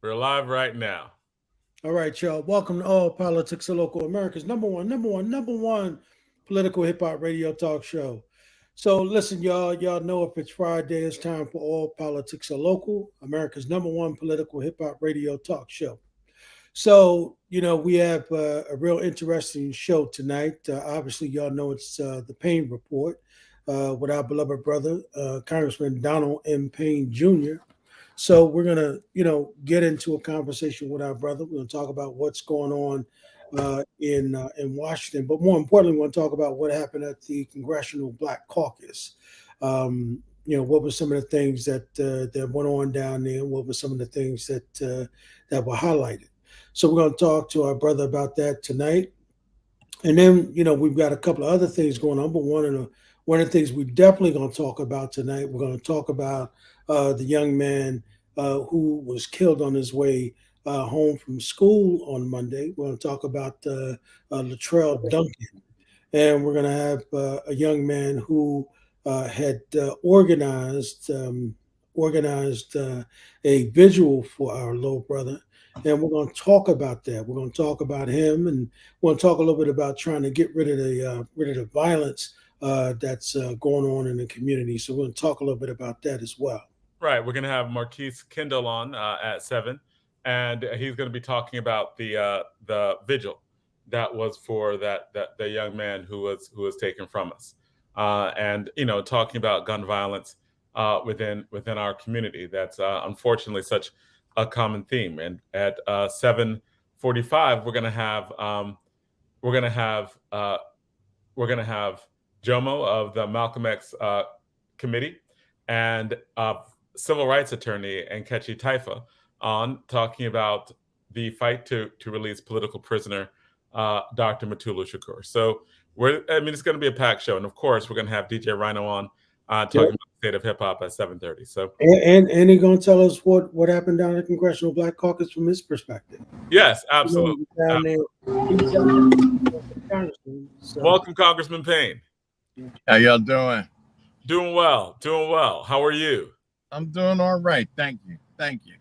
We're live right now. All right, y'all. Welcome to All Politics of Local America's number one political hip hop radio talk show. So listen, y'all. Y'all know if it's Friday, it's time for All Politics of Local, America's number one political hip hop radio talk show. So we have a real interesting show tonight. Obviously, y'all know it's the Payne Report with our beloved brother, Congressman Donald M. Payne Jr. So we're gonna, get into a conversation with our brother. We're gonna talk about what's going on in Washington, but more importantly, we're gonna talk about what happened at the Congressional Black Caucus. What were some of the things that went on down there? What were some of the things that were highlighted? So we're gonna talk to our brother about that tonight. And then, we've got a couple of other things going on, but one of the things we're definitely going to talk about tonight, we're going to talk about the young man who was killed on his way home from school on Monday. We're going to talk about Lattrell Duncan, and we're going to have a young man who had organized a vigil for our little brother, and we're going to talk about that. We're going to talk about him, and we're going to talk a little bit about trying to get rid of the violence that's going on in the community. So we're going to talk a little bit about that as well. Right, we're going to have Marquise Kendall on at 7, and he's going to be talking about the vigil that was for that the young man who was taken from us, and talking about gun violence within our community. That's unfortunately such a common theme. And at 7:45, we're gonna have we're gonna have Jomo of the Malcolm X committee and civil rights attorney Nkechi Taifa on talking about the fight to release political prisoner Dr. Mutulu Shakur. So it's going to be a packed show, and of course we're going to have DJ Rhino on talking Yep. about the state of hip hop at 7:30. So And he's going to tell us what happened down at the Congressional Black Caucus from his perspective. yes, absolutely. He was down there. He was down there as a congressman. So, Welcome, Congressman Payne. How y'all doing? Doing well, doing well. How are you? I'm doing all right. Thank you. Thank you.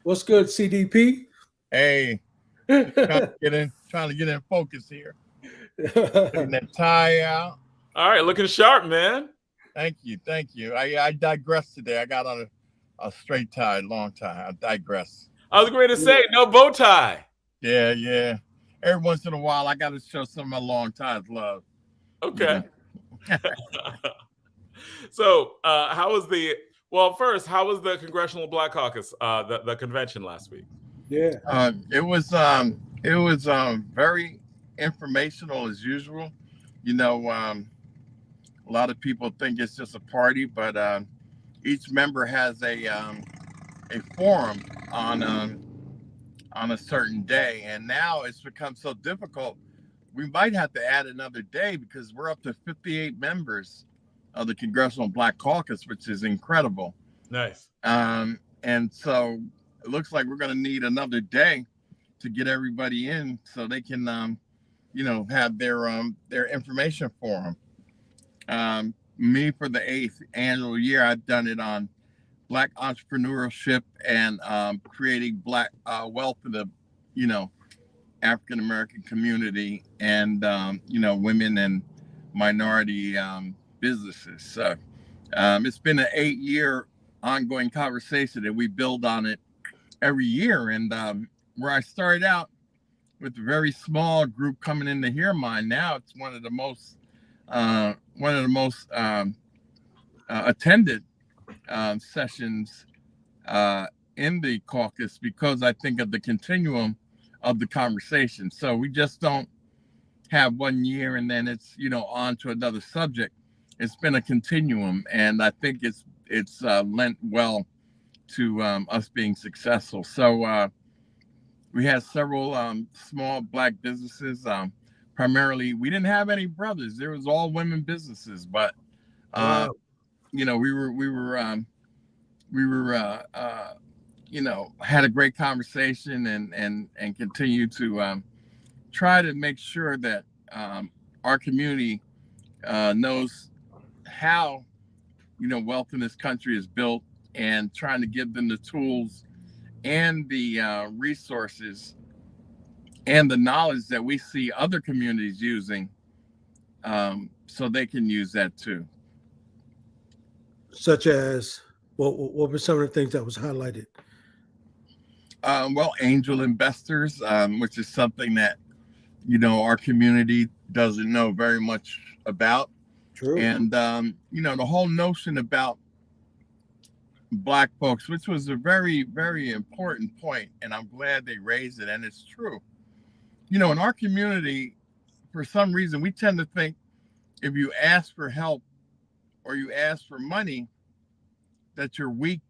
what's good, CDP? Hey, trying to get in focus here. Putting that tie out. All right, looking sharp, man. Thank you. Thank you. I digress today. I got on a straight tie, long tie. I digress. I was going to say, no bow tie. Yeah. Every once in a while, I got to show some of my long ties love. Okay. So, how was the Congressional Black Caucus, the convention last week? Yeah. It was very informational as usual. A lot of people think it's just a party, but each member has a forum on a certain day, and now it's become so difficult. We might have to add another day because we're up to 58 members of the Congressional Black Caucus, which is incredible. Nice. And so it looks like we're going to need another day to get everybody in so they can, have their information forum. Me, for the 8th annual year, I've done it on Black entrepreneurship and creating Black wealth for the, African American community and, women and minority businesses. So it's been an 8-year ongoing conversation, and we build on it every year. And where I started out with a very small group coming in to hear mine, now it's one of the most attended sessions in the caucus, because I think of the continuum of the conversation. So we just don't have 1 year and then it's on to another subject. It's been a continuum, and I think it's lent well to us being successful. So we had several small Black businesses. Primarily, we didn't have any brothers. There was all women businesses, but Wow. we had a great conversation and continue to try to make sure that our community knows how wealth in this country is built, and trying to give them the tools and the resources and the knowledge that we see other communities using, so they can use that too. Such as, what were some of the things that was highlighted? Well, angel investors, which is something that, our community doesn't know very much about. True. And, the whole notion about Black folks, which was a very, very important point, and I'm glad they raised it, and it's true. In our community, for some reason, we tend to think if you ask for help or you ask for money, that you're weak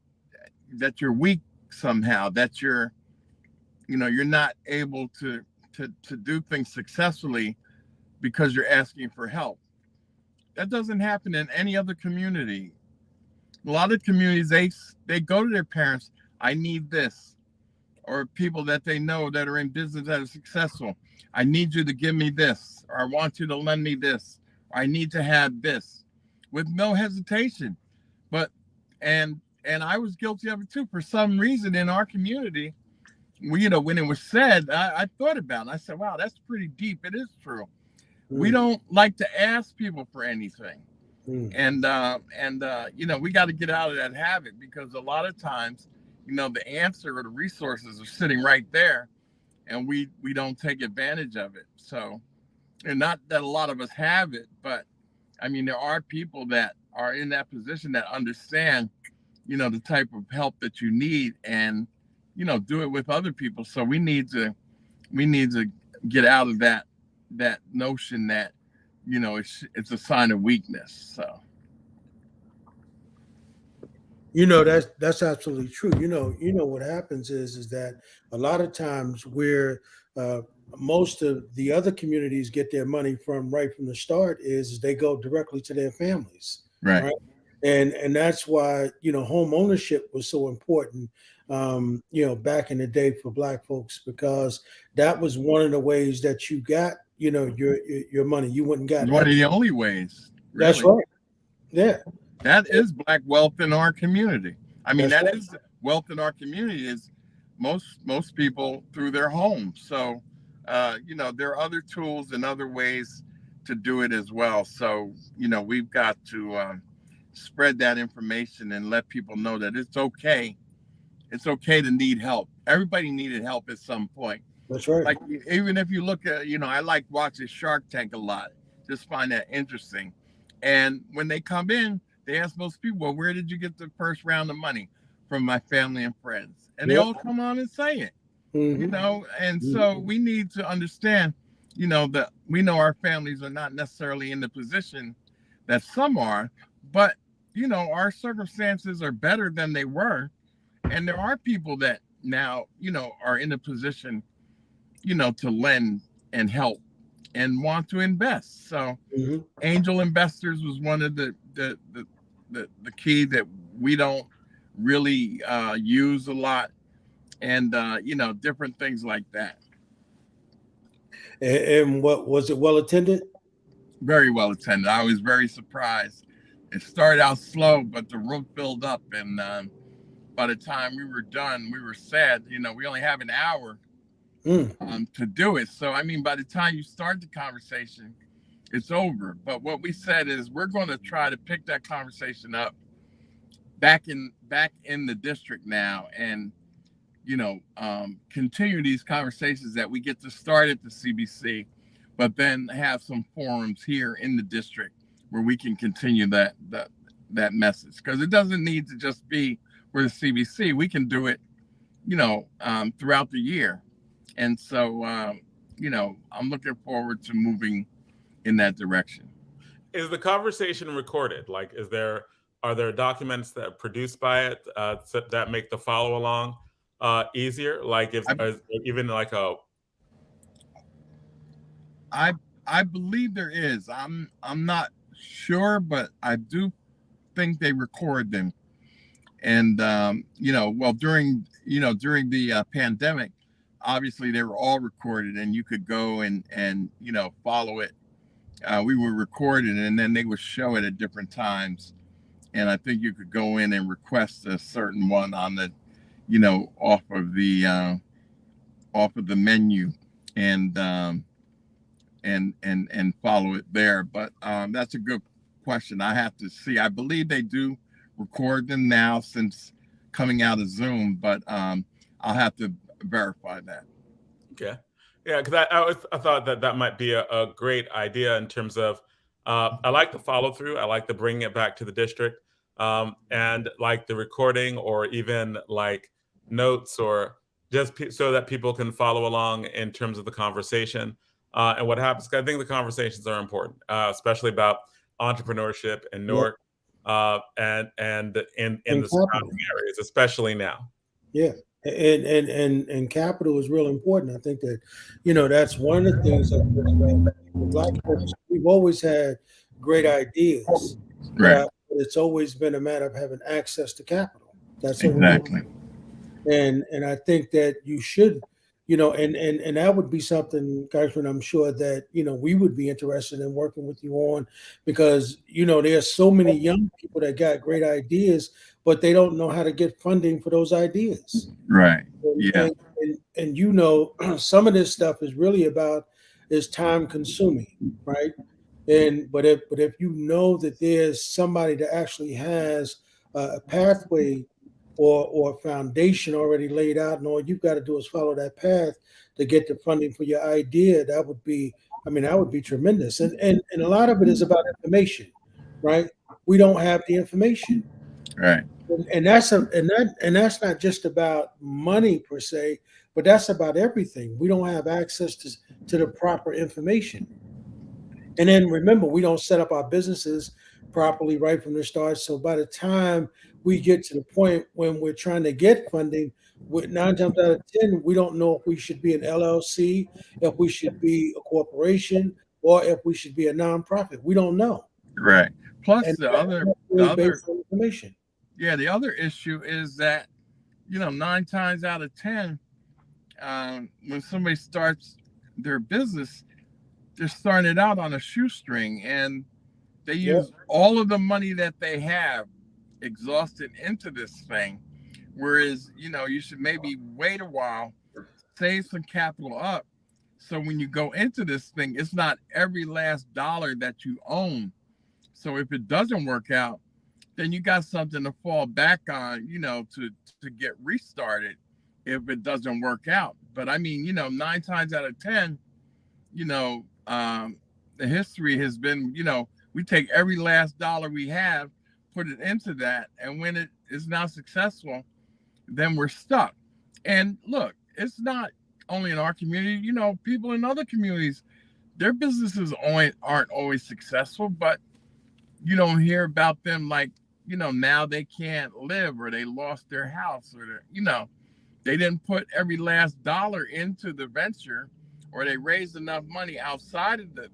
somehow, that you're not able to do things successfully because you're asking for help. That doesn't happen in any other community. A lot of communities, they go to their parents, I need this, or people that they know that are in business that are successful. I need you to give me this, or I want you to lend me this, or I need to have this, with no hesitation. And I was guilty of it too. For some reason in our community, when it was said, I thought about it. I said, wow, that's pretty deep. It is true. We don't like to ask people for anything. And we got to get out of that habit, because a lot of times, the answer or the resources are sitting right there, and we don't take advantage of it. So, and not that a lot of us have it, but I mean, there are people that are in that position that understand, the type of help that you need, and, do it with other people. So we need to get out of that notion that, it's a sign of weakness. So. That's absolutely true. What happens is that a lot of times where most of the other communities get their money from right from the start is they go directly to their families. Right. And that's why, home ownership was so important, back in the day for Black folks, because that was one of the ways that you got, your money. You wouldn't got one of the only ways. Really. That's right. Yeah. That is Black wealth in our community. I mean, That's that right. is wealth in our community, is most people through their homes. So, there are other tools and other ways to do it as well. So, we've got to spread that information and let people know that it's okay. It's okay to need help. Everybody needed help at some point. That's right. Like, even if you look at, I like watching Shark Tank a lot. Just find that interesting. And when they come in, they ask most people, well, where did you get the first round of money? From my family and friends. And they all come on and say it, and so we need to understand, that we know our families are not necessarily in the position that some are, but, our circumstances are better than they were. And there are people that now, are in a position, to lend and help and want to invest. So angel investors was one of the key that we don't really use a lot, and different things like that. And what was it, well attended? Very well attended. I was very surprised. It started out slow, but the room filled up, and by the time we were done, we were sad. We only have an hour to do it. So I mean, by the time you start the conversation, it's over. But what we said is we're going to try to pick that conversation up back in the district now, and continue these conversations that we get to start at the CBC, but then have some forums here in the district where we can continue that message, because it doesn't need to just be for the CBC. We can do it, throughout the year. And so, I'm looking forward to moving in that direction. Is the conversation recorded? Like, are there documents that are produced by it that make the follow along easier? Like, even like a. I believe there is. I'm not sure, but I do think they record them. And during the pandemic, obviously they were all recorded, and you could go and follow it. We were recorded, and then they would show it at different times. And I think you could go in and request a certain one on the, off of the menu and follow it there. But that's a good question. I have to see. I believe they do record them now since coming out of Zoom, but I'll have to verify that. Okay. Yeah, because I thought that might be a great idea in terms of I like the follow through. I like the bringing it back to the district, and like the recording or even like notes or just so that people can follow along in terms of the conversation and what happens. 'Cause I think the conversations are important, especially about entrepreneurship in Newark and in the surrounding areas, especially now. Yeah. And capital is real important. I think that, that's one of the things that Black folks, we've always had great ideas, Right. but it's always been a matter of having access to capital. That's exactly. And I think that you should, and that would be something, Congressman, I'm sure that, we would be interested in working with you on, because, there's so many young people that got great ideas, but they don't know how to get funding for those ideas. Right. And, some of this stuff is really is time consuming, right? But if you know that there's somebody that actually has a pathway or a foundation already laid out, and all you've got to do is follow that path to get the funding for your idea, that would be tremendous. And a lot of it is about information, right? We don't have the information. Right. And that's not just about money per se, but that's about everything. We don't have access to the proper information. And then remember, we don't set up our businesses properly right from the start. So by the time we get to the point when we're trying to get funding, with 9 times out of 10, we don't know if we should be an LLC, if we should be a corporation, or if we should be a nonprofit. We don't know. Right. Plus And the other information. Yeah, the other issue is that 9 times out of 10, when somebody starts their business, they're starting it out on a shoestring, and they use all of the money that they have exhausted into this thing. Whereas, you should maybe wait a while, save some capital up, so when you go into this thing, it's not every last dollar that you own. So if it doesn't work out, then you got something to fall back on, to get restarted if it doesn't work out. But I mean, 9 times out of 10, the history has been, we take every last dollar we have, put it into that, and when it is not successful, then we're stuck. And look, it's not only in our community, people in other communities, their businesses aren't always successful, but you don't hear about them like, now they can't live, or they lost their house, or they didn't put every last dollar into the venture, or they raised enough money outside of the,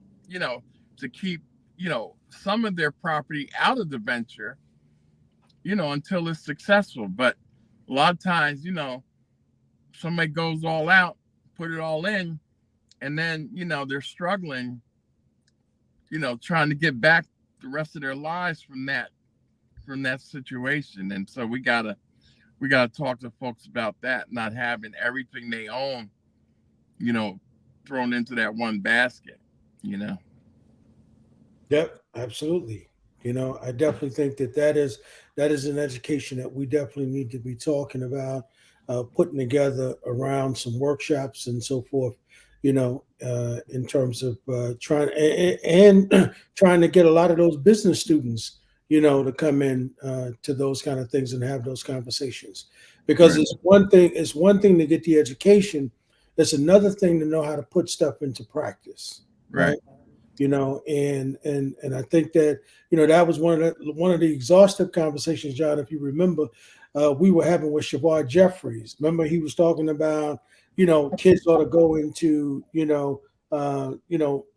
to keep, some of their property out of the venture, until it's successful. But a lot of times, somebody goes all out, put it all in, and then, they're struggling, trying to get back the rest of their lives from that situation. And so we gotta talk to folks about that, not having everything they own, thrown into that one basket, Yep, absolutely. I definitely think that is an education that we definitely need to be talking about, putting together around some workshops and so forth, in terms of trying to get a lot of those business students, to come in to those kind of things and have those conversations. Because Right. It's one thing to get the education. It's another thing to know how to put stuff into practice. Right. And I think that, that was one of the exhaustive conversations, John, if you remember, we were having with Shakur Jeffries. Remember, he was talking about, kids ought to go into,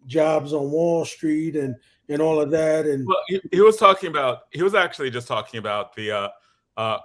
jobs on Wall Street and all of that. And Well, he was actually just talking about the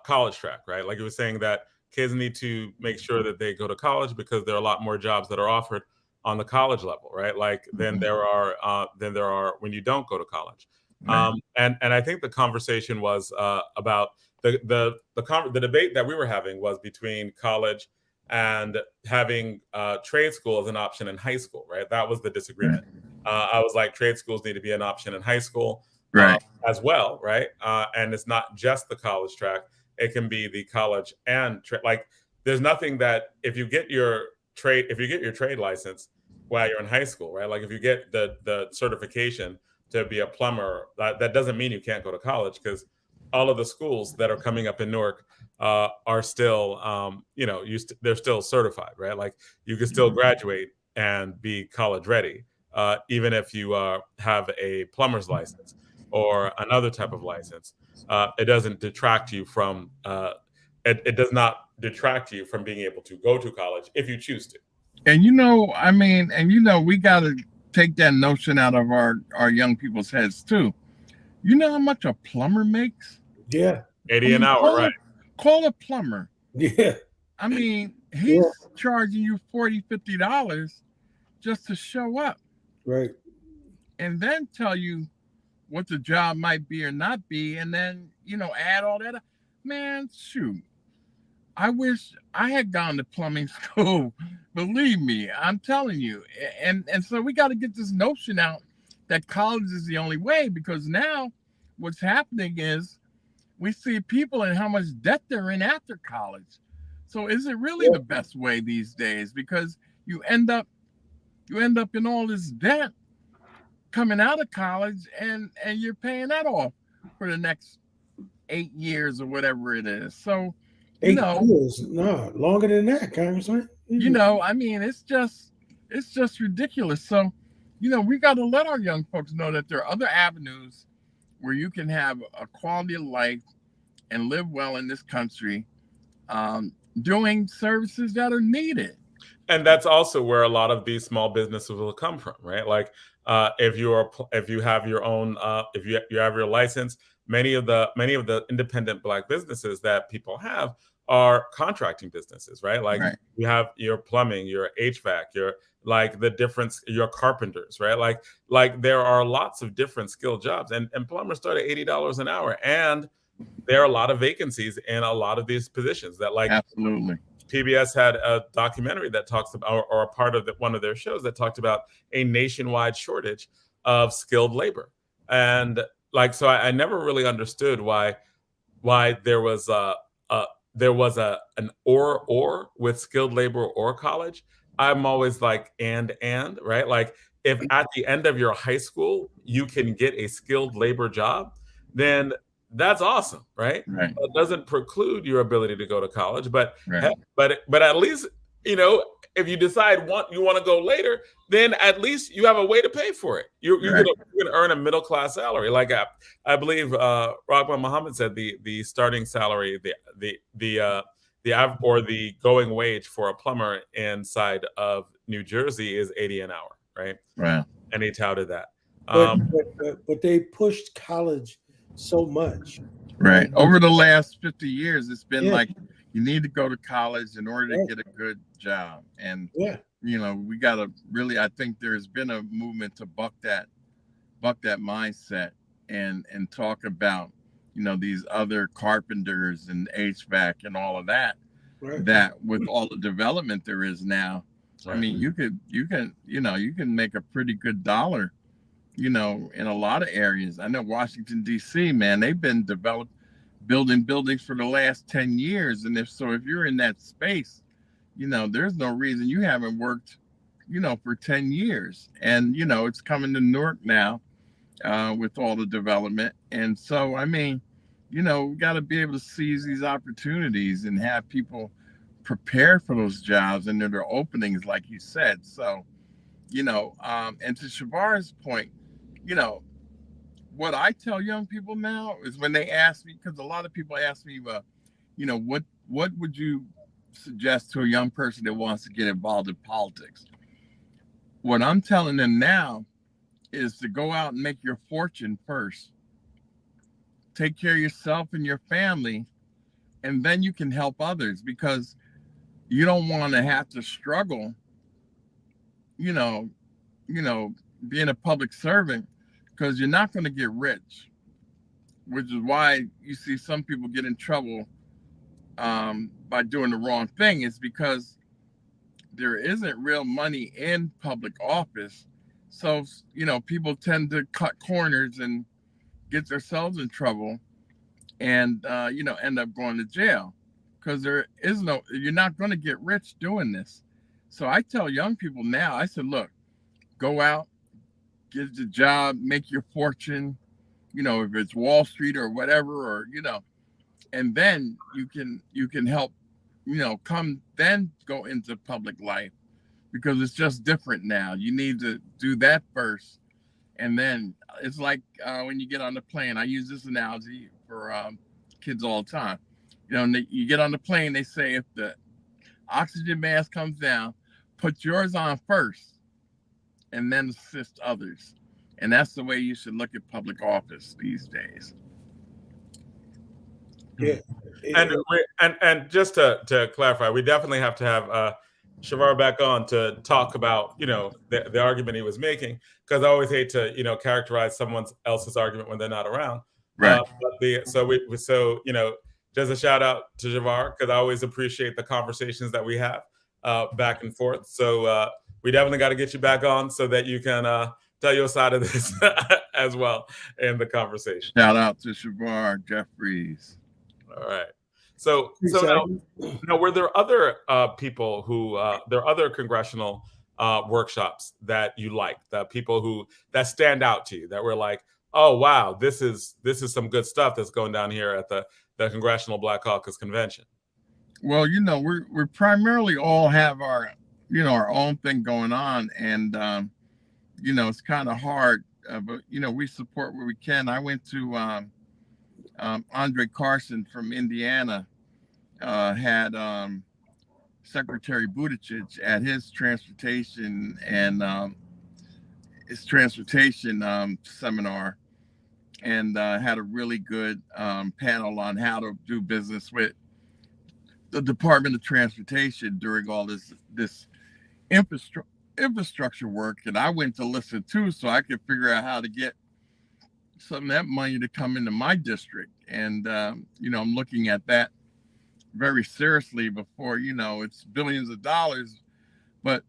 college track, right? Like he was saying that kids need to make sure that they go to college because there are a lot more jobs that are offered on the college level, right? Like than there are when you don't go to college. Right. And I think the conversation was about the debate that we were having was between college and having trade school as an option in high school, right? That was the disagreement. I was like, trade schools need to be an option in high school, Right. as well, right? And it's not just the college track; it can be the college and like. There's nothing that if you get your trade license while you're in high school, right? Like if you get the certification to be a plumber, that doesn't mean you can't go to college, because all of the schools that are coming up in Newark are still, they're still certified, right? Like you can still graduate and be college ready, even if you have a plumber's license or another type of license. It doesn't detract you from, it does not detract you from being able to go to college if you choose to. And we got to take that notion out of our young people's heads too. You know how much a plumber makes? Yeah. 80 an hour, right? Call a plumber. Yeah. I mean, he's charging you $40, $50 just to show up. Right. And then tell you what the job might be or not be, and then, add all that up. Man, shoot. I wish I had gone to plumbing school. Believe me, I'm telling you. And so we got to get this notion out that college is the only way, because now what's happening is we see people and how much debt they're in after college. So is it really the best way these days? Because you end up in all this debt coming out of college, and you're paying that off for the next 8 years or whatever it is. So 8 years, no, longer than that, Congressman. I mean, it's just ridiculous. So, we got to let our young folks know that there are other avenues where you can have a quality of life and live well in this country, doing services that are needed. And that's also where a lot of these small businesses will come from, right? Like if you have your own, if you have your license, many of the independent Black businesses that people have are contracting businesses, right? Like you have your plumbing, your HVAC, your carpenters, right? Like there are lots of different skilled jobs, and plumbers start at $80 an hour, and there are a lot of vacancies in a lot of these positions that, like, absolutely. PBS had a documentary that talks about, or a part of one of their shows that talked about a nationwide shortage of skilled labor. And so I never really understood why there was an or with skilled labor or college. I'm always like, and right? Like if at the end of your high school you can get a skilled labor job, then that's awesome, right? It doesn't preclude your ability to go to college, but at least, if you decide you want to go later, then at least you have a way to pay for it. You're going to earn a middle class salary. Like I believe Rahman Muhammad said the starting salary, the going wage for a plumber inside of New Jersey is $80 an hour, right? Right. And he touted that. But they pushed college so much. Right. Over the last 50 years, it's been like you need to go to college in order to get a good job. And we got to really, I think there's been a movement to buck that mindset and talk about, these other carpenters and HVAC and all of that. That with all the development there is now, I mean, you can make a pretty good dollar, in a lot of areas. I know Washington, D.C., man, they've been building buildings for the last 10 years. And if you're in that space, there's no reason you haven't worked, for 10 years. And, it's coming to Newark now with all the development. And so, I mean, we got to be able to seize these opportunities and have people prepared for those jobs and their openings, like you said. So, and to Shabar's point, what I tell young people now is when they ask me, because a lot of people ask me, what would you suggest to a young person that wants to get involved in politics? What I'm telling them now is to go out and make your fortune first. Take care of yourself and your family, and then you can help others, because you don't want to have to struggle, being a public servant, because you're not going to get rich. which is why you see some people get in trouble by doing the wrong thing, is because there isn't real money in public office. So, people tend to cut corners and get themselves in trouble and, end up going to jail because you're not going to get rich doing this. So I tell young people now, I said, look, go out, get a job, make your fortune, if it's Wall Street or whatever, or, and then you can help, then go into public life, because it's just different now. You need to do that first. And then it's like when you get on the plane, I use this analogy for kids all the time. You get on the plane, they say if the oxygen mask comes down, put yours on first and then assist others. And that's the way you should look at public office these days. Yeah. And just to clarify, we definitely have to have Shavar back on to talk about, the argument he was making, because I always hate to, characterize someone else's argument when they're not around. Right. Just a shout out to Shavar, because I always appreciate the conversations that we have back and forth. So we definitely got to get you back on so that you can tell your side of this as well in the conversation. Shout out to Shavar Jeffries. All right. So now, were there other people who there are other congressional workshops that you liked, that people that stand out to you, that were like, oh wow, this is some good stuff that's going down here at the Congressional Black Caucus Convention? Well, we're primarily all have our own thing going on, and it's kind of hard, but we support where we can. I went to Andre Carson from Indiana, had Secretary Buttigieg at his transportation seminar, and had a really good panel on how to do business with the Department of Transportation during all this infrastructure work. And I went to listen too, so I could figure out how to get some of that money to come into my district. And I'm looking at that very seriously before, it's billions of dollars, but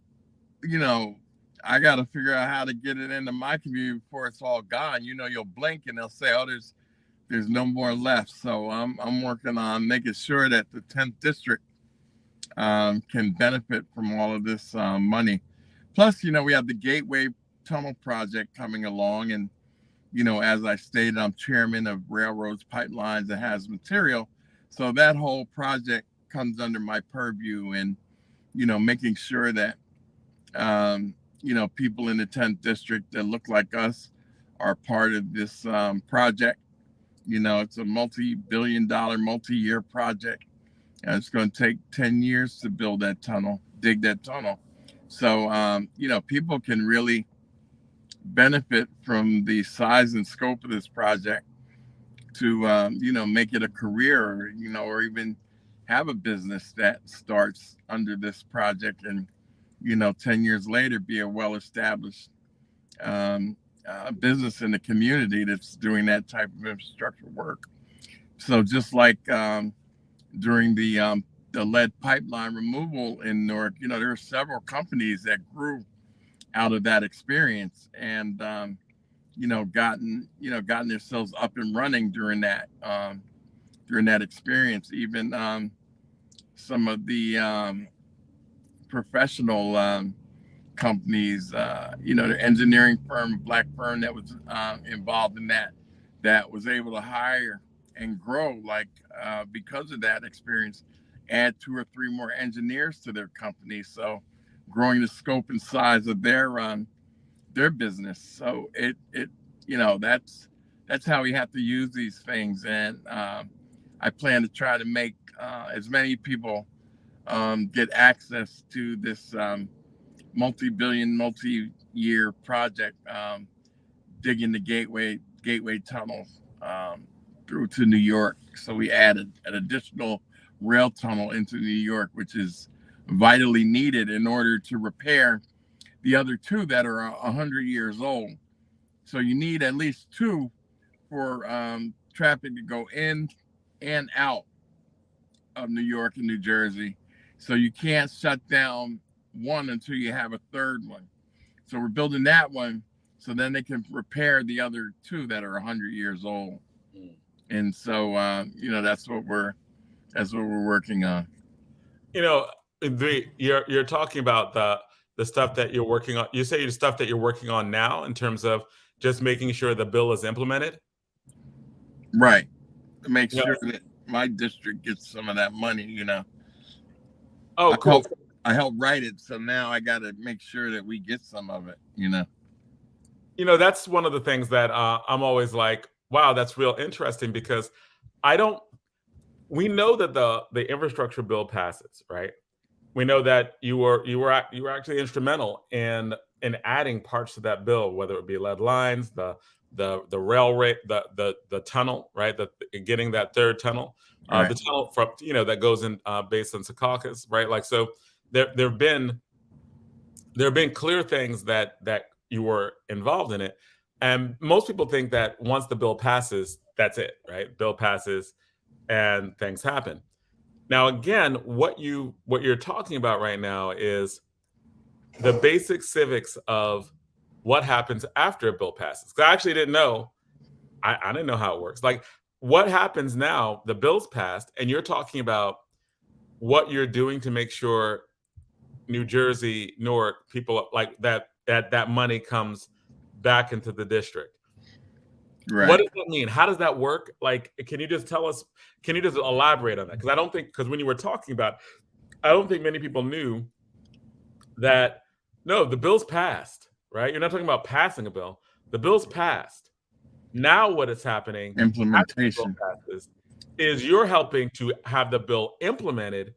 I got to figure out how to get it into my community before it's all gone. You'll blink and they'll say, oh, there's no more left. So I'm working on making sure that the 10th district can benefit from all of this money. Plus, we have the Gateway Tunnel project coming along, and as I stated, I'm chairman of Railroads, Pipelines, and Hazardous Material. So that whole project comes under my purview, and, making sure that, people in the 10th district that look like us are part of this project. It's a multi-billion-dollar, multi-year project, and it's going to take 10 years to build that tunnel, dig that tunnel. So, people can really benefit from the size and scope of this project to, make it a career, or even have a business that starts under this project and, 10 years later, be a well-established business in the community that's doing that type of infrastructure work. So just like during the lead pipeline removal in Newark, there are several companies that grew out of that experience, and gotten themselves up and running during that experience. Even some of the professional companies, the engineering firm, a black firm that was involved in that was able to hire and grow, because of that experience, add 2 or 3 more engineers to their company. So growing the scope and size of their business. So that's how we have to use these things. And I plan to try to make as many people get access to this multi-billion, multi-year project, digging the gateway tunnels through to New York. So we added an additional rail tunnel into New York, which is vitally needed in order to repair the other 2 that are 100 years old. So you need at least 2 for traffic to go in and out of New York and New Jersey. So you can't shut down one until you have a third one. So we're building that one so then they can repair the other two that are 100 years old. And so that's what we're working on. You're talking about the stuff that you're working on. You say the stuff that you're working on now in terms of just making sure the bill is implemented? Right. To make sure that my district gets some of that money, Oh, cool. I helped write it, so now I got to make sure that we get some of it, That's one of the things that I'm always like, wow, that's real interesting, because we know that the infrastructure bill passes, right? We know that you were actually instrumental in adding parts to that bill, whether it be lead lines, the railway, the tunnel, right? Getting that third tunnel, right. The tunnel from that goes in based on Secaucus, right? Like, so there have been clear things that you were involved in it, and most people think that once the bill passes, that's it, right? Bill passes, and things happen. Now, again, what you're talking about right now is the basic civics of what happens after a bill passes. Because I actually didn't know. I didn't know how it works. Like, what happens now? The bill's passed, and you're talking about what you're doing to make sure New Jersey, Newark, people like that money comes back into the district. Right. What does that mean? How does that work? Like, can you just tell us? Can you just elaborate on that? Because when you were talking about, I don't think many people knew that. No, the bill's passed, right? You're not talking about passing a bill. The bill's passed. Now, what is happening? Implementation passes, is you're helping to have the bill implemented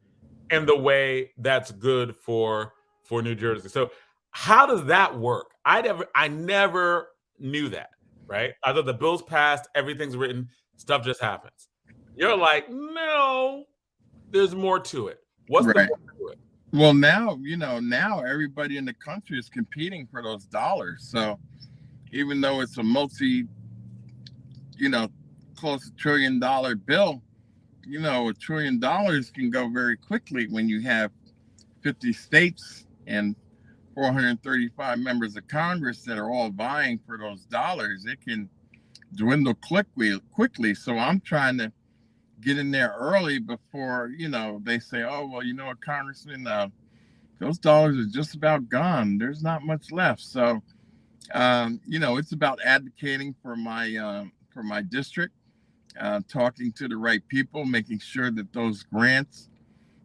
in the way that's good for New Jersey. So, how does that work? I never knew that. Right? I thought the bill's passed, everything's written, stuff just happens. You're like, no, there's more to it. What's the more to it? Well, now everybody in the country is competing for those dollars. So even though it's a close to $1 trillion bill, $1 trillion can go very quickly when you have 50 states and 435 members of Congress that are all vying for those dollars. It can dwindle quickly. So I'm trying to get in there early before, they say, oh, well, Congressman, those dollars are just about gone. There's not much left. So, it's about advocating for my district, talking to the right people, making sure that those grants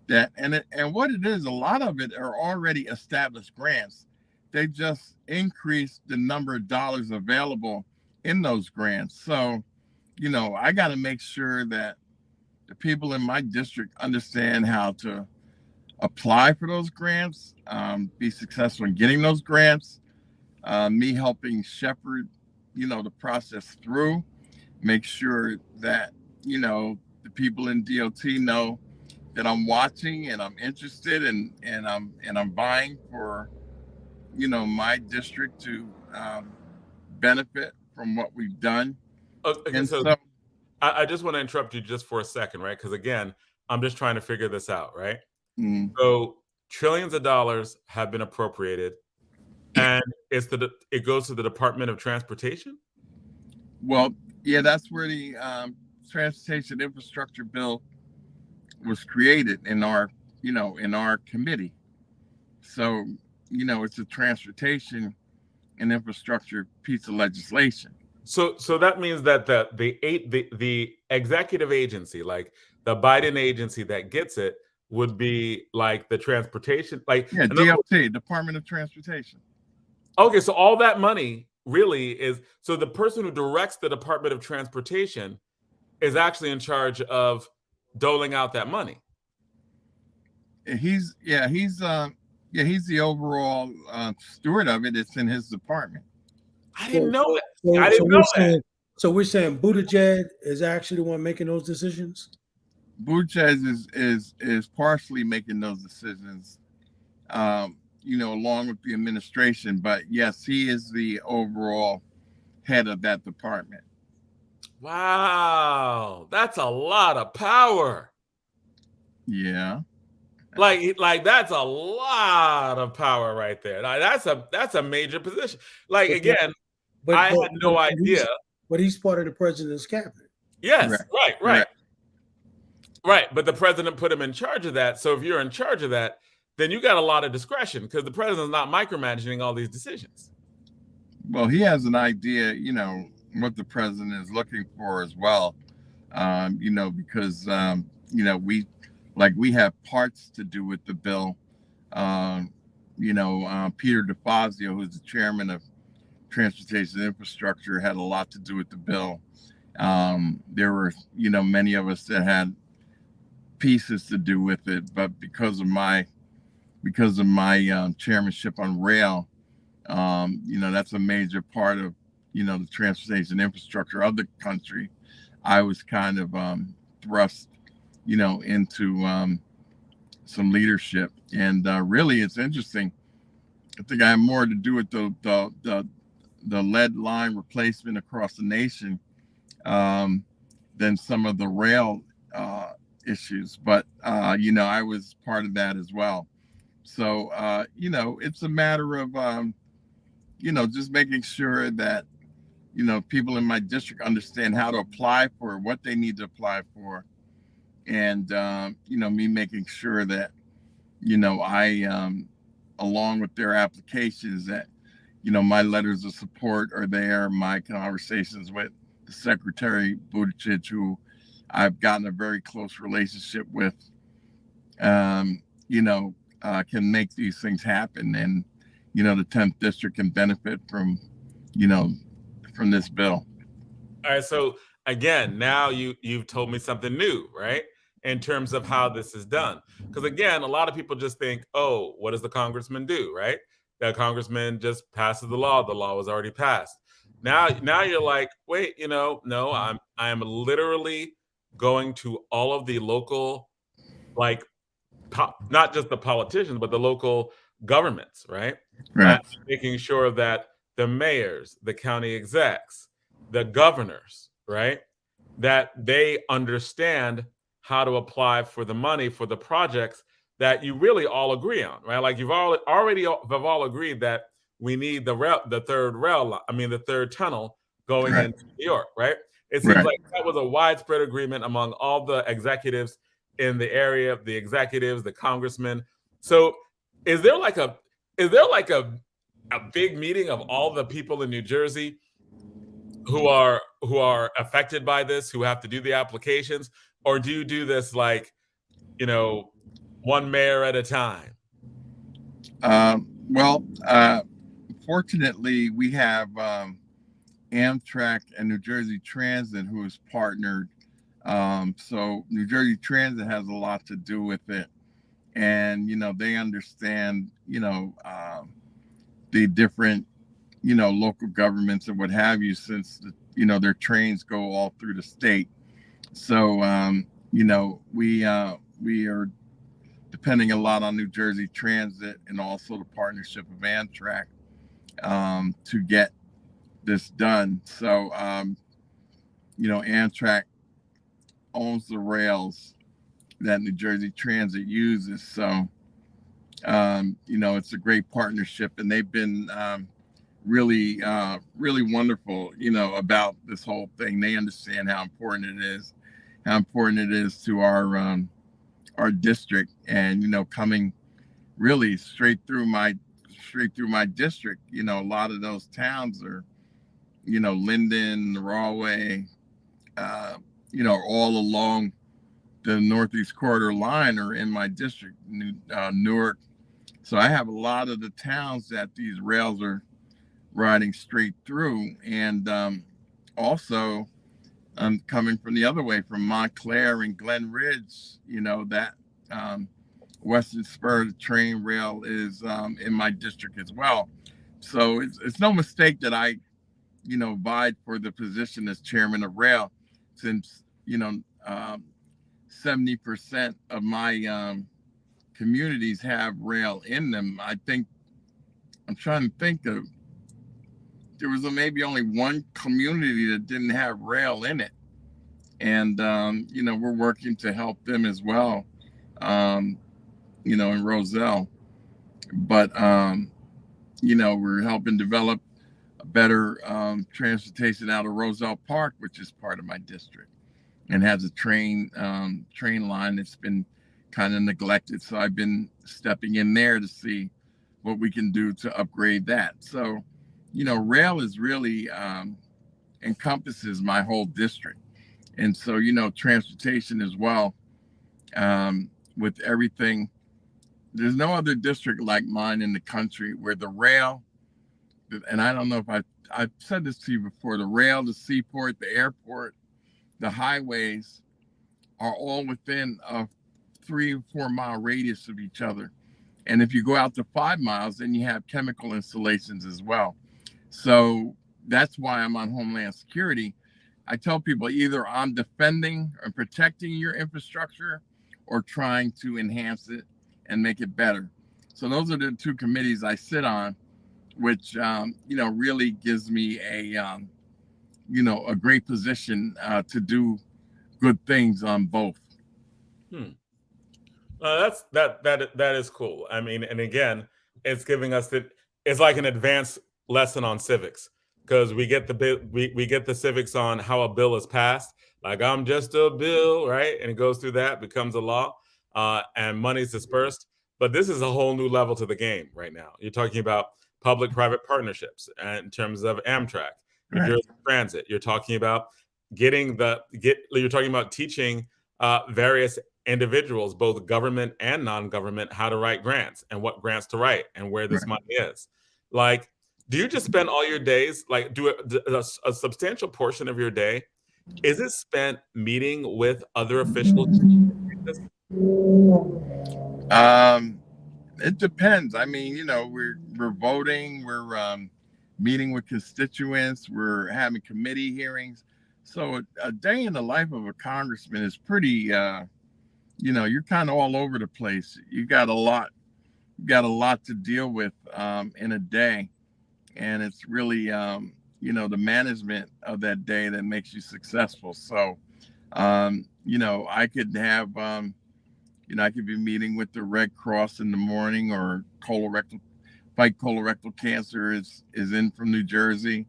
and what it is, a lot of it are already established grants. They just increased the number of dollars available in those grants. So, I got to make sure that the people in my district understand how to apply for those grants, be successful in getting those grants, me helping shepherd, the process through, make sure that, the people in DOT know that I'm watching and I'm interested and I'm vying for, my district to benefit from what we've done. Okay, so I just want to interrupt you just for a second, right? Because again, I'm just trying to figure this out, right? So trillions of dollars have been appropriated, and it goes to the Department of Transportation? Well, yeah, that's where the transportation infrastructure bill was created in our committee. So, it's a transportation and infrastructure piece of legislation. So that means that the executive agency, like the Biden agency that gets it, would be like the transportation, like DOT, Department of Transportation. Okay, so all that money really is, so the person who directs the Department of Transportation is actually in charge of doling out that money. He's the overall steward of it. It's in his department. I didn't know that. I didn't know that. So we're saying Buttigieg is actually the one making those decisions? Buttigieg is partially making those decisions, along with the administration. But yes, he is the overall head of that department. Wow, that's a lot of power. Yeah. Like that's a lot of power right there. Like, that's a major position. Like again, I had no idea. But he's part of the president's cabinet. Yes, Correct. right. Correct. Right. But the president put him in charge of that. So if you're in charge of that, then you got a lot of discretion because the president's not micromanaging all these decisions. Well, he has an idea, what the president is looking for as well. Because we have parts to do with the bill. Peter DeFazio, who's the chairman of Transportation and Infrastructure, had a lot to do with the bill. There were, many of us that had pieces to do with it, but because of my chairmanship on rail, that's a major part of, the transportation infrastructure of the country. I was kind of thrust, into some leadership, and really, it's interesting. I think I have more to do with the lead line replacement across the nation than some of the rail issues, but I was part of that as well. So it's a matter of just making sure that people in my district understand how to apply for what they need to apply for, and me making sure that I along with their applications, that my letters of support are there, my conversations with the Secretary Buttigieg, who I've gotten a very close relationship with, can make these things happen, and the 10th district can benefit from this bill. All right, so again, now you've told me something new, right? In terms of how this is done. Because again, a lot of people just think, oh, what does the congressman do, right? The congressman just passes the law was already passed. Now you're like, wait, no, I am literally going to all of the local, like, not just the politicians, but the local governments, right? Right. Making sure that the mayors, the county execs, the governors, right, that they understand how to apply for the money for the projects that you really all agree on, right? Like you've all agreed that we need the third tunnel going Right. into New York, right? It seems like that was a widespread agreement among all the executives in the area, the executives, the congressmen. So is there like a big meeting of all the people in New Jersey who are affected by this, who have to do the applications, or do you do this like, one mayor at a time? Fortunately, we have Amtrak and New Jersey Transit, who is partnered. So New Jersey Transit has a lot to do with it, and they understand the different local governments and what have you, since their trains go all through the state. So we are depending a lot on New Jersey Transit and also the partnership of Amtrak to get this done. So Amtrak owns the rails that New Jersey Transit uses. So it's a great partnership, and they've been really wonderful, about this whole thing. They understand how important it is to our district, and coming really straight through my district. A lot of those towns are, Linden, Rahway, all along the Northeast Corridor line are in my district, Newark. So I have a lot of the towns that these rails are riding straight through, and also I'm coming from the other way, from Montclair and Glen Ridge. That Western Spur of the train rail is in my district as well. So it's no mistake that I vied for the position as chairman of rail, since 70% of my communities have rail in them. I'm trying to think of, there was maybe only one community that didn't have rail in it. and we're working to help them as well, in Roselle. But we're helping develop a better transportation out of Roselle Park, which is part of my district, and has a train line that's been kind of neglected. So I've been stepping in there to see what we can do to upgrade that. So, rail is really encompasses my whole district. And so, transportation as well, with everything. There's no other district like mine in the country where the rail, and I don't know if I've said this to you before, the rail, the seaport, the airport, the highways are all within a 3 or 4 mile radius of each other. And if you go out to 5 miles, then you have chemical installations as well. So that's why I'm on Homeland Security. I tell people either I'm defending and protecting your infrastructure or trying to enhance it and make it better. So those are the 2 committees I sit on, which, really gives me a great position to do good things on both. That is cool. I mean, and again, it's giving us it's like an advanced lesson on civics, because we get the civics on how a bill is passed. Like, I'm just a bill, right? And it goes through that, becomes a law, and money's dispersed. But this is a whole new level to the game right now. You're talking about public-private partnerships in terms of Amtrak, New Jersey Transit. You're talking about you're talking about teaching various individuals, both government and non-government, how to write grants and what grants to write and where this money is. Like, do you just spend all your days, like, do a substantial portion of your day, is it spent meeting with other officials? It depends. I mean, we're voting, we're meeting with constituents, we're having committee hearings. So a day in the life of a congressman is pretty, you're kind of all over the place. You got a lot to deal with in a day. And it's really, the management of that day that makes you successful. So, I could have, I could be meeting with the Red Cross in the morning, or fight colorectal cancer is in from New Jersey,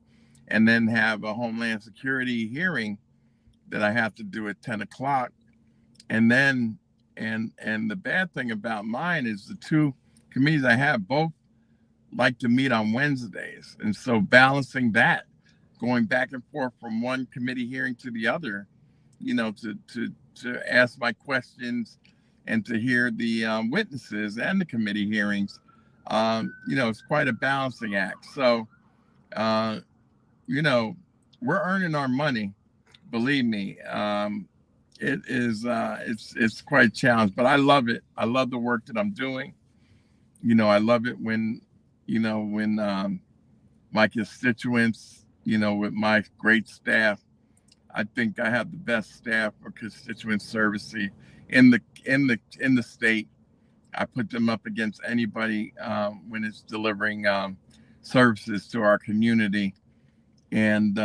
and then have a Homeland Security hearing that I have to do at 10 o'clock. And then, and the bad thing about mine is the 2 committees I have both like to meet on Wednesdays. And so balancing that, going back and forth from one committee hearing to the other, to ask my questions and to hear the witnesses and the committee hearings, it's quite a balancing act. So, we're earning our money, believe me. It is, it's quite a challenge, but I love it. I love the work that I'm doing. I love it when my constituents, with my great staff, I think I have the best staff for constituent servicing in the state. I put them up against anybody when it's delivering services to our community, and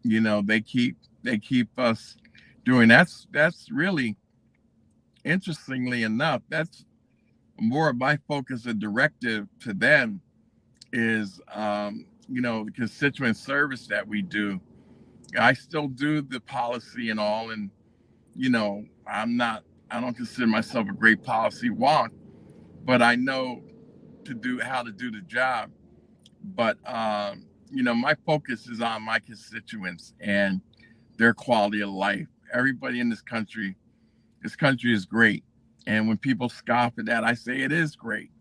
they keep us doing. That's really, interestingly enough, that's more of my focus and directive to them is, the constituent service that we do. I still do the policy and all, and, I don't consider myself a great policy wonk, but I know how to do the job. But, my focus is on my constituents and their quality of life. Everybody in this country is great. And when people scoff at that, I say it is great,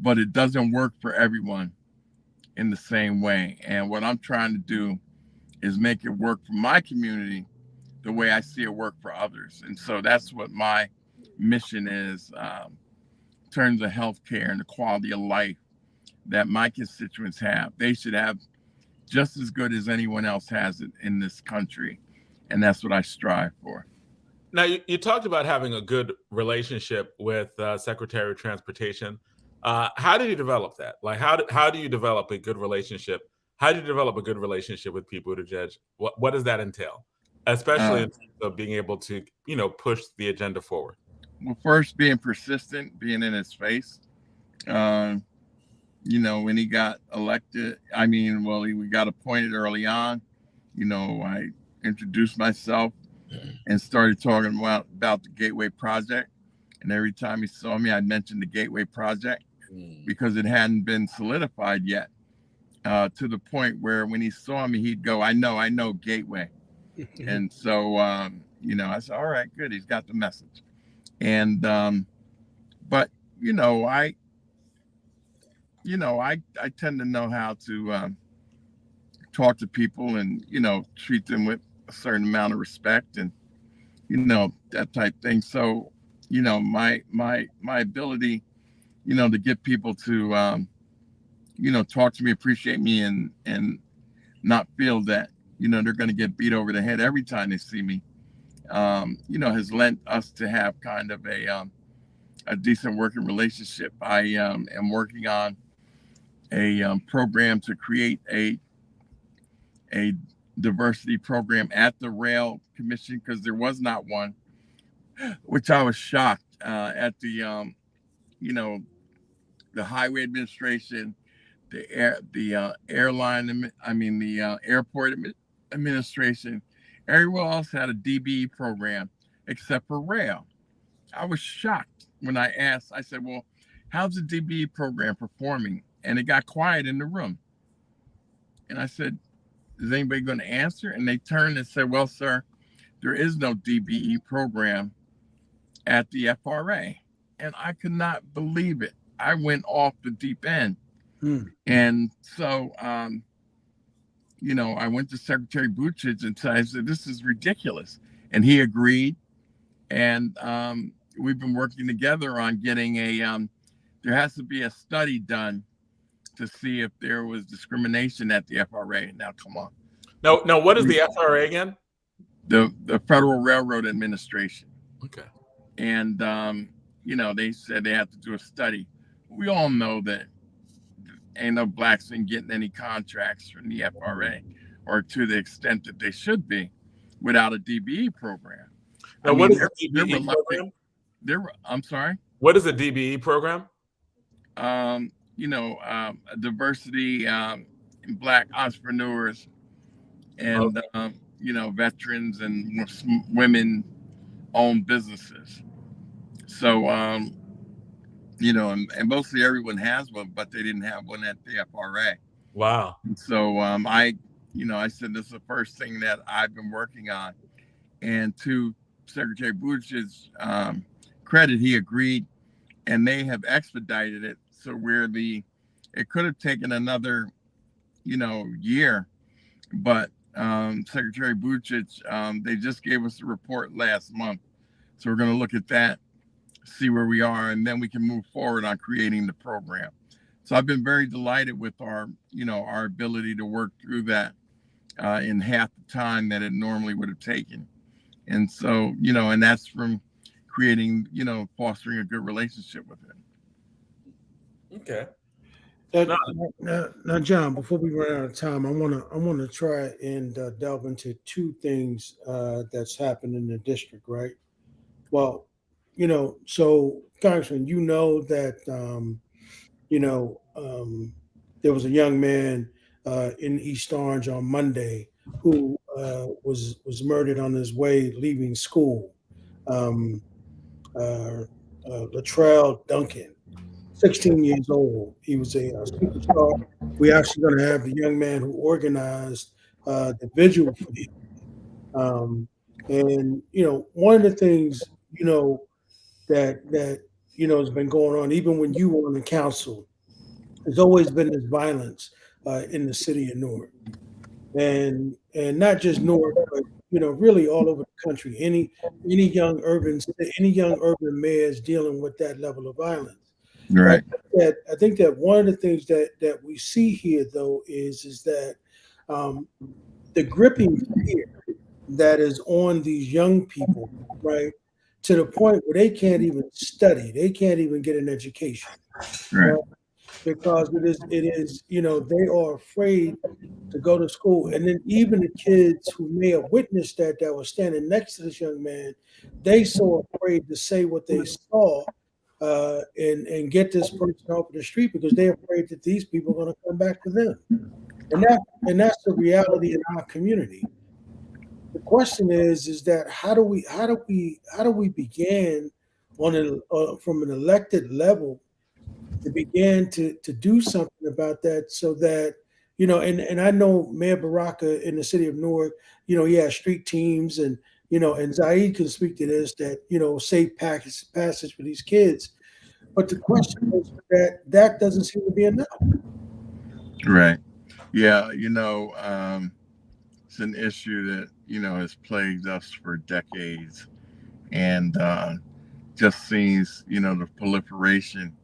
but it doesn't work for everyone in the same way. And what I'm trying to do is make it work for my community the way I see it work for others. And so that's what my mission is, in terms of healthcare and the quality of life that my constituents have. They should have just as good as anyone else has it in this country. And that's what I strive for. Now, you talked about having a good relationship with Secretary of Transportation. How did you develop that? Like, how do you develop a good relationship? How do you develop a good relationship with people to judge? What does that entail? especially in terms of being able to, push the agenda forward? Well, first, being persistent, being in his face. When he got elected, we got appointed early on. I introduced myself and started talking about the Gateway Project. And every time he saw me, I mentioned the Gateway Project because it hadn't been solidified yet, to the point where when he saw me, he'd go, I know Gateway. And so, I said, all right, good. He's got the message. And, but, I tend to know how to talk to people and, treat them with a certain amount of respect and, that type thing. So, my ability, to get people to, talk to me, appreciate me, and not feel that, they're going to get beat over the head every time they see me, has lent us to have kind of a decent working relationship. I am working on a program to create a diversity program at the Rail Commission, because there was not one, which I was shocked at the the Highway Administration, the Airport Administration. Everyone else had a DBE program except for rail. I was shocked when I asked. I said, well, how's the DBE program performing? And it got quiet in the room. And I said, is anybody going to answer? And they turned and said, well, sir, there is no DBE program at the FRA. And I could not believe it. I went off the deep end. And so, I went to Secretary Buttigieg and I said, this is ridiculous. And he agreed. And we've been working together on getting there has to be a study done to see if there was discrimination at the FRA. Now, come on. No, what is the FRA again? The Federal Railroad Administration. Okay. And, they said they have to do a study. We all know that ain't no blacks been getting any contracts from the FRA, or to the extent that they should be, without a DBE program. Now, what is a DBE program? I'm sorry? What is a DBE program? Diversity in Black entrepreneurs and, veterans and women-owned businesses. So, and mostly everyone has one, but they didn't have one at the FRA. Wow. And so I said, this is the first thing that I've been working on. And to Secretary Buttigieg's credit, he agreed, and they have expedited it. So it could have taken another, year, but Secretary Buttigieg, they just gave us a report last month. So we're going to look at that, see where we are, and then we can move forward on creating the program. So I've been very delighted with our ability to work through that in half the time that it normally would have taken. And so, and that's from creating, fostering a good relationship with it. Okay. Now, John, before we run out of time, I want to try and delve into two things that's happened in the district, right? Well, so Congressman, that there was a young man in East Orange on Monday who was murdered on his way leaving school. Lattrell Duncan, 16 years old. He was a superstar. We're actually going to have the young man who organized the vigil for him. And one of the things that has been going on, even when you were on the council, there's always been this violence in the city of Newark, and not just Newark, but really all over the country. Any young urban mayor is dealing with that level of violence. Right. I think that one of the things that we see here, though, is that the gripping fear that is on these young people, right, to the point where they can't even study, they can't even get an education. Right. because it is, they are afraid to go to school. And then even the kids who may have witnessed that were standing next to this young man, they so afraid to say what they saw and get this person off the street because they're afraid that these people are going to come back to them. And that's the reality in our community. The question is that how do we begin from an elected level to begin to do something about that so that and I know Mayor Baraka in the city of Newark, he has street teams and Zaid can speak to this, that safe passage for these kids. But the question is that doesn't seem to be enough. Right. Yeah. It's an issue that, has plagued us for decades, and just seems, the proliferation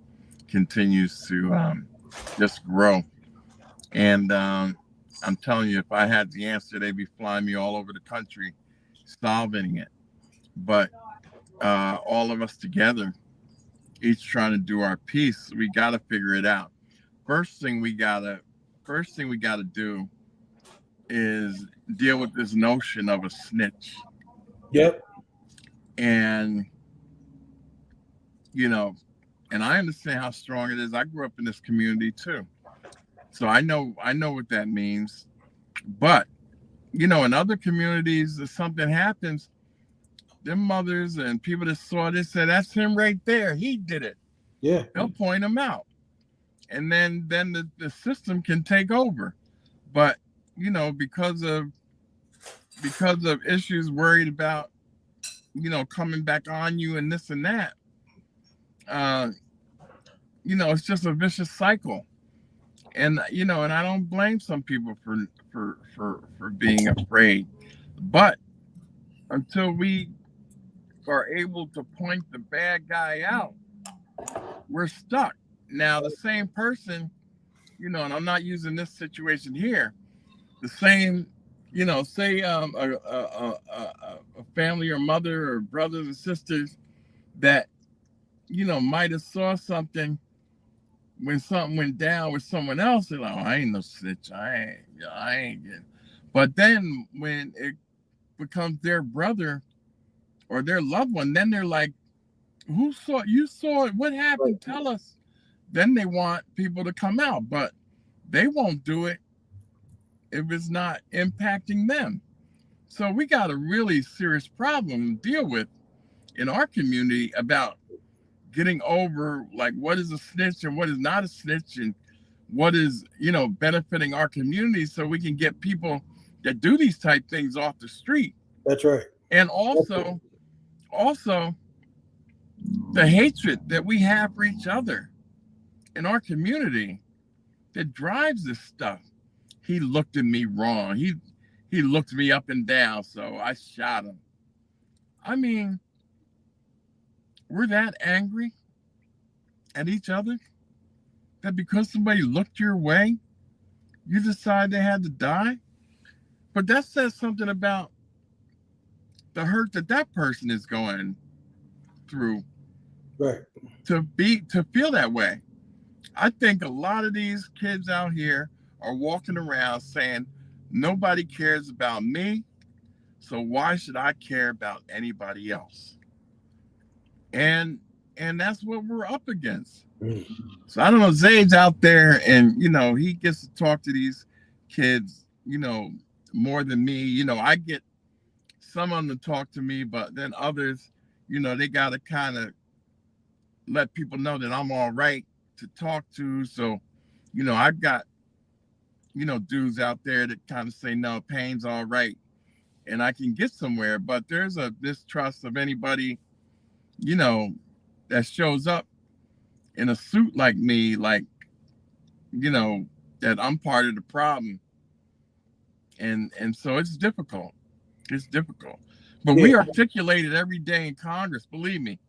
continues to just grow. And I'm telling you, if I had the answer, they'd be flying me all over the country solving it. But all of us together, each trying to do our piece, we got to figure it out. First thing we gotta do is deal with this notion of a snitch. Yep. And and I understand how strong it is. I grew up in this community too, so I know what that means. But in other communities, if something happens, their mothers and people that saw this said, "That's him right there. He did it." Yeah. They'll point him out, and then the system can take over. But because of issues worried about coming back on you and this and that, it's just a vicious cycle. And and I don't blame some people for being afraid, but until we are able to point the bad guy out, we're stuck. Now the same person, and I'm not using this situation here, the same, say a family or mother or brothers and sisters that might have saw something when something went down with someone else, they're like, "Oh, I ain't no snitch. I ain't getting." But then when it becomes their brother or their loved one, then they're like, "Who saw it? You saw it. What happened? Tell us." Then they want people to come out, but they won't do it if it's not impacting them. So we got a really serious problem to deal with in our community about getting over like what is a snitch and what is not a snitch and what is benefiting our community, so we can get people that do these type things off the street. That's right. And also the hatred that we have for each other in our community that drives this stuff. He looked at me wrong. He looked me up and down, so I shot him. I mean, we're that angry at each other that because somebody looked your way, you decide they had to die? But that says something about the hurt that person is going through, right, to feel that way. I think a lot of these kids out here are walking around saying, nobody cares about me, so why should I care about anybody else? And that's what we're up against. So I don't know, Zayd's out there and he gets to talk to these kids more than me. I get some of them to talk to me, but then others, they got to kind of let people know that I'm all right to talk to. So I've got dudes out there that kind of say, no, Payne's all right, and I can get somewhere. But there's a distrust of anybody that shows up in a suit like me, like that I'm part of the problem. And so it's difficult. But we articulate it every day in Congress. Believe me,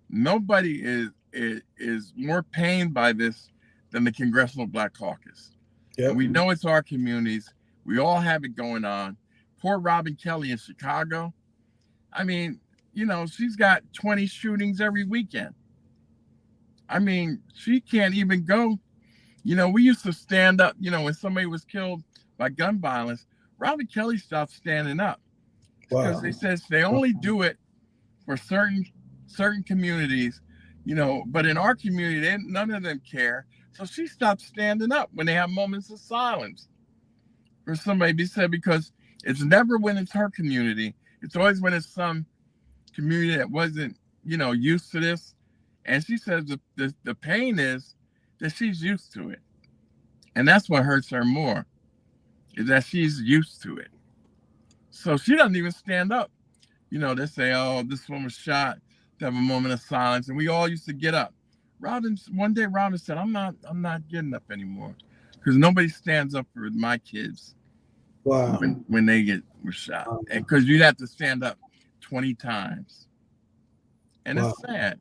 nobody is more pained by this than the Congressional Black Caucus. Yep. And we know it's our communities. We all have it going on. Poor Robin Kelly in Chicago. I mean, she's got 20 shootings every weekend. I mean, she can't even go You know, we used to stand up, you know, when somebody was killed by gun violence. Robert Kelly stopped standing up because they said they only do it for certain communities, you know, but in our community, none of them care. So she stopped standing up when they have moments of silence for somebody be said, because it's never when it's her community. It's always when it's some community that wasn't, you know, used to this. And she says the pain is that she's used to it. And that's what hurts her more, is that she's used to it. So she doesn't even stand up. You know, they say, oh, this one was shot, to have a moment of silence. And we all used to get up. One day Robin said, I'm not getting up anymore, because nobody stands up for my kids. Wow. When they were shot. And because you'd have to stand up 20 times. And it's sad.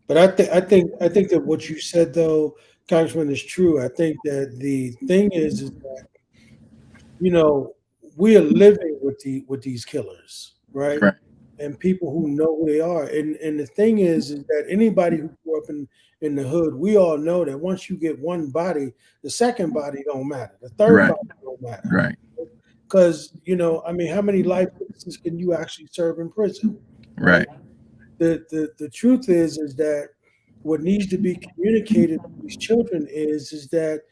But I think that what you said, though, Congressman, is true. I think that the thing is that, you know, we are living with these killers, right? And people who know who they are. And the thing is that anybody who grew up in the hood, we all know that once you get one body, the second body don't matter. The third body don't matter. Right. Because, you know, I mean, how many life sentences can you actually serve in prison? Right. The truth is that what needs to be communicated to these children is that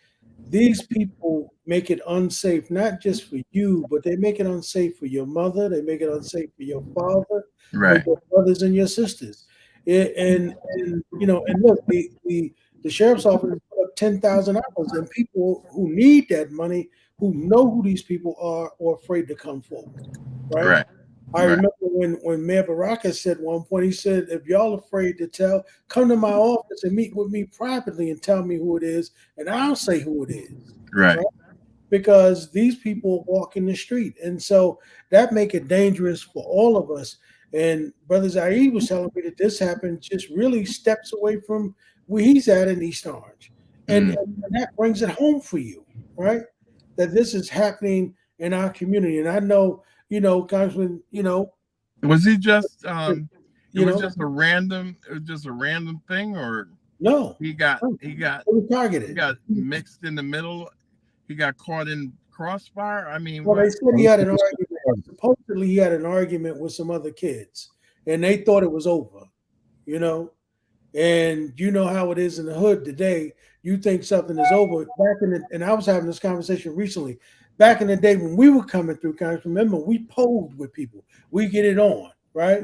these people make it unsafe, not just for you, but they make it unsafe for your mother. They make it unsafe for your father, for your brothers and your sisters. And you know, and look, the sheriff's office put up $10,000, and people who need that money, who know who these people are afraid to come forward. Right. I remember when Mayor Baraka said at one point, he said, if y'all afraid to tell, come to my office and meet with me privately and tell me who it is, and I'll say who it is. Right. Because these people walk in the street. And so that make it dangerous for all of us. And Brother Zaid was telling me that this happened just really steps away from where he's at in East Orange. And that brings it home for you, right? That this is happening in our community. And I know, you know, Congressman, you know, was he just it was just a random thing, or no? He got targeted. He got mixed in the middle. He got caught in crossfire. I mean, well, they said he had an argument. Supposedly, he had an argument with some other kids, and they thought it was over. You know, and you know how it is in the hood today. You think something is over. And I was having this conversation recently. Back in the day when we were coming through, Congressman, remember, we posed with people. We get it on, right?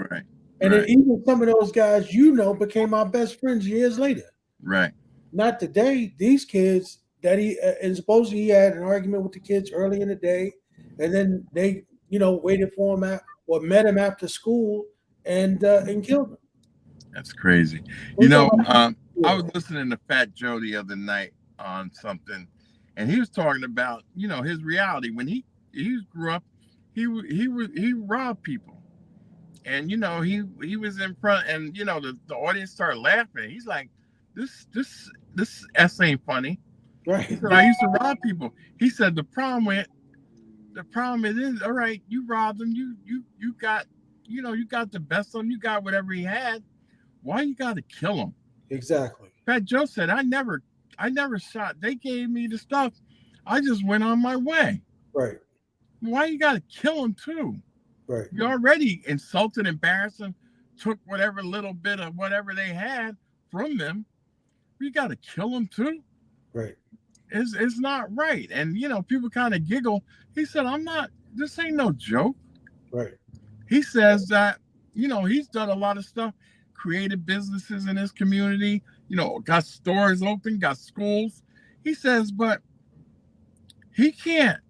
And then even some of those guys, you know, became our best friends years later. Right. Not today. These kids that and supposedly he had an argument with the kids early in the day, and then they, you know, waited for him or met him after school and killed him. That's crazy. You know, I was listening to Fat Joe the other night on something, and he was talking about, you know, his reality when he grew up. He robbed people, and you know he was in front, and you know the audience started laughing. He's like, this S ain't funny. Right. He said, I used to rob people. He said the problem is all right, you robbed them, you got, you know, you got the best of him, you got whatever he had. Why you got to kill him? Exactly. Fat Joe said, I never shot. They gave me the stuff. I just went on my way. Right. Why you got to kill him too? Right. You already insulted, embarrassed them, took whatever little bit of whatever they had from them. You got to kill them too? Right. It's not right. And, you know, people kind of giggle. He said, this ain't no joke. Right. He says that, you know, he's done a lot of stuff, created businesses in his community, you know, got stores open, got schools. He says, but he can't,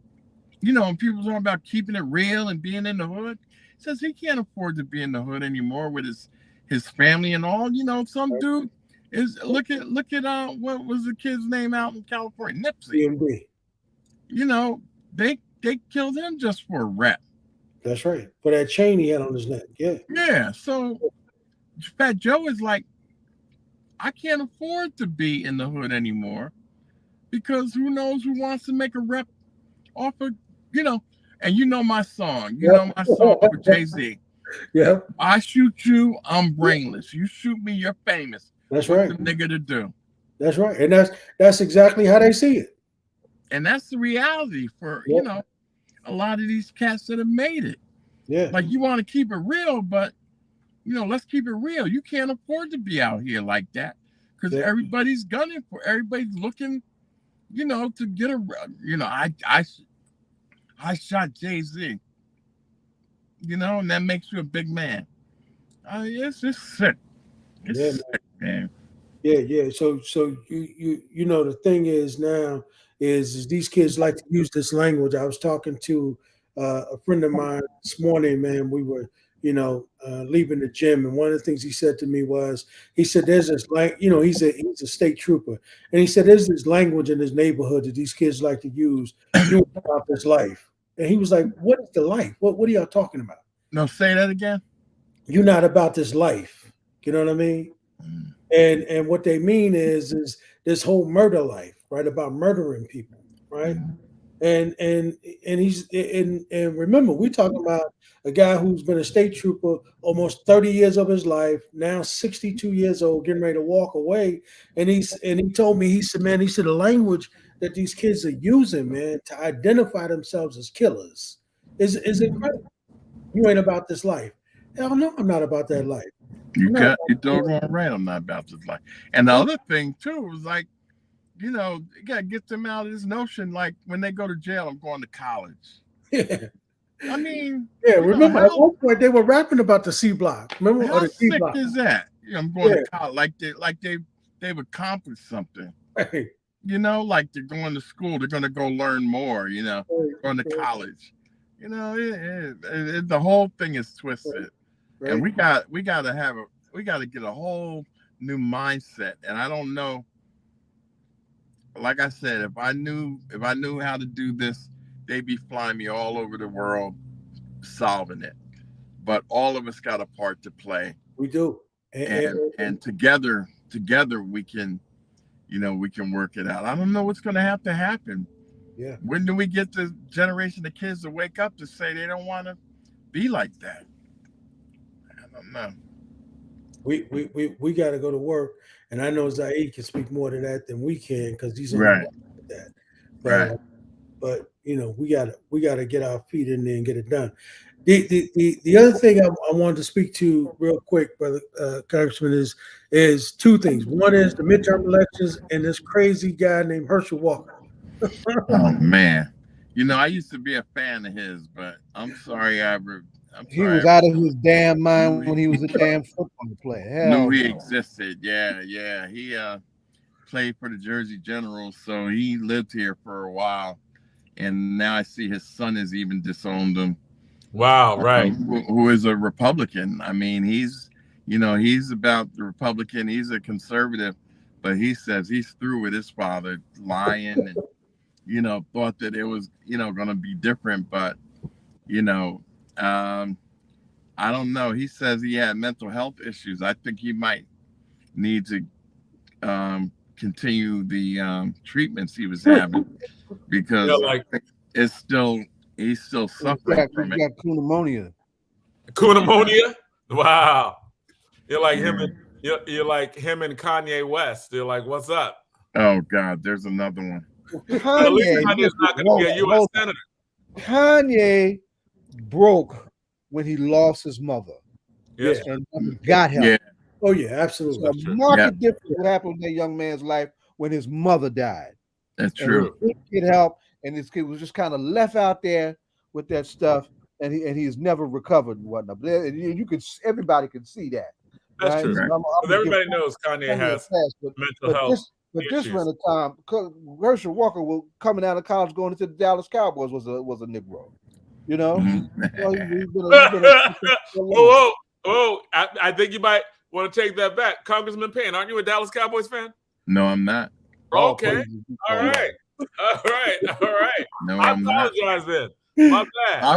you know, and people talking about keeping it real and being in the hood. He says he can't afford to be in the hood anymore with his family and all. You know, some dude is look at what was the kid's name out in California? Nipsey. You know, they killed him just for a rep. That's right. For that chain he had on his neck. Yeah. Yeah. So Fat Joe is like, I can't afford to be in the hood anymore, because who knows who wants to make a rep off of, you know, and you know my song. You know my song with Jay-Z. Yeah. I shoot you, I'm brainless. You shoot me, you're famous. That's right. What's the nigga to do? That's right, and that's exactly how they see it. And that's the reality for Yep. a lot of these cats that have made it. Yeah, Like, you want to keep it real, but let's keep it real. You can't afford to be out here like that because yeah. everybody's gunning for. Everybody's looking, to get a. I shot Jay-Z. And that makes you a big man. It's just sick. It's Yeah, sick, man. yeah. So you know the thing is now is these kids like to use this language. I was talking to a friend of mine this morning, man. We were leaving the gym, and one of the things he said to me was, he said, "There's this he's a state trooper, and he said there's this language in his neighborhood that these kids like to use. You about this life." And he was like, "What is the life? What are y'all talking about? No, say that again. You're not about this life. You know what I mean?" Mm. And what they mean is this whole murder life, right? About murdering people, right? And he's and remember, we're talking about a guy who's been a state trooper almost 30 years of his life, now 62 years old, getting ready to walk away. And he told me, he said, man, the language that these kids are using, man, to identify themselves as killers is incredible. You ain't about this life. Hell no, I'm not about that life. You I'm not got you doggone right. I'm not about this life. And the other thing too was like, you gotta get them out of this notion. Like, when they go to jail, I'm going to college. Yeah. I mean, Yeah, remember at one point they were rapping about the C block. Remember, or how the D sick block? is that? I'm going to college, like they've accomplished something. Right. Like they're going to school, they're going to go learn more. Going to college. The whole thing is twisted, Right. and we got to get a whole new mindset. And I don't know. Like I said, if I knew how to do this, they'd be flying me all over the world solving it. But all of us got a part to play. We do. And together we can, we can work it out. I don't know what's going to have to happen. Yeah. When do we get the generation of kids to wake up to say they don't want to be like that? I don't know. We got to go to work, and I know Zaid can speak more to that than we can because he's on Right. that. Right. But we got to get our feet in there and get it done. The other thing I wanted to speak to real quick, brother Congressman, is two things. One is the midterm elections and this crazy guy named Herschel Walker. Oh man, I used to be a fan of his, but I'm sorry, he was out of his damn mind when he was a damn football player. Hell knew he no. existed. Yeah. He played for the Jersey Generals, so he lived here for a while, and now I see his son has even disowned him. Wow, right. Who is a Republican? I mean, he's about the Republican. He's a conservative, but he says he's through with his father lying and thought that it was going to be different, but I don't know. He says he had mental health issues. I think he might need to continue the treatments he was having because he's still suffering from it. He's got pneumonia. Pneumonia? Wow. You're like him and you're like him and Kanye West. You're like, what's up? Oh God, there's another one. Kanye's not going to be a U.S. senator. Kanye broke when he lost his mother. Yes. And got help. Yeah. Oh yeah, absolutely. So market difference what happened in that young man's life when his mother died. That's true. He didn't get help, and this kid was just kind of left out there with that stuff, and he's never recovered and whatnot. But everybody can see that. That's right? true. So everybody knows Kanye has mental health. But this run of time, Herschel Walker was coming out of college, going into the Dallas Cowboys was a Negro. Whoa! I think you might want to take that back, Congressman Payne. Aren't you a Dallas Cowboys fan? No, I'm not. Okay. All right. No, I I'm not. apologize then. My bad. I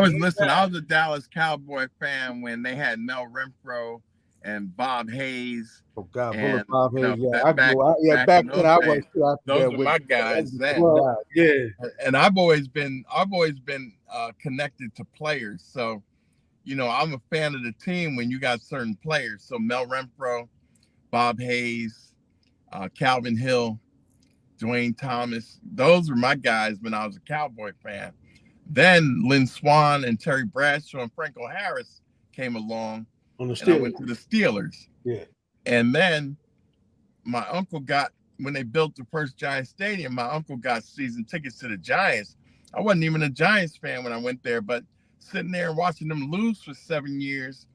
was a Dallas Cowboy fan when they had Mel Renfro and Bob Hayes. Oh God, and, Bob Hayes. Back then I was those were my guys then. And I've always been connected to players. So, I'm a fan of the team when you got certain players. So Mel Renfro, Bob Hayes, Calvin Hill, Dwayne Thomas. Those were my guys when I was a Cowboy fan. Then Lynn Swann and Terry Bradshaw and Franco Harris came along, and I went to the Steelers. Yeah. And then my uncle got, when they built the first Giants stadium, my uncle got season tickets to the Giants. I wasn't even a Giants fan when I went there, but sitting there and watching them lose for 7 years,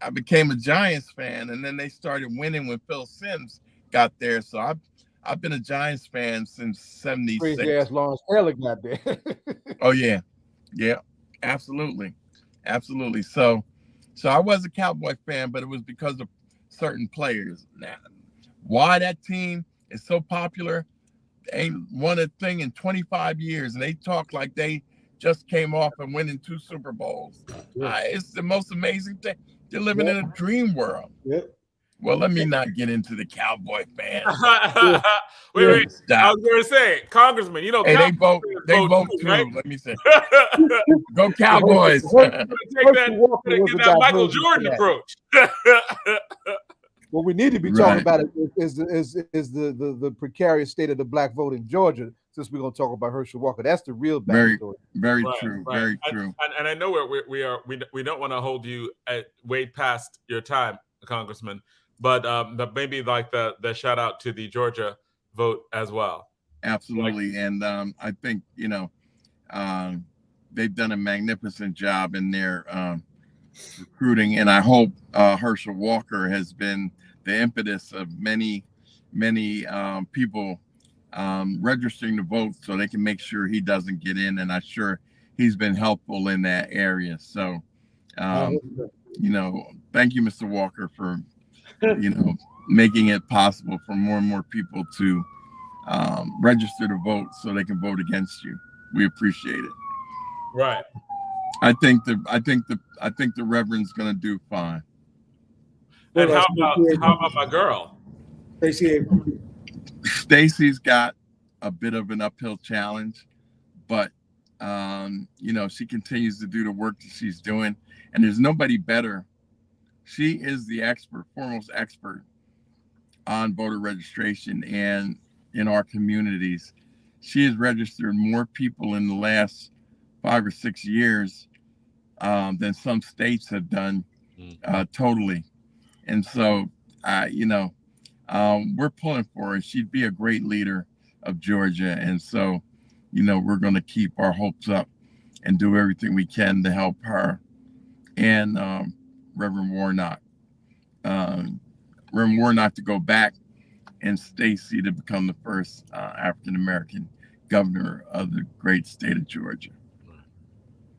I became a Giants fan. And then they started winning when Phil Simms got there. So I've been a Giants fan since 76. Crazy ass Lawrence Taylor got there. Oh yeah. Yeah, absolutely. Absolutely. So I was a Cowboy fan, but it was because of certain players. Now, why that team is so popular, they ain't won a thing in 25 years, and they talk like they just came off and winning 2 Super Bowls. It's the most amazing thing. They're living in a dream world. Yep. Well, let me not get into the Cowboy fans. Wait. I was going to say, Congressman, hey, they vote too, right? Let me say. Go Cowboys. Take that Michael Jordan approach. What we need to be talking about is the precarious state of the black vote in Georgia, since we're going to talk about Herschel Walker. That's the real backstory. Very true. Very true. And I know we don't want to hold you way past your time, Congressman, but maybe like the shout out to the Georgia vote as well. Absolutely. And I think, they've done a magnificent job in their recruiting. And I hope Herschel Walker has been the impetus of many people registering to vote so they can make sure he doesn't get in. And I'm sure he's been helpful in that area. So, thank you, Mr. Walker, for, making it possible for more and more people to register to vote so they can vote against you. We appreciate it. Right. I think the Reverend's gonna do fine. And how about my girl? Stacey's got a bit of an uphill challenge, but she continues to do the work that she's doing, and there's nobody better. She is the foremost expert on voter registration, and in our communities, she has registered more people in the last 5 or 6 years than some states have done totally. And so, we're pulling for her. She'd be a great leader of Georgia. And so, we're going to keep our hopes up and do everything we can to help her and Reverend Warnock. Reverend Warnock to go back and Stacey to become the first African-American governor of the great state of Georgia.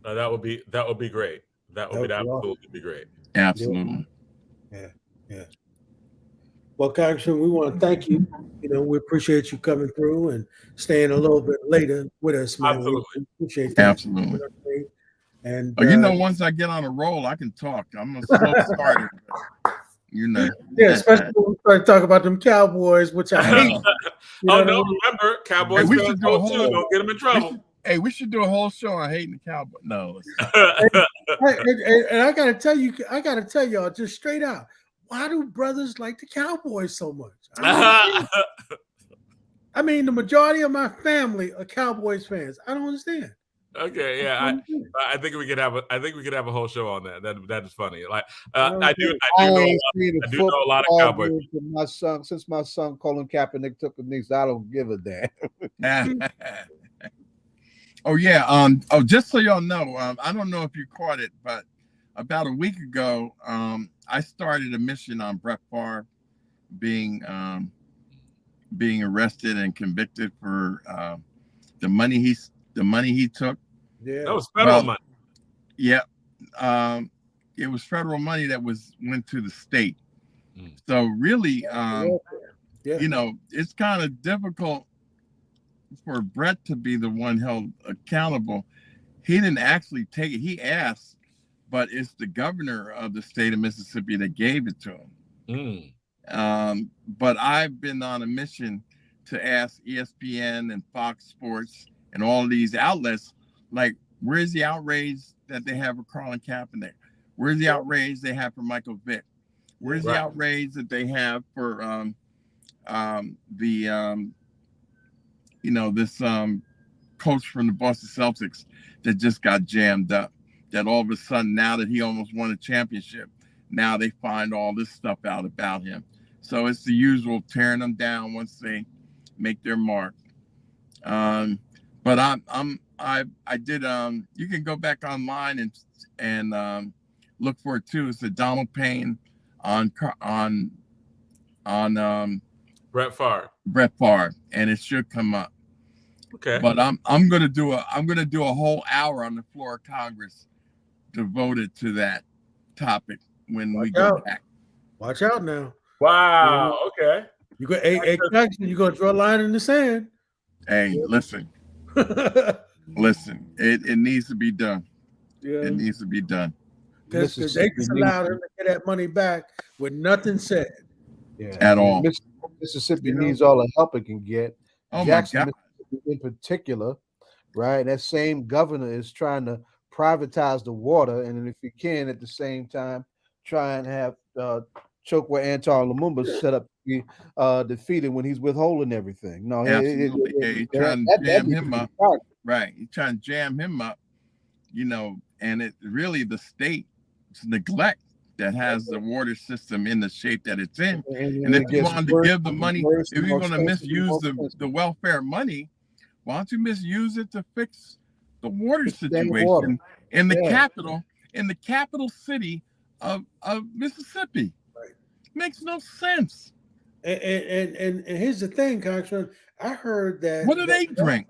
That would be great. That would absolutely be great. Absolutely. Yeah. Well, Congressman, we want to thank you. We appreciate you coming through and staying a little bit later with us, man. Absolutely. We appreciate that. Absolutely. And once I get on a roll, I can talk. I'm a slow starter. Yeah, especially when we start talking about them Cowboys, which I hate. Remember, Cowboys we should do a whole. Don't get them in trouble. We should do a whole show on hating the Cowboys. No. and I gotta tell y'all just straight out, why do brothers like the Cowboys so much? I mean, the majority of my family are Cowboys fans. I don't understand. Okay, yeah, I think we could have a whole show on that. That is funny. Like I do know a lot of Cowboys. My son, since my son Colin Kaepernick took the knees, I don't give a damn. Oh yeah. Just so y'all know, I don't know if you caught it, but about a week ago, I started a mission on Brett Favre being arrested and convicted for the money he took. Yeah, that was federal money. Yeah, it was federal money that went to the state. So really, it's kind of difficult for Brett to be the one held accountable. He didn't actually take it. He asked, but it's the governor of the state of Mississippi that gave it to him. But I've been on a mission to ask ESPN and Fox Sports and all of these outlets, like, where's the outrage that they have for Colin Kaepernick? Where's the outrage they have for Michael Vick? Where's the outrage that they have for this coach from the Boston Celtics that just got jammed up. That all of a sudden, now that he almost won a championship, now they find all this stuff out about him. So it's the usual tearing them down once they make their mark. But I did. You can go back online and look for it too. It's the Donald Payne on Brett Favre. Brett Favre, and it should come up. Okay. But I'm gonna do a whole hour on the floor of Congress devoted to that topic when we go back. Watch out now. Wow. Okay. You got Jackson, you're gonna draw a line in the sand. Hey, listen. Listen, it needs to be done. Yeah. It needs to be done. Because they just allowed him to get that money back with nothing said. Yeah. At all. Mississippi needs all the help it can get. Oh Jackson, my God. in particular, right? That same governor is trying to privatize the water, and if he can, at the same time, try and have Chokwe Antar Lumumba set up to be defeated when he's withholding everything. No, he's trying to jam him up. Right, he's trying to jam him up. And it really the state's neglect that has the water system in the shape that it's in. And if you wanted to give the money, if you're going to misuse the welfare money, why don't you misuse it to fix the water situation in the capital city of Mississippi? Right. Makes no sense. And here's the thing, Congressman. I heard that. What do they drink?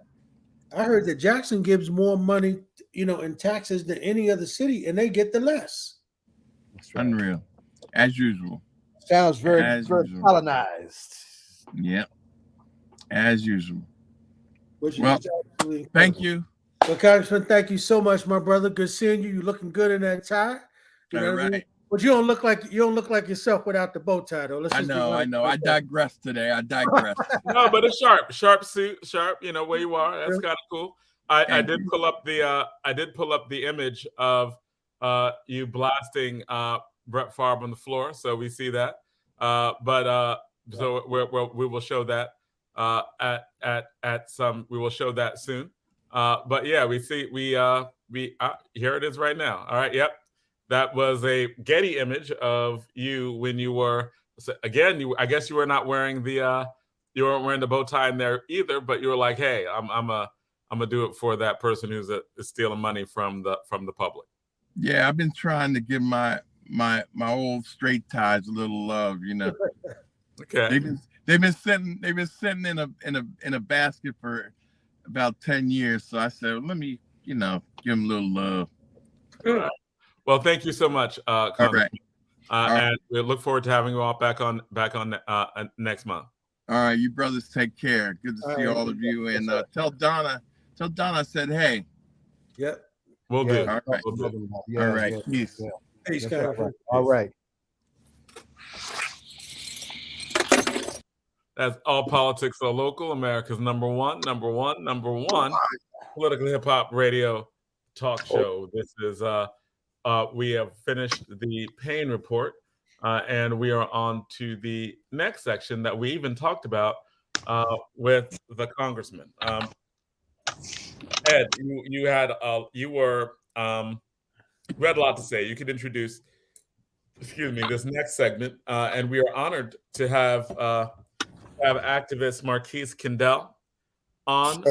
I heard that Jackson gives more money, in taxes than any other city, and they get the less. That's right. Unreal, as usual. Sounds very colonized. Yeah, as usual. Well, thank you. Well, Congressman, thank you so much, my brother. Good seeing you. You're looking good in that tie. All right. What I mean? But you don't look like yourself without the bow tie, though. I know. I digress today. No, but it's sharp suit, where you are. That's kind of cool. I did pull up the image of you blasting Brett Favre on the floor, so we see that. So we will show that we will show that soon. But yeah, we here it is right now. All right, yep. That was a Getty image of you when you were I guess you were not wearing you weren't wearing the bow tie in there either, but you were like, hey, I'm gonna do it for that person who's stealing money from the public. Yeah, I've been trying to give my old straight ties a little love, Okay. They've been sitting in a basket for about 10 years. So I said, let me, give them a little love. Good. Well, thank you so much, Congressman. All right. And we look forward to having you all back on next month. All right, you brothers take care. Good to see all of you. And tell Donna I said, hey. Yep. We'll do. All right. All right. Peace. Yeah. Peace, All right. That's All Politics Are Local, America's number one political hip hop radio talk show. This is we have finished the Payne report, and we are on to the next section that we even talked about with the Congressman. Ed, you had you had a lot to say. You could introduce, this next segment, and we are honored to have activist Marquise Kendall on.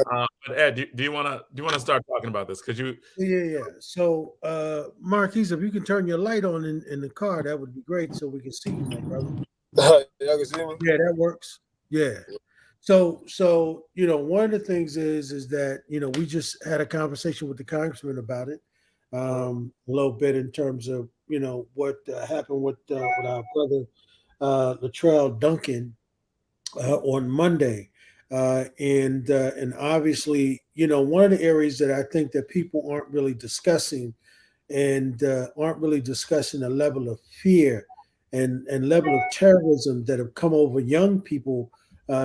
But Ed, do you want to start talking about this? Because you. Yeah. So, Marquise, if you can turn your light on in the car, that would be great, so we can see you, my brother. Y'all can see me? Yeah, that works. Yeah. So one of the things is that we just had a conversation with the Congressman about it, a little bit in terms of what happened with our brother Lattrell Duncan on Monday, and obviously one of the areas that I think that people aren't really discussing, and aren't really discussing the level of fear and level of terrorism that have come over young people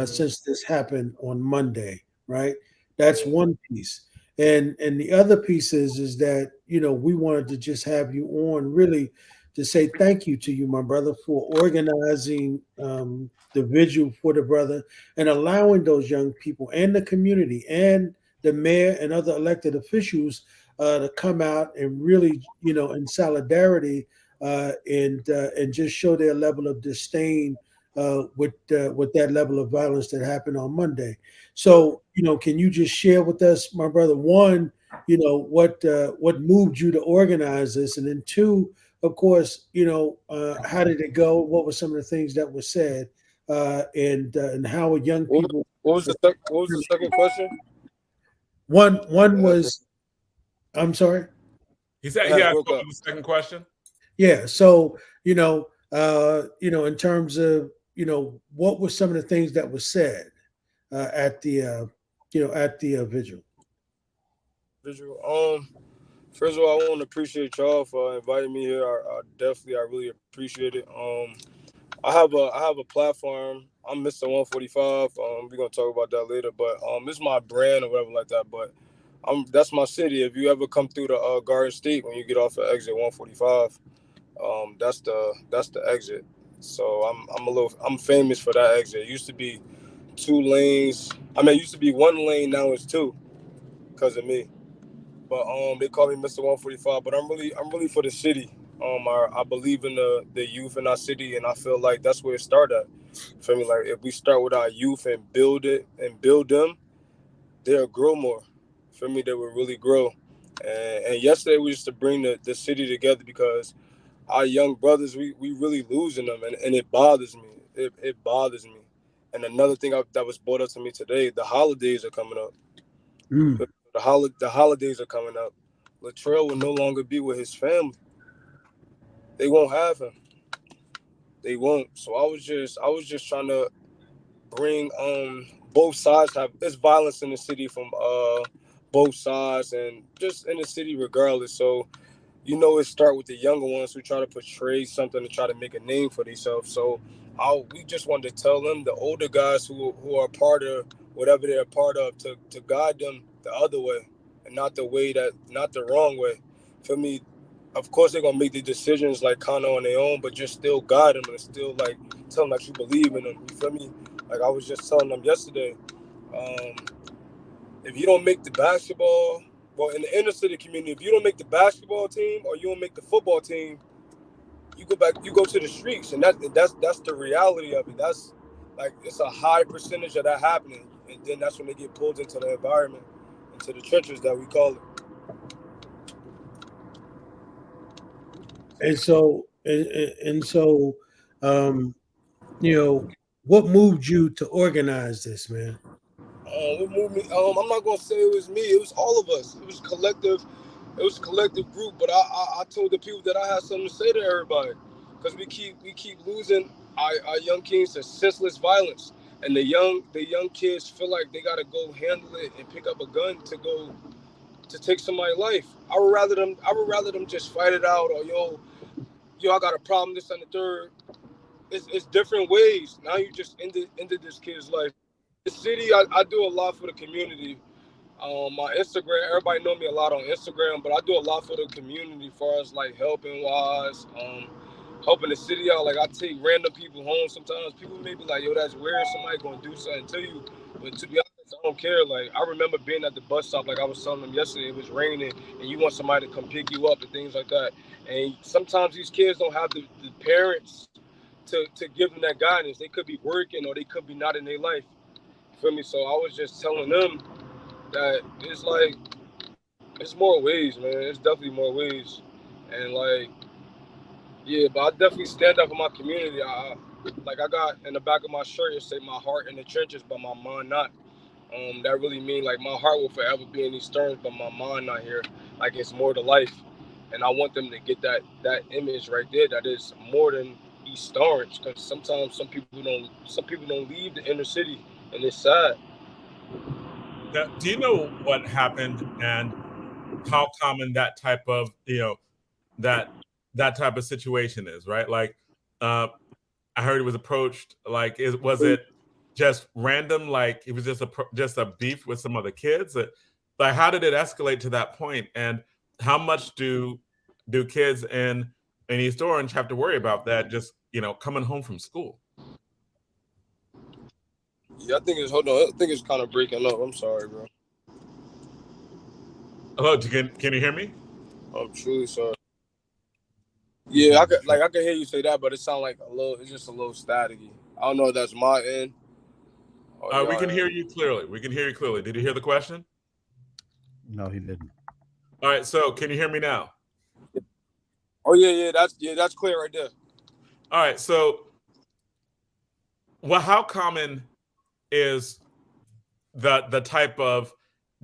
since this happened on Monday, right? That's one piece. And the other piece is that, we wanted to just have you on really to say thank you to you, my brother, for organizing the vigil for the brother and allowing those young people and the community and the mayor and other elected officials to come out and really, in solidarity and just show their level of disdain with that level of violence that happened on Monday. So, can you just share with us, my brother, one, what moved you to organize this, and then two, of course, how did it go? What were some of the things that were said, and how are young people? What was the second question? One was, I'm sorry. He said I he had had broke up. the second question. Yeah. So, in terms of, what were some of the things that were said at the vigil? Visual. First of all, I want to appreciate y'all for inviting me here. I really appreciate it. I have a platform. I'm Mr. 145. We're gonna talk about that later, but it's my brand or whatever like that. But that's my city. If you ever come through the Garden State when you get off at exit 145, that's the exit. So I'm famous for that exit. It used to be 2 lanes. I mean, it used to be 1 lane. Now it's 2 because of me. But they call me Mr. 145. But I'm really for the city. I believe in the youth in our city, and I feel like that's where it started. For me, like if we start with our youth and build it and build them, they'll grow more. For me, they will really grow. And yesterday we used to bring the city together because our young brothers, we really losing them, and it bothers me. It bothers me. And another thing that was brought up to me today, the holidays are coming up. Mm. The holidays are coming up. Lattrell will no longer be with his family. They won't have him. They won't. So I was just trying to bring both sides have there's violence in the city from both sides and just in the city regardless. So it start with the younger ones who try to portray something to try to make a name for themselves. So we just wanted to tell them, the older guys who are part of whatever they're part of, to guide them the other way and not the wrong way. For me, of course they're gonna make the decisions like kind of on their own, but just still guide them and still like tell them that you believe in them. You feel me? Like I was just telling them yesterday, if you don't make the basketball, well, in the inner city community, if you don't make the basketball team or you don't make the football team, you go to the streets, and that's the reality of it. That's like it's a high percentage of that happening, and then that's when they get pulled into the environment, into the trenches that we call it. And so, um, what moved you to organize this, man? What moved me? I'm not gonna say it was me. It was all of us. It was collective. It was a collective group. But I told the people that I had something to say to everybody, because we keep losing our young kids to senseless violence, and the young kids feel like they gotta go handle it and pick up a gun to take somebody's life. I would rather them just fight it out, or I got a problem, this and the third. It's different ways. Now you just ended this kid's life. The city, I do a lot for the community. My Instagram, everybody know me a lot on Instagram, but I do a lot for the community, as far as like helping wise, helping the city out. Like I take random people home. Sometimes people may be like, "Yo, that's weird. Somebody gonna do something to you," but to be honest, I don't care. Like I remember being at the bus stop, like I was telling them yesterday, it was raining, and you want somebody to come pick you up and things like that. And sometimes these kids don't have the parents to give them that guidance. They could be working or they could be not in their life. You feel me? So I was just telling them that it's more ways, man. It's definitely more ways. And like, yeah, but I definitely stand up for my community. I got in the back of my shirt, it say my heart in the trenches, but my mind not. That really mean like my heart will forever be in these terms, but my mind not here. Like it's more to life. And I want them to get that image right there, that is more than East Orange. Because sometimes some people don't leave the inner city, and it's sad. Do you know what happened and how common that type of that type of situation is, right? Like I heard it was approached like was it just random, like it was just a beef with some other kids? Like how did it escalate to that point, and how much do kids in in East Orange have to worry about that just, coming home from school. Yeah, I think it's kind of breaking up. I'm sorry, bro. Hello, can you hear me? I'm truly sorry. Yeah, I can hear you say that, but it sounds like it's just a little staticky. I don't know if that's my end. We can hear you clearly. We can hear you clearly. Did you hear the question? No, he didn't. All right, so can you hear me now? Oh yeah, that's clear right there. All right, so how common is the type of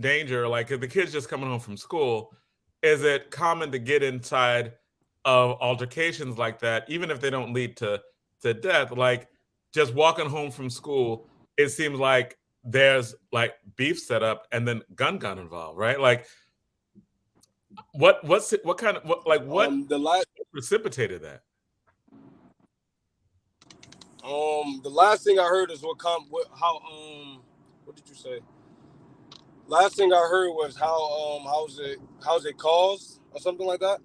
danger, like if the kid's just coming home from school, is it common to get inside of altercations like that, even if they don't lead to death? Like just walking home from school, it seems like there's like beef set up and then gun involved, right? Like what precipitated that? The last thing I heard is what did you say? Last thing I heard was how's it caused or something like that.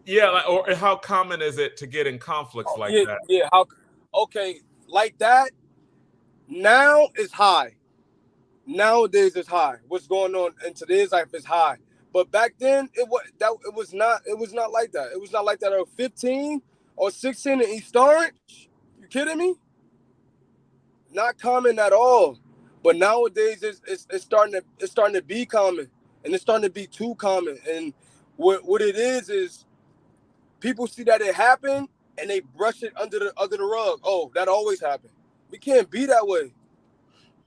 Yeah, or how common is it to get in conflicts like that? Yeah, like that. Now it's high. Nowadays it's high. What's going on in today's life is high. But back then it was not like that. It was not like that at 15 or 16 in East Orange. You kidding me? Not common at all. But nowadays it's starting to be common, and it's starting to be too common. And what it is people see that it happened and they brush it under the rug. Oh, that always happened. We can't be that way.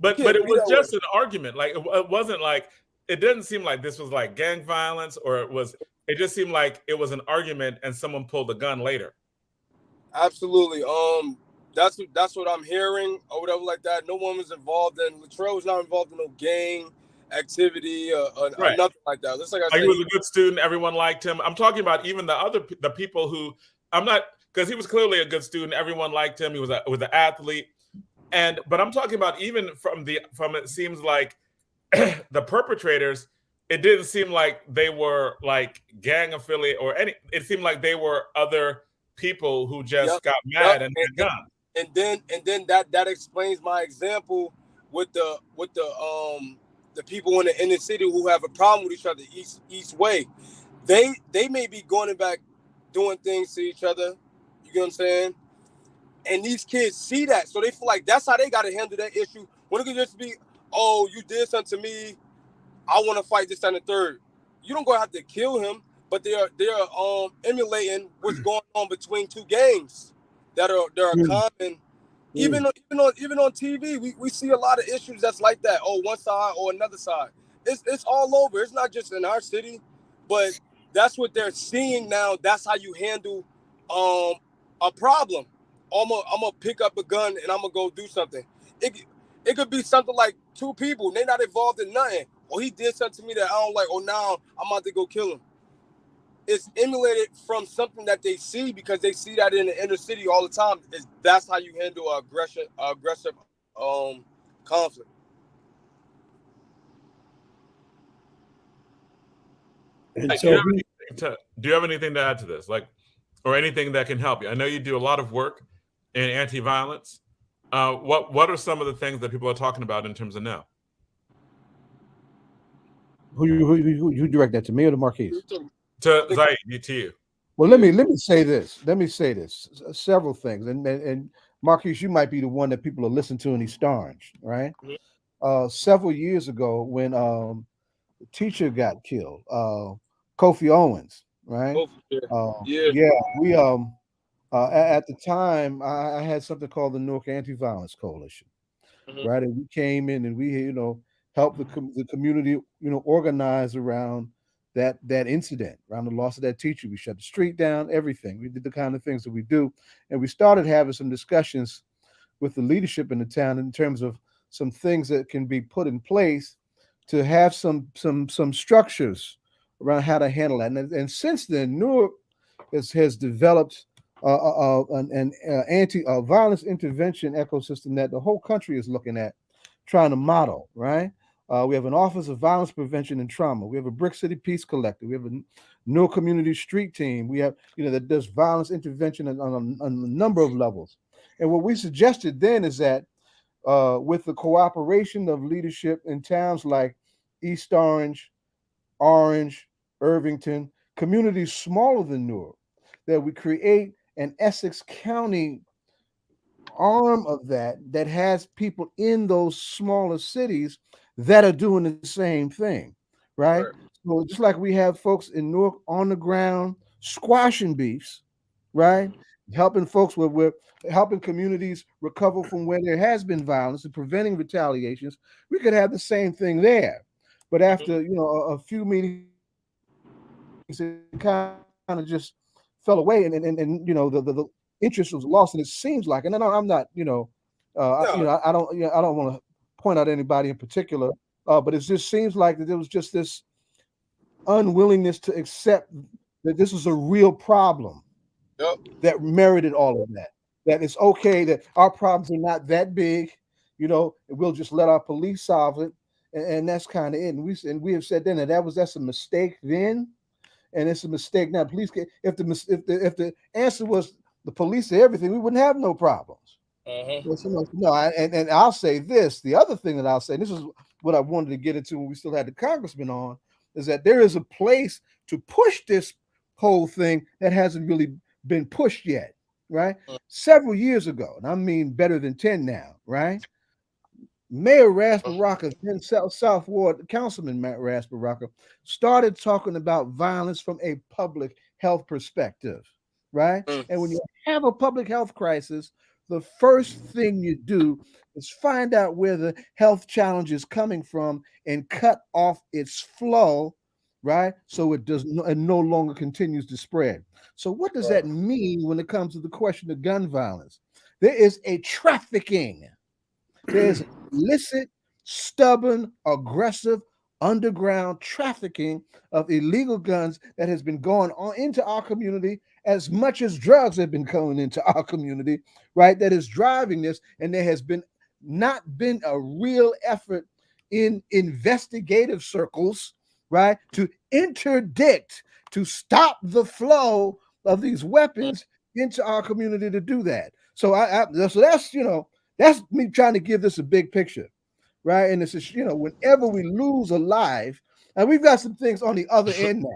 But it was just an argument. Like it wasn't like, it didn't seem like this was like gang violence, or it just seemed like it was an argument and someone pulled a gun later. Absolutely. That's what I'm hearing or whatever like that. No one was involved in. Lattrell was not involved in no gang activity or nothing like that. Just like I said, he was a good student. Everyone liked him. I'm talking about even the people who, because he was clearly a good student. Everyone liked him. He was an athlete. But I'm talking about even from it seems like the perpetrators, it didn't seem like they were like gang affiliate or any. It seemed like they were other people who just got mad and had guns. And then that explains my example with the people in the inner city who have a problem with each other each way. They may be going back doing things to each other. You get what I'm saying? And these kids see that, so they feel like that's how they got to handle that issue. When it could just be, oh, you did something to me, I want to fight this and the third. You don't go have to kill him, but they are emulating what's going on between two gangs that are common. Even on TV, we see a lot of issues that's like that. Oh, one side or another side. It's all over. It's not just in our city, but that's what they're seeing now. That's how you handle a problem. I'm gonna pick up a gun and I'm gonna go do something. It could be something like two people, they're not involved in nothing. Or he did something to me that I don't like. Oh, now I'm about to go kill him. It's emulated from something that they see because they see that in the inner city all the time. That's how you handle aggressive conflict. And do you have anything to add to this, like, or anything that can help you? I know you do a lot of work in anti-violence. What are some of the things that people are talking about in terms of now? Who you direct that to, me or to Marquise? To Zaid, to you. Well, let me say this. Several things, and Marquise, you might be the one that people are listening to in East Orange, right? Mm-hmm. Several years ago, when the teacher got killed, Kofi Owens, right? We at the time I had something called the Newark Anti-Violence Coalition, mm-hmm. right? And we came in and we helped the community organize around that incident, around the loss of that teacher. We shut the street down, everything. We did the kind of things that we do, and we started having some discussions with the leadership in the town in terms of some things that can be put in place to have some structures around how to handle that. And since then, Newark has developed an anti-violence intervention ecosystem that the whole country is looking at, trying to model, right? We have an Office of Violence Prevention and Trauma. We have a Brick City Peace Collective. We have a Newer Community Street Team. We have, that does violence intervention on a number of levels. And what we suggested then is that with the cooperation of leadership in towns like East Orange, Irvington, communities smaller than Newark, that we create an Essex County arm of that has people in those smaller cities that are doing the same thing, right? So just like we have folks in Newark on the ground squashing beefs, right? Helping folks with helping communities recover from where there has been violence and preventing retaliations. We could have the same thing there. But after a few meetings, it kind of just fell away, and the interest was lost. And it seems like, and I'm not, I don't want to point out anybody in particular, but it just seems like that there was just this unwillingness to accept that this was a real problem that merited all of that. That it's okay that our problems are not that big, we'll just let our police solve it, and that's kind of it. And we have said then that's a mistake then, and it's a mistake now. Police, if the answer was the police to everything, we wouldn't have no problems. And I'll say this. The other thing that I'll say, this is what I wanted to get into when we still had the Congressman on, is that there is a place to push this whole thing that hasn't really been pushed yet, right? Several years ago, and I mean better than 10 now, right? Mayor Rasparaka, then South Ward Councilman Matt Rasparaka, started talking about violence from a public health perspective, right? And when you have a public health crisis, the first thing you do is find out where the health challenge is coming from and cut off its flow, right? So it no longer continues to spread. So what does that mean when it comes to the question of gun violence? There is a trafficking. There's illicit, stubborn, aggressive, underground trafficking of illegal guns that has been going on into our community as much as drugs have been going into our community, right? That is driving this, and there has not been a real effort in investigative circles, right, to interdict, to stop the flow of these weapons into our community to do that. So so that's me trying to give this a big picture, right? And it's whenever we lose a life, and we've got some things on the other end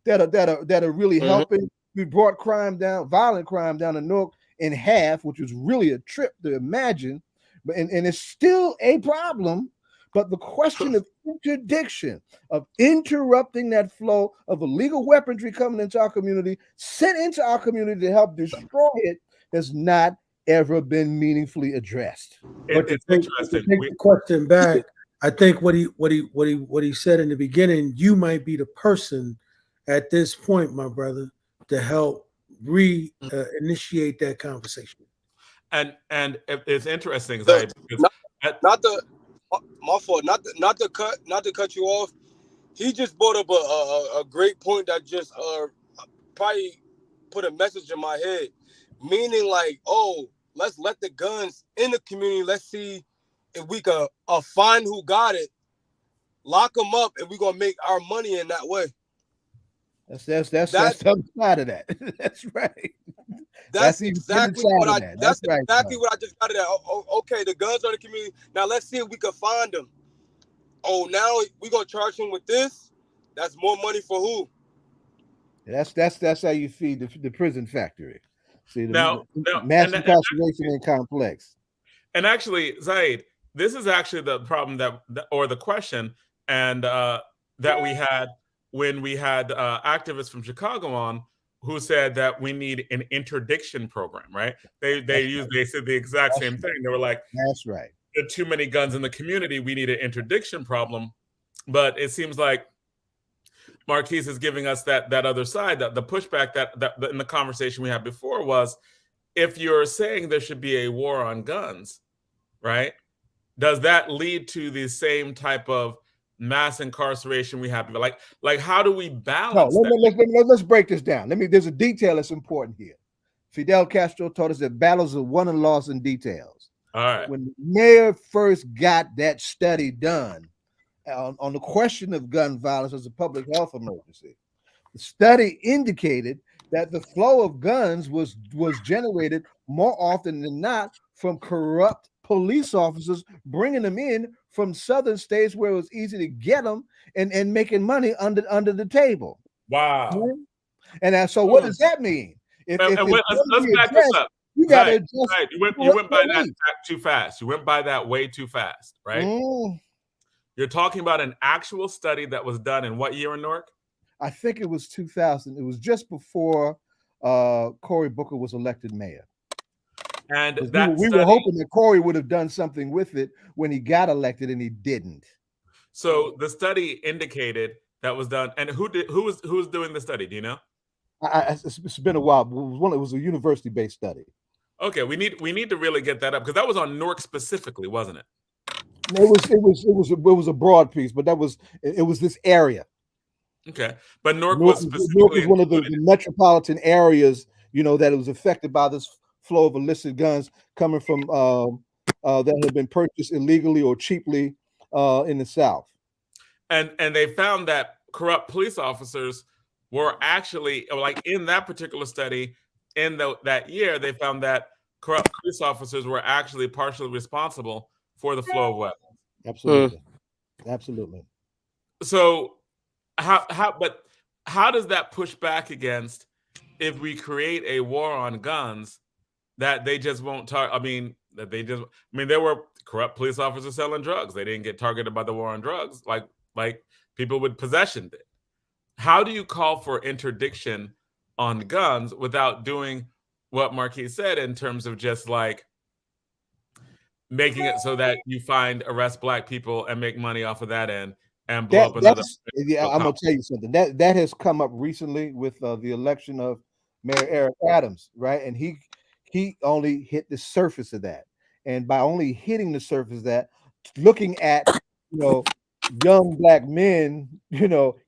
now that are really helping. We brought violent crime down in Newark in half, which was really a trip to imagine, and it's still a problem. But the question of interdiction, of interrupting that flow of illegal weaponry coming into our community, sent into our community to help destroy it, has not ever been meaningfully addressed. It's interesting. To take the question back, I think what he said in the beginning, you might be the person at this point, my brother, to help initiate that conversation. And it's interesting, my fault, not to cut you off. He just brought up a great point that just probably put a message in my head, meaning like, let's let the guns in the community. Let's see if we can find who got it, lock them up, and we're gonna make our money in that way. That's the other side of that. That's right. That's exactly what I just got at that. Okay, the guns are in the community. Now let's see if we can find them. Now we're gonna charge him with this. That's more money for who? That's how you feed the prison factory. See, now mass incarceration and complex. And actually, Zaid, this is actually the problem or the question, and that we had when we had activists from Chicago on, who said that we need an interdiction program, right? They said the exact same thing. They were like, "That's right. There are too many guns in the community. We need an interdiction problem." But it seems like Marquise is giving us that other side, that the pushback that in the conversation we had before was, if you're saying there should be a war on guns, right? Does that lead to the same type of mass incarceration we have? Like how do we balance that? Let's break this down. There's a detail that's important here. Fidel Castro taught us that battles are won and lost in details. All right. When the mayor first got that study done, on the question of gun violence as a public health emergency. The study indicated that the flow of guns was generated more often than not from corrupt police officers bringing them in from southern states where it was easy to get them and making money under the table. Wow. Right? And so what does that mean? Let's back this up. You got to adjust. Right. You went by that too fast. You went by that way too fast, right? You're talking about an actual study that was done in what year in Newark? I think it was 2000. It was just before Cory Booker was elected mayor. And we were hoping that Cory would have done something with it when he got elected, and he didn't. So the study indicated that was done, and who was doing the study? Do you know? It's been a while. It was a university-based study. Okay, we need to really get that up because that was on Newark specifically, wasn't it? It was a broad piece, but it was this area. Okay, but Newark was one of the metropolitan areas, that it was affected by this flow of illicit guns coming from that had been purchased illegally or cheaply in the South. And they found that corrupt police officers were actually, like in that particular study, in that year, they found that corrupt police officers were actually partially responsible for the flow of weapons. Absolutely. So how does that push back against if we create a war on guns that they just won't target? There were corrupt police officers selling drugs. They didn't get targeted by the war on drugs like people with possession did. How do you call for interdiction on guns without doing what Marquis said in terms of just like making it so that you arrest Black people and make money off of that end and blow up another? Yeah, I'm gonna tell you something that has come up recently with the election of Mayor Eric Adams, right? And he only hit the surface of that, and by only hitting the surface of that, looking at young Black men,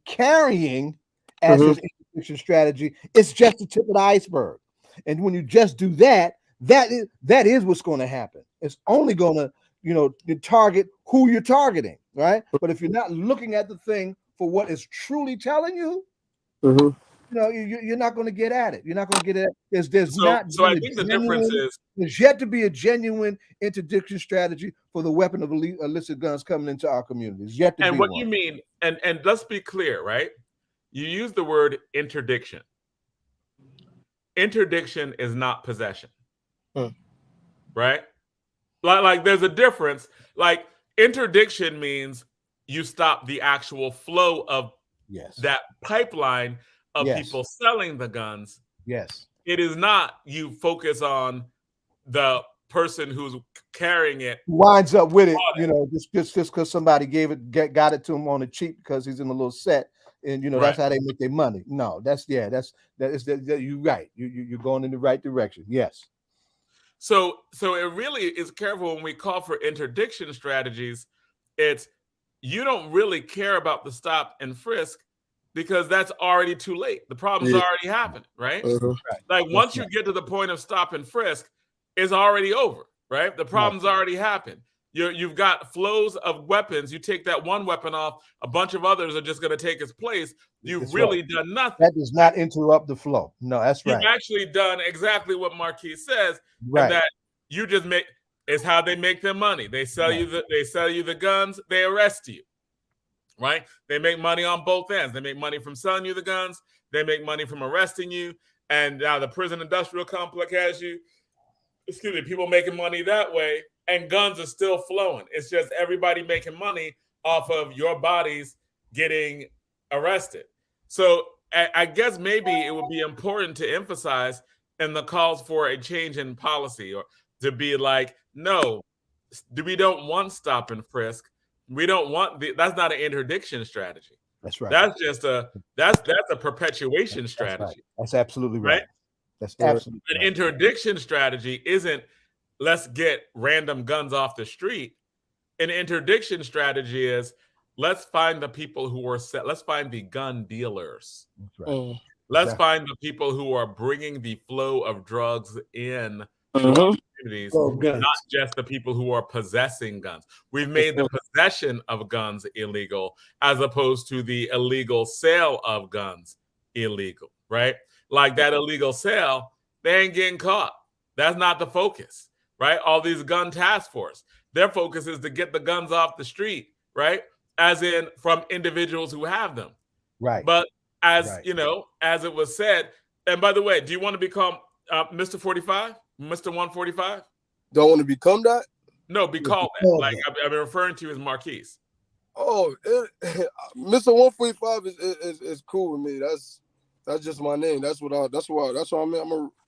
carrying as his interdiction strategy, it's just the tip of the iceberg. And when you just do that, that is what's going to happen. It's only going to, you target who you're targeting, right? But if you're not looking at the thing for what it's truly telling you, you're not going to get at it. You're not going to get at it. So I think the difference is there's yet to be a genuine interdiction strategy for the weapon of illicit guns coming into our communities. Yet to be what one. you mean, and let's be clear, right? You use the word interdiction. Interdiction is not possession, right? Like there's a difference. Like interdiction means you stop the actual flow of that pipeline of people selling the guns. Yes. It is not you focus on the person who's carrying it. Winds up with it, just because somebody got it to him on the cheap because he's in a little set, and that's how they make their money. No, you're right. You're going in the right direction. Yes. So it really is careful when we call for interdiction strategies. It's you don't really care about the stop and frisk because that's already too late. The problem's already happened, right? Like once you get to the point of stop and frisk, it's already over, right? The problem's already happened. You've got flows of weapons. You take that one weapon off, a bunch of others are just going to take its place. You've really done nothing. That does not interrupt the flow. No, that's right. You've actually done exactly what Marquis says, and that you just make is how they make their money. They sell you the guns, they arrest you, right? They make money on both ends. They make money from selling you the guns. They make money from arresting you, and now the prison industrial complex has you. People making money that way. And guns are still flowing. It's just everybody making money off of your bodies getting arrested. So I guess maybe it would be important to emphasize in the calls for a change in policy, or to be like, no, we don't want stop and frisk. We don't want that's not an interdiction strategy. That's right. That's just that's a perpetuation strategy. Right. That's absolutely right. That's absolutely an interdiction strategy isn't let's get random guns off the street. An interdiction strategy is let's find the people who are let's find the gun dealers. That's right. Let's find the people who are bringing the flow of drugs in our communities, Oh, guns. not just the people who are possessing guns. We've made the possession of guns illegal as opposed to the illegal sale of guns illegal, right? Like that illegal sale, they ain't getting caught. That's not the focus, right? All these gun task force, their focus is to get the guns off the street, right? As in from individuals who have them. Right. But as you know, as it was said, and by the way, do you want to become Mr. 45? Mr. 145? Don't want to become that? No, be called that. Like I've been referring to you as Marquise. Oh, Mr. 145 is cool with me. That's just my name. That's why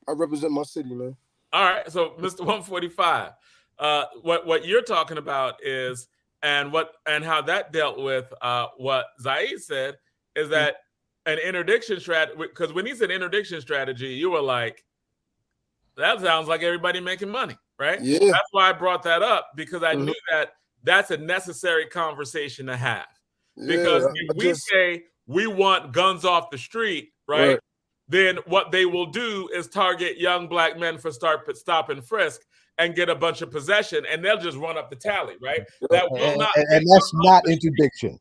I represent my city, man. All right, so Mr. 145, what you're talking about is and how that dealt with what Zaid said is that an interdiction strategy. Because when he said interdiction strategy, you were like, that sounds like everybody making money, right? Yeah. That's why I brought that up, because I knew that that's a necessary conversation to have. Because if we say we want guns off the street, right? Then what they will do is target young black men for stop and frisk and get a bunch of possession, and they'll just run up the tally, right? That will not, and that's not interdiction.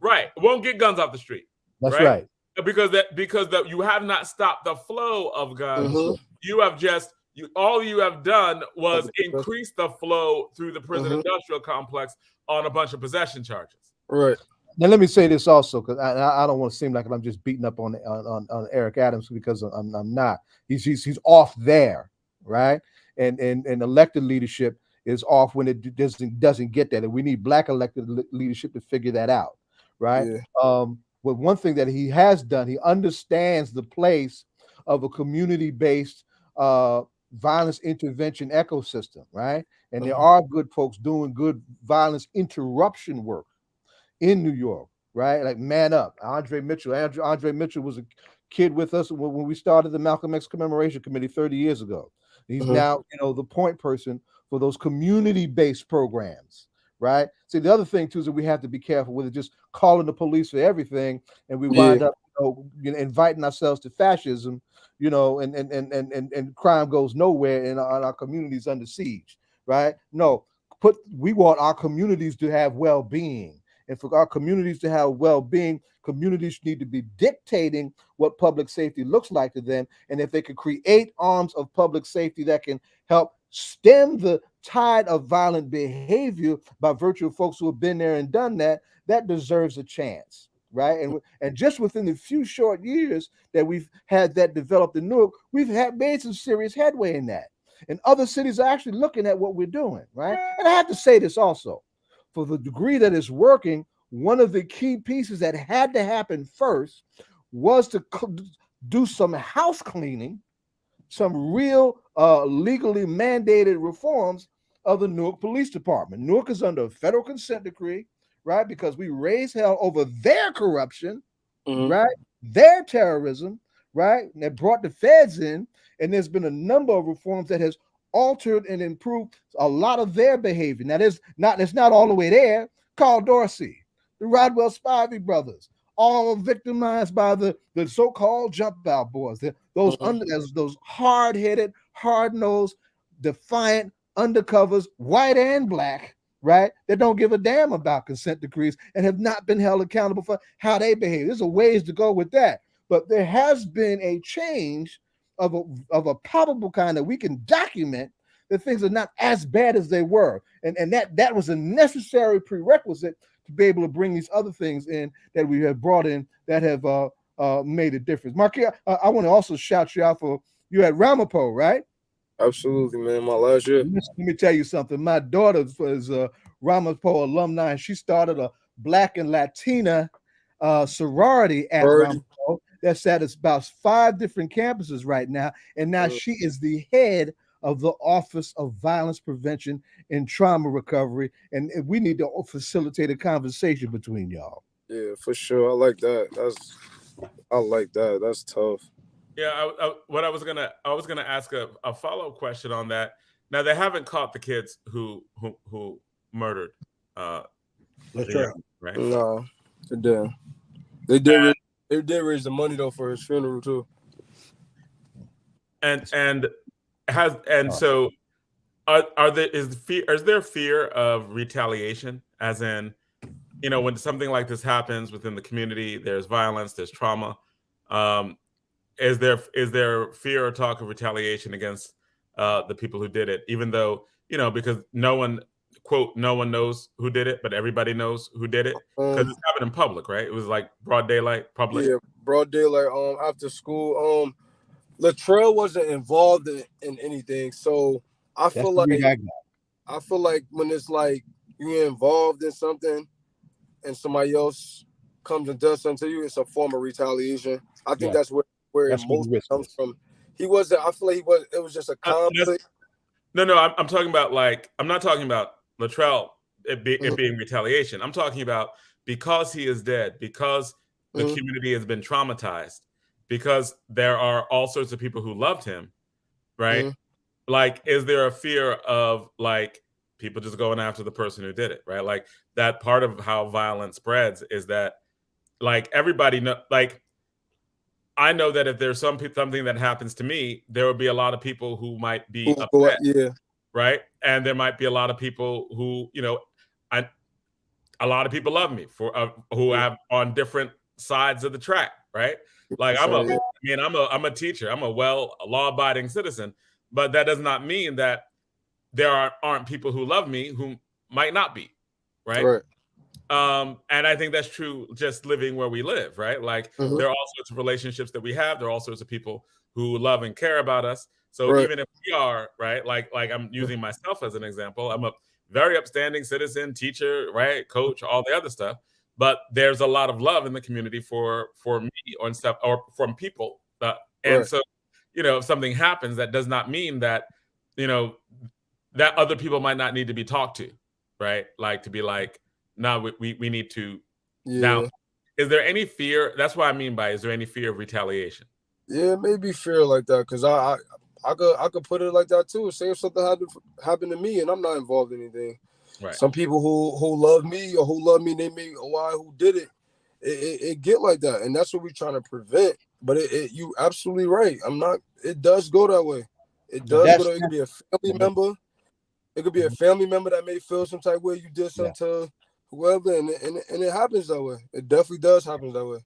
Right. It won't get guns off the street. That's right. Because you have not stopped the flow of guns. You have all you have done was increase the flow through the prison industrial complex on a bunch of possession charges. Right. Now let me say this also, because I don't want to seem like I'm just beating up on Eric Adams, because I'm not. He's off there, right? And elected leadership is off when it doesn't get that, and we need black elected leadership to figure that out, right? Yeah. But one thing that he has done, he understands the place of a community-based violence intervention ecosystem, right? And there are good folks doing good violence interruption work in New York, right? Like Man Up, Andre Mitchell. Andre Mitchell was a kid with us when we started the Malcolm X Commemoration Committee 30 years ago. He's now, the point person for those community-based programs, right? See, the other thing too is that we have to be careful with it, just calling the police for everything, and we wind up, inviting ourselves to fascism, and crime goes nowhere, and our communities under siege, right? No, we want our communities to have well-being. And for our communities to have well-being, communities need to be dictating what public safety looks like to them. And if they could create arms of public safety that can help stem the tide of violent behavior by virtue of folks who have been there and done that, that deserves a chance, right? And just within the few short years that we've had that developed in Newark, we've made some serious headway in that. And other cities are actually looking at what we're doing, right? And I have to say this also. For the degree that it's working, one of the key pieces that had to happen first was to do some house cleaning, some real legally mandated reforms of the Newark Police Department. Newark is under a federal consent decree, right? Because we raised hell over their corruption, right? Their terrorism, right? And that brought the feds in, and there's been a number of reforms that has altered and improved a lot of their behavior. Now, it's not all the way there. Carl Dorsey, the Rodwell Spivey brothers, all victimized by the so-called jump out boys. Those hard-headed, hard-nosed, defiant undercovers, white and black, right? That don't give a damn about consent decrees and have not been held accountable for how they behave. There's a ways to go with that. But there has been a change of a palpable kind that we can document that things are not as bad as they were. And that was a necessary prerequisite to be able to bring these other things in that we have brought in that have made a difference. Marquis, I want to also shout you out for, you at Ramapo, right? Absolutely, man. My last year. Let me tell you something. My daughter was a Ramapo alumni, and she started a Black and Latina sorority at Ramapo. That's at about 5 different campuses right now. And now she is the head of the Office of Violence Prevention and Trauma Recovery. And we need to facilitate a conversation between y'all. Yeah, for sure. I like that. I like that. That's tough. Yeah, I was gonna ask a follow-up question on that. Now, they haven't caught the kids who murdered. That's right? No, they did. They did raise the money though for his funeral too. And So is there fear of retaliation, as in, when something like this happens within the community, there's violence, there's trauma. Is there fear or talk of retaliation against the people who did it, even though, because no one knows who did it, but everybody knows who did it, because it's happened in public, right? It was like broad daylight, public. Yeah, broad daylight. After school. Lattrell wasn't involved in anything, so I feel like when it's like you're involved in something and somebody else comes and does something to you, it's a form of retaliation. I think that's where it mostly comes from. He wasn't. I feel like it was just a conflict. No, I'm talking about, like, I'm not talking about Lattrell it being retaliation. I'm talking about because he is dead, because the community has been traumatized, because there are all sorts of people who loved him, right? Like, is there a fear of, like, people just going after the person who did it, right? Like, that part of how violence spreads is that, like, everybody know, like, I know that if there's something that happens to me, there will be a lot of people who might be upset, right? And there might be a lot of people who, a lot of people love me who have on different sides of the track, right? Like, I'm a teacher, I'm a law-abiding citizen, but that does not mean that there aren't people who love me who might not be, right? And I think that's true just living where we live, right? Like, there are all sorts of relationships that we have. There are all sorts of people who love and care about us. So even if we are, right, like I'm using myself as an example, I'm a very upstanding citizen, teacher, right, coach, all the other stuff. But there's a lot of love in the community for me or stuff, or from people. And so, if something happens, that does not mean that, that other people might not need to be talked to, right? Like, to be like, no, we need to down. Is there any fear? That's what I mean by, is there any fear of retaliation? Yeah, maybe fear like that, because I could put it like that too. Say if something happened to me and I'm not involved in anything. Right. Some people who love me or who love me, they may why who did it. It get like that, and that's what we're trying to prevent. But you absolutely right. It does go that way. It does go that way. It could be a family member. It could be a family member that may feel some type of way you did something to whoever, and it happens that way. It definitely does happen that way.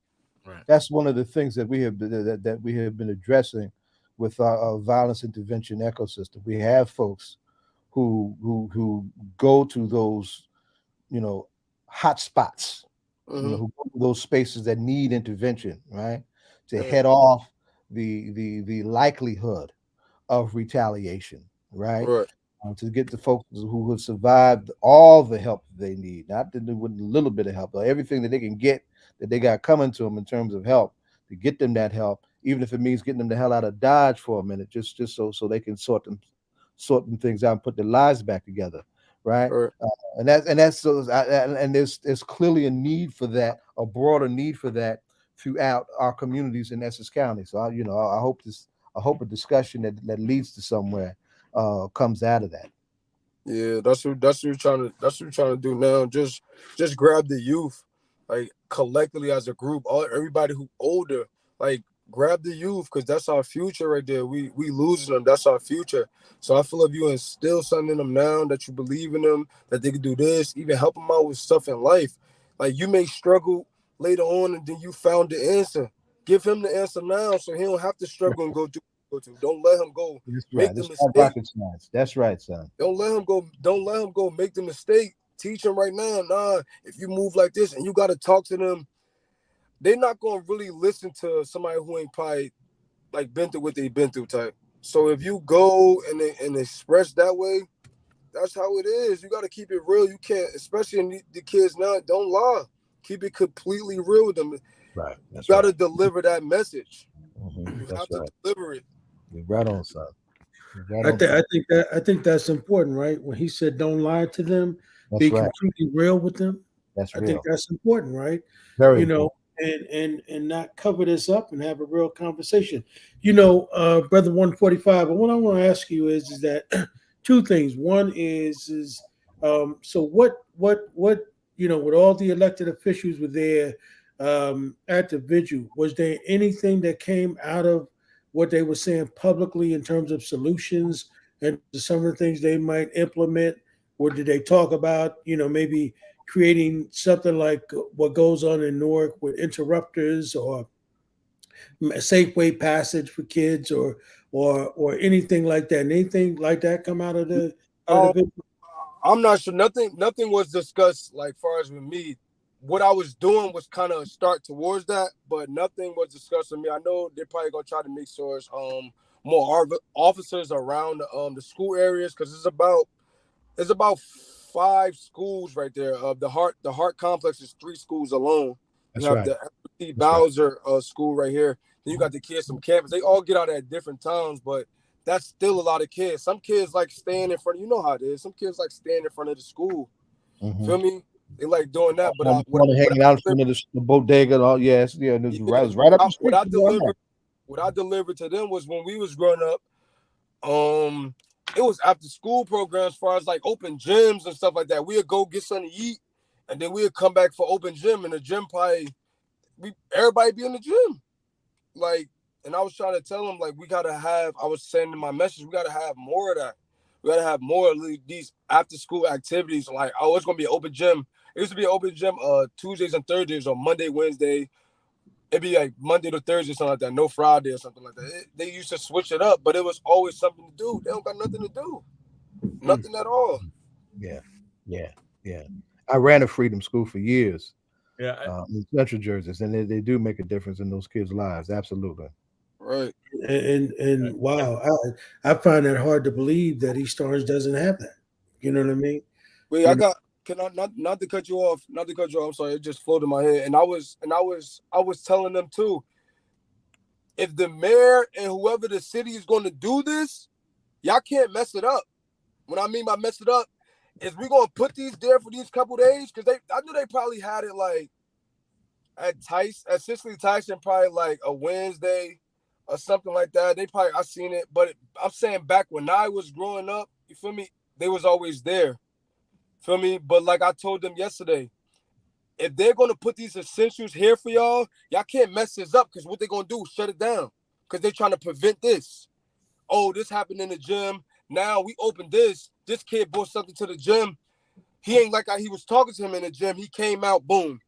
Right. That's one of the things that we have been addressing with our violence intervention ecosystem. We have folks who go to those, hot spots, who go to those spaces that need intervention, right? To head off the likelihood of retaliation, right? To get the folks who have survived all the help they need, not with a little bit of help, but everything that they can get, that they got coming to them in terms of help, to get them that help, even if it means getting them the hell out of Dodge for a minute, just so they can sort them things out and put their lives back together, right? And there's clearly a need for that, a broader need for that throughout our communities in Essex County. So I hope a discussion that leads to somewhere comes out of that. Yeah, that's what we're trying to do now. Just grab the youth, like, collectively as a group, everybody who older, like, grab the youth, because that's our future right there. We losing them. That's our future. So I feel if you instill something in them now, that you believe in them, that they can do this, even help them out with stuff in life. Like, you may struggle later on, and then you found the answer. Give him the answer now, so he don't have to struggle and go to. Don't let him go. Make the mistake. That's right, son. Don't let him go. Don't let him go. Make the mistake. Teach him right now. Nah, if you move like this, and you got to talk to them, they're not gonna really listen to somebody who ain't probably, like, been through what they've been through type. So if you go and express that way, that's how it is. You got to keep it real. You can't, especially in the kids now. Don't lie. Keep it completely real with them. Right. You got to deliver that message. You have to deliver it. You're right on, son. I think that's important, right? When he said, "Don't lie to them, be completely real with them." I think that's important, right? Very important. And not cover this up and have a real conversation. Brother 145. But what I want to ask you is that two things. One is so what with all the elected officials were there at the vigil, was there anything that came out of what they were saying publicly in terms of solutions and some of the things they might implement? Or did they talk about, maybe creating something like what goes on in Newark with interrupters or a Safeway passage for kids or anything like that? And anything like that come out of the Um, video? I'm not sure. Nothing was discussed like far as with me. What I was doing was kind of start towards that, but nothing was discussed with me. I know they're probably gonna try to make sure more officers around the school areas, because it's about 5 schools right there. The Hart complex is 3 schools alone. That's You have right. the T. That's right. Bowser school right here. Then you got the kids from campus. They all get out at different towns, but that's still a lot of kids. Some kids like staying in front. You know how it is. Some kids like staying in front of the school. Feel me? They like doing that. But hanging out in front of the bodega and all. Yes, yeah, it was right up the street. What I delivered to them was when we was growing up. It was after school programs, as far as like open gyms and stuff like that. We'd go get something to eat, and then we'd come back for open gym, and the gym everybody be in the gym. Like, and I was trying to tell them, like, I was saying in my message, we gotta have more of that. We gotta have more of these after school activities. Like, it's gonna be an open gym. It used to be an open gym Tuesdays and Thursdays, or Monday, Wednesday. It'd be like Monday to Thursday, something like that. No Friday or something like that. They used to switch it up, but it was always something to do. They don't got nothing to do. Nothing at all. Yeah. I ran a freedom school for years. Yeah. In Central Jersey, and they do make a difference in those kids' lives. Absolutely. Right. And wow, I find that hard to believe that East Orange doesn't have that. You know what I mean? Wait, can I not to cut you off? Not to cut you off. I'm sorry, it just floated in my head. And I was telling them too. If the mayor and whoever the city is going to do this, y'all can't mess it up. What I mean by mess it up is we're gonna put these there for these couple days, because I knew they probably had it like at Cicely Tyson, probably like a Wednesday or something like that. I seen it, but I'm saying back when I was growing up, you feel me? They was always there. Feel me? But like I told them yesterday, if they're gonna put these essentials here for y'all can't mess this up, because what they're gonna do is shut it down, because they're trying to prevent this. Oh, this happened in the gym. Now we opened this. This kid brought something to the gym. He ain't like how he was talking to him in the gym. He came out, boom.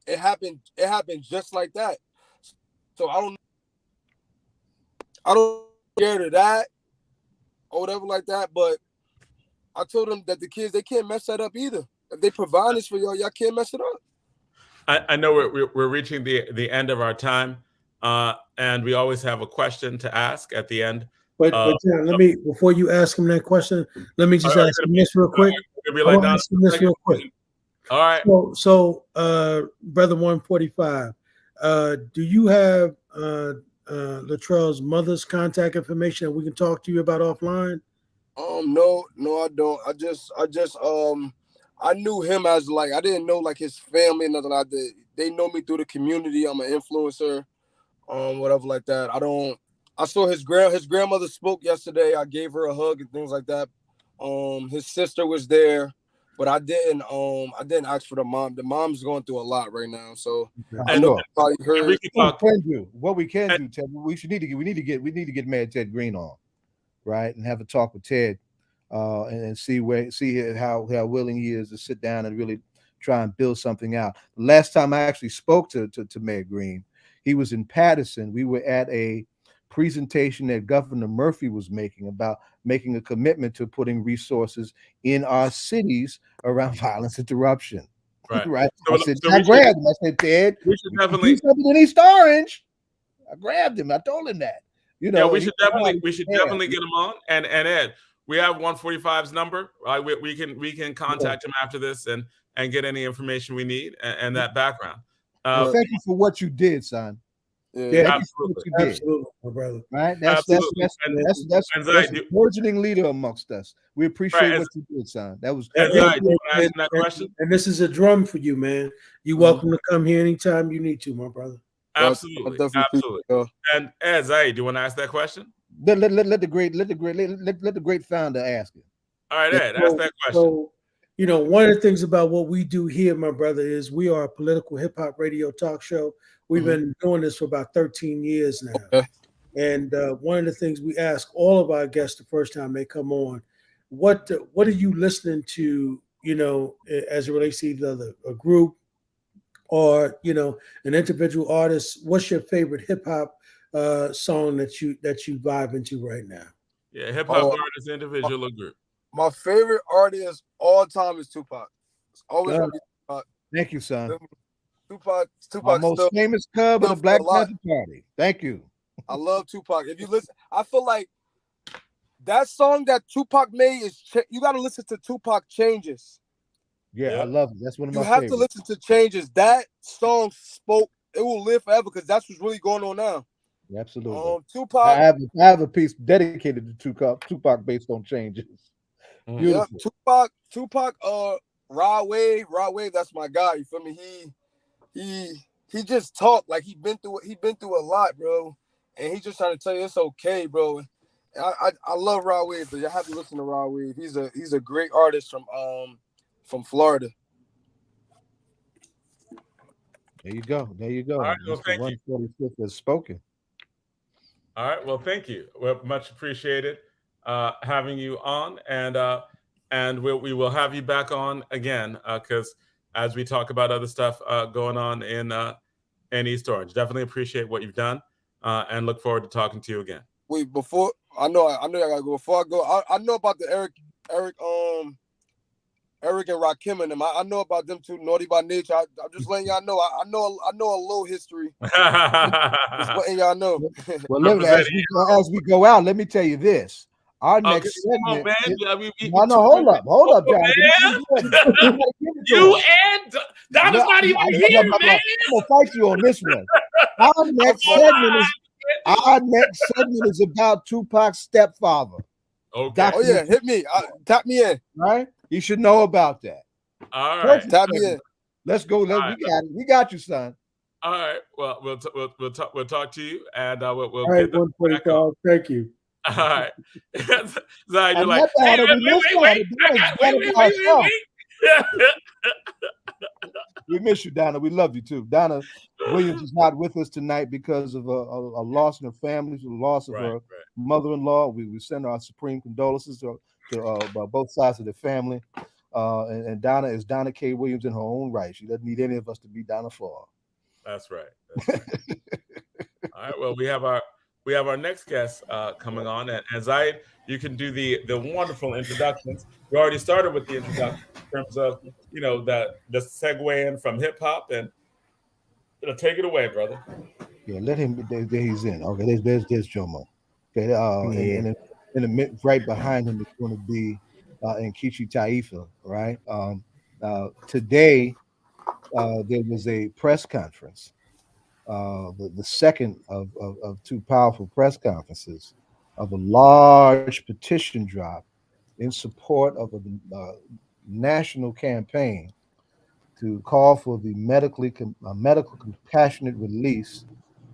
It happened just like that. So I don't scared of that or whatever like that. But I told them that the kids, they can't mess that up either. If they provide this for y'all can't mess it up. I know we're reaching the end of our time, and we always have a question to ask at the end. But John, let me, before you ask him that question, let me just ask him this real quick. All right. So, brother 145, do you have Lattrell's mother's contact information that we can talk to you about offline? No, I don't. I knew him as, like, I didn't know like his family, nothing like that. They know me through the community. I'm an influencer, whatever like that. I saw his grandmother spoke yesterday. I gave her a hug and things like that. His sister was there, but I didn't ask for the mom. The mom's going through a lot right now, so I know probably heard. What we can do, Ted. We need to get Mayor Ted Green on, right, and have a talk with Ted, and see how willing he is to sit down and really try and build something out. The last time I actually spoke to Mayor Green, he was in Patterson. We were at a presentation that Governor Murphy was making about making a commitment to putting resources in our cities around violence interruption. Right. I grabbed him. I said, Ted, we should definitely do something in East Orange. I grabbed him. I told him that. We should definitely get him on. And Ed, we have 145's number. Right? We can contact him after this and get any information we need and that background. Thank you for what you did, son. Yeah, absolutely, my brother. Right, that's a burgeoning leader amongst us. We appreciate what you did, son. That was. That question. And this is a drum for you, man. You're welcome to come here anytime you need to, my brother. Absolutely. And Ed, Zaid, do you want to ask that question? Let the great founder ask it. All right, Ed, ask that question. So, one of the things about what we do here, my brother, is we are a political hip hop radio talk show. We've been doing this for about 13 years now. And one of the things we ask all of our guests the first time they come on, what are you listening to? As it relates to either a group or an individual artist. What's your favorite hip hop song that you vibe into right now? Yeah, hip hop artist, individual, or group. My favorite artist all time is Tupac. It's always gonna be Tupac. Thank you, son. Tupac My most famous cub of the Black Panther Party. Thank you. I love Tupac. If you listen, I feel like that song that Tupac made you got to listen to Tupac Changes. Yeah, I love it. That's one of my favorites. You have favorites. to listen to Changes. That song it will live forever because that's what's really going on now. Absolutely. Tupac. I have a piece dedicated to Tupac based on Changes. Beautiful. Yep. Tupac, Rod Wave, that's my guy. You feel me? He just talked like he been through a lot, bro. And he's just trying to tell you it's okay, bro. I love Rod Wave, but you have to listen to Rod Wave. He's a great artist from Florida. There you go. All right, well, thank you. 146 has spoken. All right, well, thank you. Well, much appreciated having you on, and we will have you back on again because as we talk about other stuff going on in East Orange. Definitely appreciate what you've done, and look forward to talking to you again. Wait, before I know I gotta go. Before I go, I know about the Eric and Rakim and them. I know about them too. Naughty by Nature. I'm just letting y'all know. I know a little history. Just letting y'all know. Well, as we go out, let me tell you this. Our next segment. Hold up, John. You and Donna's not even here, man. I'm gonna fight you on this one. Our next segment is about Tupac's stepfather. Okay. Oh yeah, hit me. Tap me in. Right? You should know about that. All right. Tap me in. Let's go. We got it. We got you, son. All right. Well, we'll talk to you, and we'll all right, get back on. Thank you. All right. Zion, you're like, wait. We miss you, Donna. We love you too. Donna Williams is not with us tonight because of a loss in her family, the loss of her mother-in-law. We send our supreme condolences to both sides of the family. And Donna is Donna K. Williams in her own right. She doesn't need any of us to be Donna for her. That's right. All right. Well, we have our next guest coming on, and Zion, you can do the wonderful introductions. We already started with the introduction in terms of the segue in from hip hop, and take it away, brother. Yeah, let him. There he's in. Okay, there's Jomo. Okay, and in right behind him is going to be Nkechi Taifa. Right. Today there was a press conference. The second of two powerful press conferences of a large petition drop in support of a national campaign to call for the medical compassionate release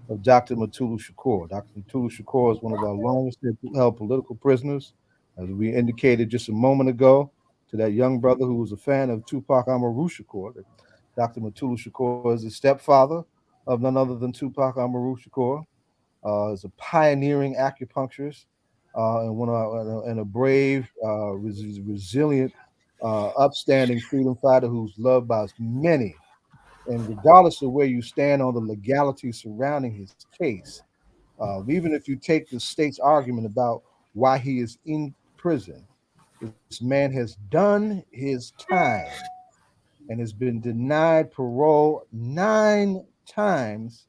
of Dr. Mutulu Shakur. Dr. Mutulu Shakur is one of our longest held political prisoners, as we indicated just a moment ago to that young brother who was a fan of Tupac Amaru Shakur. Dr. Mutulu Shakur is the stepfather of none other than Tupac Amaru Shakur. Is a pioneering acupuncturist and a brave, resilient, upstanding freedom fighter who's loved by many. And regardless of where you stand on the legality surrounding his case, even if you take the state's argument about why he is in prison, this man has done his time and has been denied parole 9 times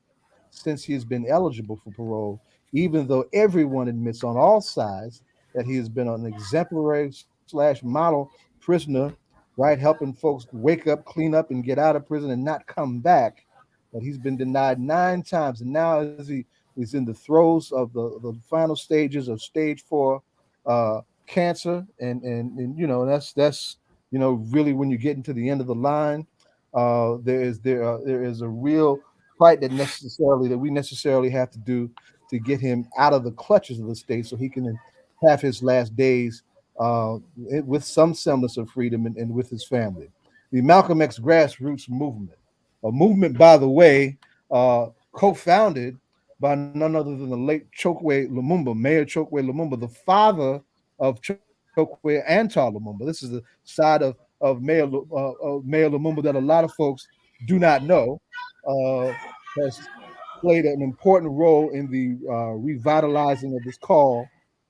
since he has been eligible for parole, even though everyone admits on all sides that he has been an exemplary / model prisoner, right? Helping folks wake up, clean up, and get out of prison and not come back. But he's been denied 9 times. And now as he's in the throes of the final stages of stage 4 cancer. And that's really when you get into the end of the line, there is a real fight that we necessarily have to do to get him out of the clutches of the state so he can have his last days with some semblance of freedom and with his family. The Malcolm X Grassroots movement, a movement, by the way, co-founded by none other than the late Chokwe Lumumba, Mayor Chokwe Lumumba, the father of Chokwe Antar Lumumba. This is the side of Mayor Lumumba that a lot of folks do not know. Has played an important role in the revitalizing of this call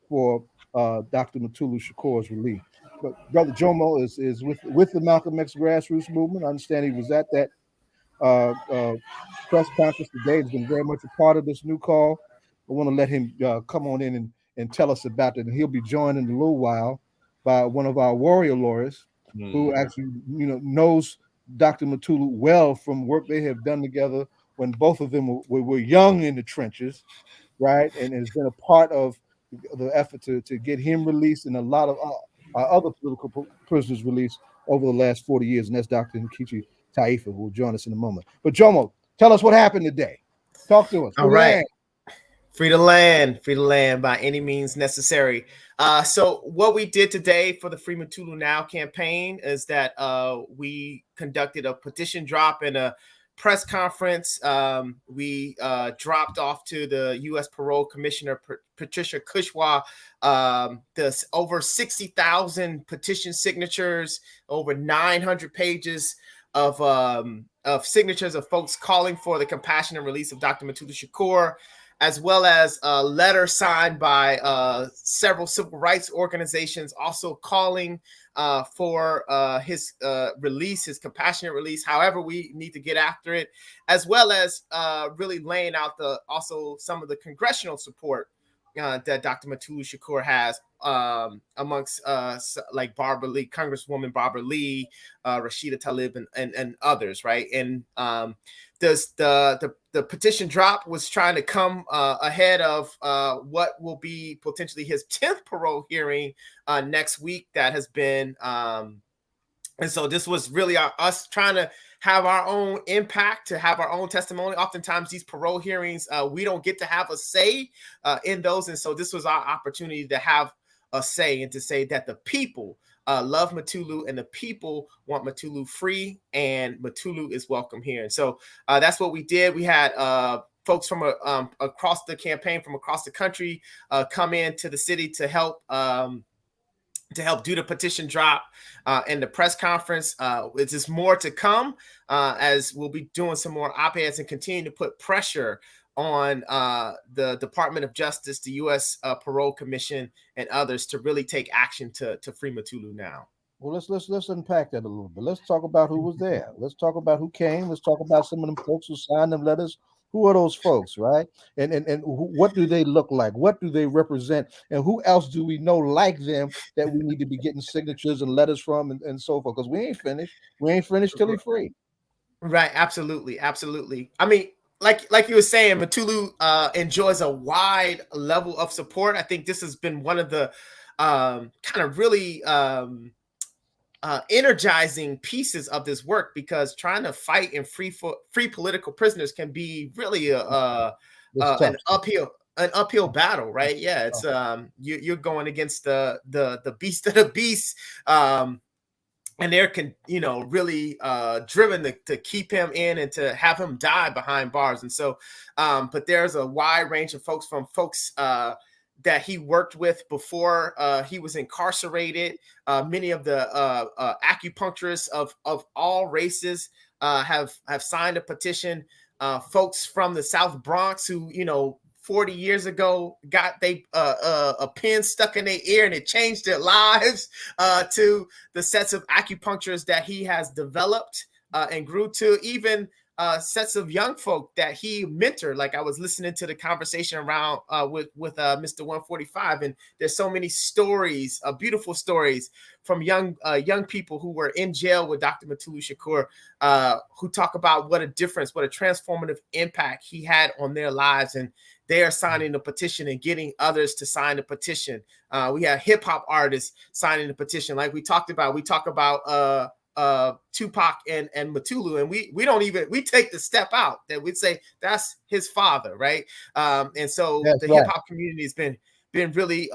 for Dr. Mutulu Shakur's relief. But Brother Jomo is with the Malcolm X grassroots movement. I understand he was at that press conference today. He's been very much a part of this new call. I want to let him come on in and tell us about it. And he'll be joined in a little while by one of our warrior lawyers who actually, knows Dr. Mutulu well from work they have done together when both of them were young in the trenches, right? And has been a part of the effort to get him released and a lot of other political prisoners released over the last 40 years. And that's Dr. Nkechi Taifa, who will join us in a moment. But Jomo, tell us what happened today. Talk to us. All right. Free the land by any means necessary. So what we did today for the Free Mutulu Now campaign is that we conducted a petition drop and a press conference. We dropped off to the U.S. Parole Commissioner Patricia Kushwa the over 60,000 petition signatures, over 900 pages of signatures of folks calling for the compassionate release of Dr. Mutulu Shakur, as well as a letter signed by several civil rights organizations also calling for his release, his compassionate release, however we need to get after it, as well as really laying out also some of the congressional support that Dr. Mutulu Shakur has amongst like Barbara Lee, Congresswoman Barbara Lee, Rashida Tlaib, and others, right? And the petition drop was trying to come ahead of what will be potentially his 10th parole hearing next week that has been and so this was really us trying to have our own impact, to have our own testimony. Oftentimes these parole hearings, we don't get to have a say in those. And so this was our opportunity to have a say and to say that the people love Mutulu and the people want Mutulu free and Mutulu is welcome here. And so that's what we did. We had folks from across the campaign, from across the country come into the city to help do the petition drop and the press conference. There's more to come as we'll be doing some more op-eds and continue to put pressure on the Department of Justice, the U.S. Parole Commission, and others to really take action to free Mutulu now. Well, let's unpack that a little bit. Let's talk about who was there. Let's talk about who came. Let's talk about some of them folks who signed them letters. Who are those folks, right? And what do they look like? What do they represent? And who else do we know like them that we need to be getting signatures and letters from and so forth? Because we ain't finished. We ain't finished till he's free. Right. Absolutely. Absolutely. I mean, like you were saying, Mutulu enjoys a wide level of support. I think this has been one of the kind of really energizing pieces of this work, because trying to fight and free political prisoners can be really an uphill battle, right? Yeah, it's you're going against the beast of the beast, and they're really driven to keep him in and to have him die behind bars. And so, but there's a wide range of folks, from folks that he worked with before he was incarcerated. Many of the acupuncturists of all races have signed a petition. Folks from the South Bronx who, 40 years ago got a pin stuck in their ear and it changed their lives, to the sets of acupuncturists that he has developed and grew, to even sets of young folk that he mentored. Like, I was listening to the conversation around with Mr. 145, and there's so many stories, beautiful stories from young people who were in jail with Dr. Mutulu Shakur, who talk about what a difference, what a transformative impact he had on their lives. And they are signing the petition and getting others to sign the petition. We have hip hop artists signing the petition. Like we talk about Tupac and Mutulu, and we take the step out that we'd say that's his father, right? And so that's the hip hop community has been really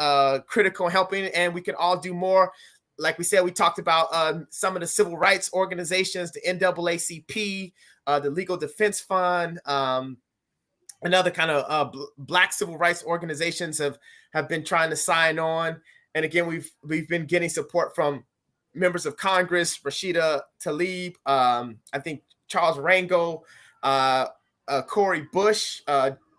critical in helping, and we can all do more. Like we said, we talked about some of the civil rights organizations, the NAACP, the Legal Defense Fund, and other kind of Black civil rights organizations have been trying to sign on. And again, we've been getting support from members of Congress, Rashida Tlaib, I think Charles Rango, Cori Bush,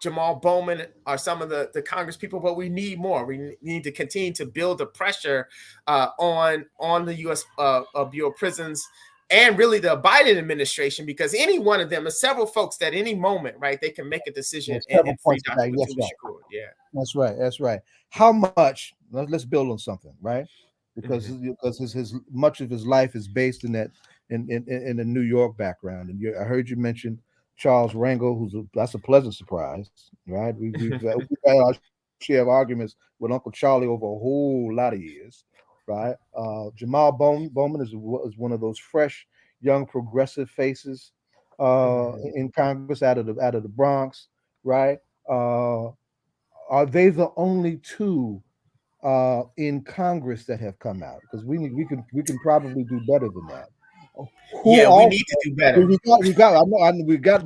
Jamal Bowman are some of the Congress people, but we need more. We need to continue to build the pressure on the U.S. Bureau of Prisons and really the Biden administration, because any one of them, there's several folks that any moment, right, they can make a decision and free Dr. Mutulu Shakur. Yeah, that's right. That's right. How much? Let's build on something, right? Because his much of his life is based in that in the New York background. And I heard you mention Charles Rango, that's a pleasant surprise, right? We've had our share of arguments with Uncle Charlie over a whole lot of years, right? Jamal Bowman is one of those fresh, young, progressive faces in Congress out of the Bronx, right? Are they the only two in Congress that have come out? Because we can probably do better than that. We need to do better. We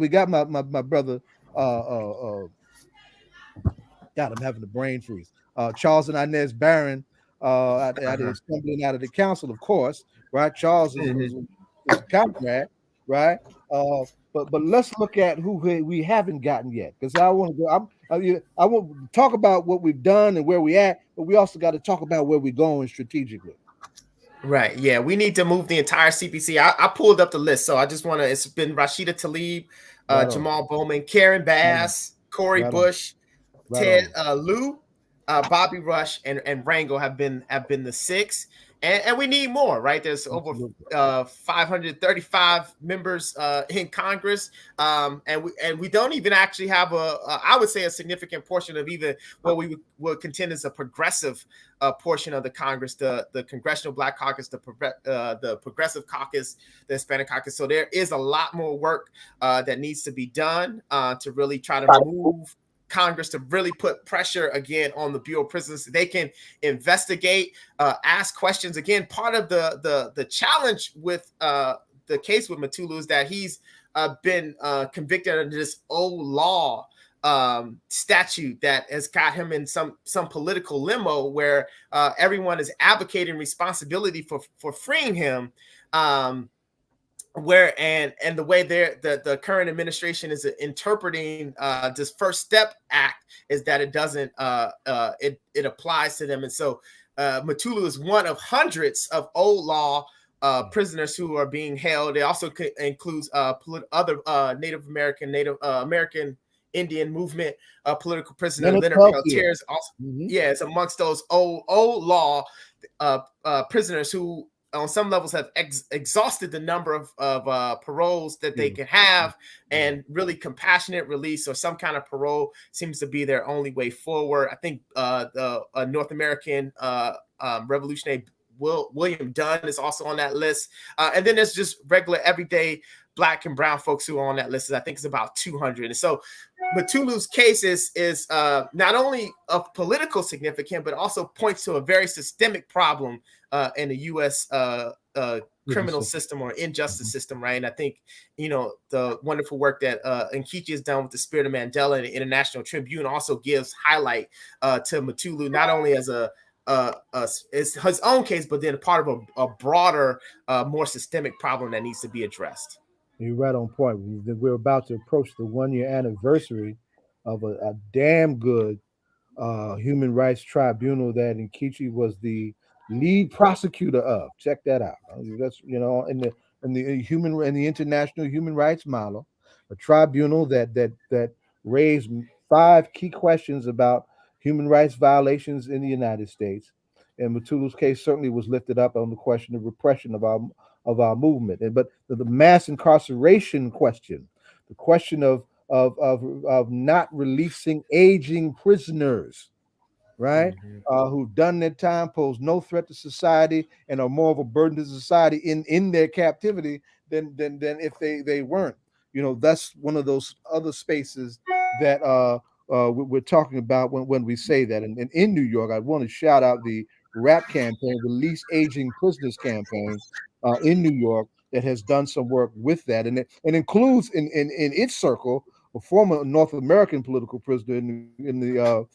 got my brother. God, I'm having a brain freeze. Charles and Inez Barron out of the Assembly and out of the Council, of course, right? Charles is a comrade, right? But let's look at who we haven't gotten yet, because I want to go. I want to talk about what we've done and where we at, but we also got to talk about where we're going strategically. Right. Yeah, we need to move the entire CPC. I pulled up the list, so I just want to. It's been Rashida Tlaib, Jamal Bowman, Karen Bass, Cori Bush, Ted Lieu, Bobby Rush, and Rango have been the six. And we need more, right? There's over 535 members in Congress, and we don't even actually have I would say a significant portion of even what we would contend is a progressive portion of the Congress, the Congressional Black Caucus, the Progressive Caucus, the Hispanic Caucus. So there is a lot more work that needs to be done to really try to move Congress to really put pressure again on the Bureau of Prisons. They can investigate, ask questions. Again, part of the challenge with the case with Mutulu is that he's been convicted under this old law statute that has got him in some political limo where everyone is advocating responsibility for freeing him. Where and the way the current administration is interpreting this First Step Act is that it doesn't it applies to them, and so Mutulu is one of hundreds of old law prisoners who are being held. It also includes other Native American Indian movement political prisoner Leonard Peltier is also it's amongst those old law prisoners who on some levels have exhausted the number of paroles that they can have, and really compassionate release or some kind of parole seems to be their only way forward. I think the North American revolutionary William Dunn is also on that list. And then there's just regular everyday Black and brown folks who are on that list. I think it's about 200. And so Mutulu's case is not only of political significance, but also points to a very systemic problem in the U.S. Criminal system or injustice system, right? And I think, the wonderful work that Nkechi has done with the Spirit of Mandela and the International Tribune also gives highlight to Mutulu, not only as it's his own case, but then part of a broader, more systemic problem that needs to be addressed. You're right on point. We're about to approach the 1-year anniversary of a damn good human rights tribunal that Nkechi was the lead prosecutor of. Check that out. That's in the international human rights model, a tribunal that raised 5 key questions about human rights violations in the United States. And Mutulu's case certainly was lifted up on the question of repression of our movement. But the mass incarceration question, the question of not releasing aging prisoners, right? Who've done their time, pose no threat to society, and are more of a burden to society in their captivity than if they weren't. That's one of those other spaces that we're talking about when we say that. And in New York, I want to shout out the RAP campaign, the Least Aging Prisoners campaign in New York, that has done some work with that, and it includes in its circle a former North American political prisoner in the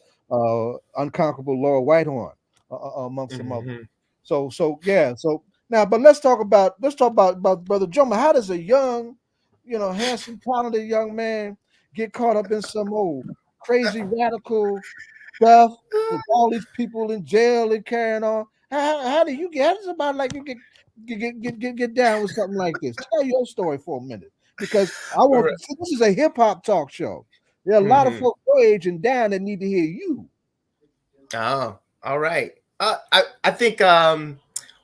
unconquerable Laura Whitehorn, amongst some others. So yeah. So now, but let's talk about Brother Jomo. How does a young, handsome, talented young man get caught up in some old crazy radical stuff with all these people in jail and carrying on? How does somebody like you get down with something like this? Tell your story for a minute, because this is a hip hop talk show. There are a lot of folks your age and down that need to hear you. Oh, all right. I think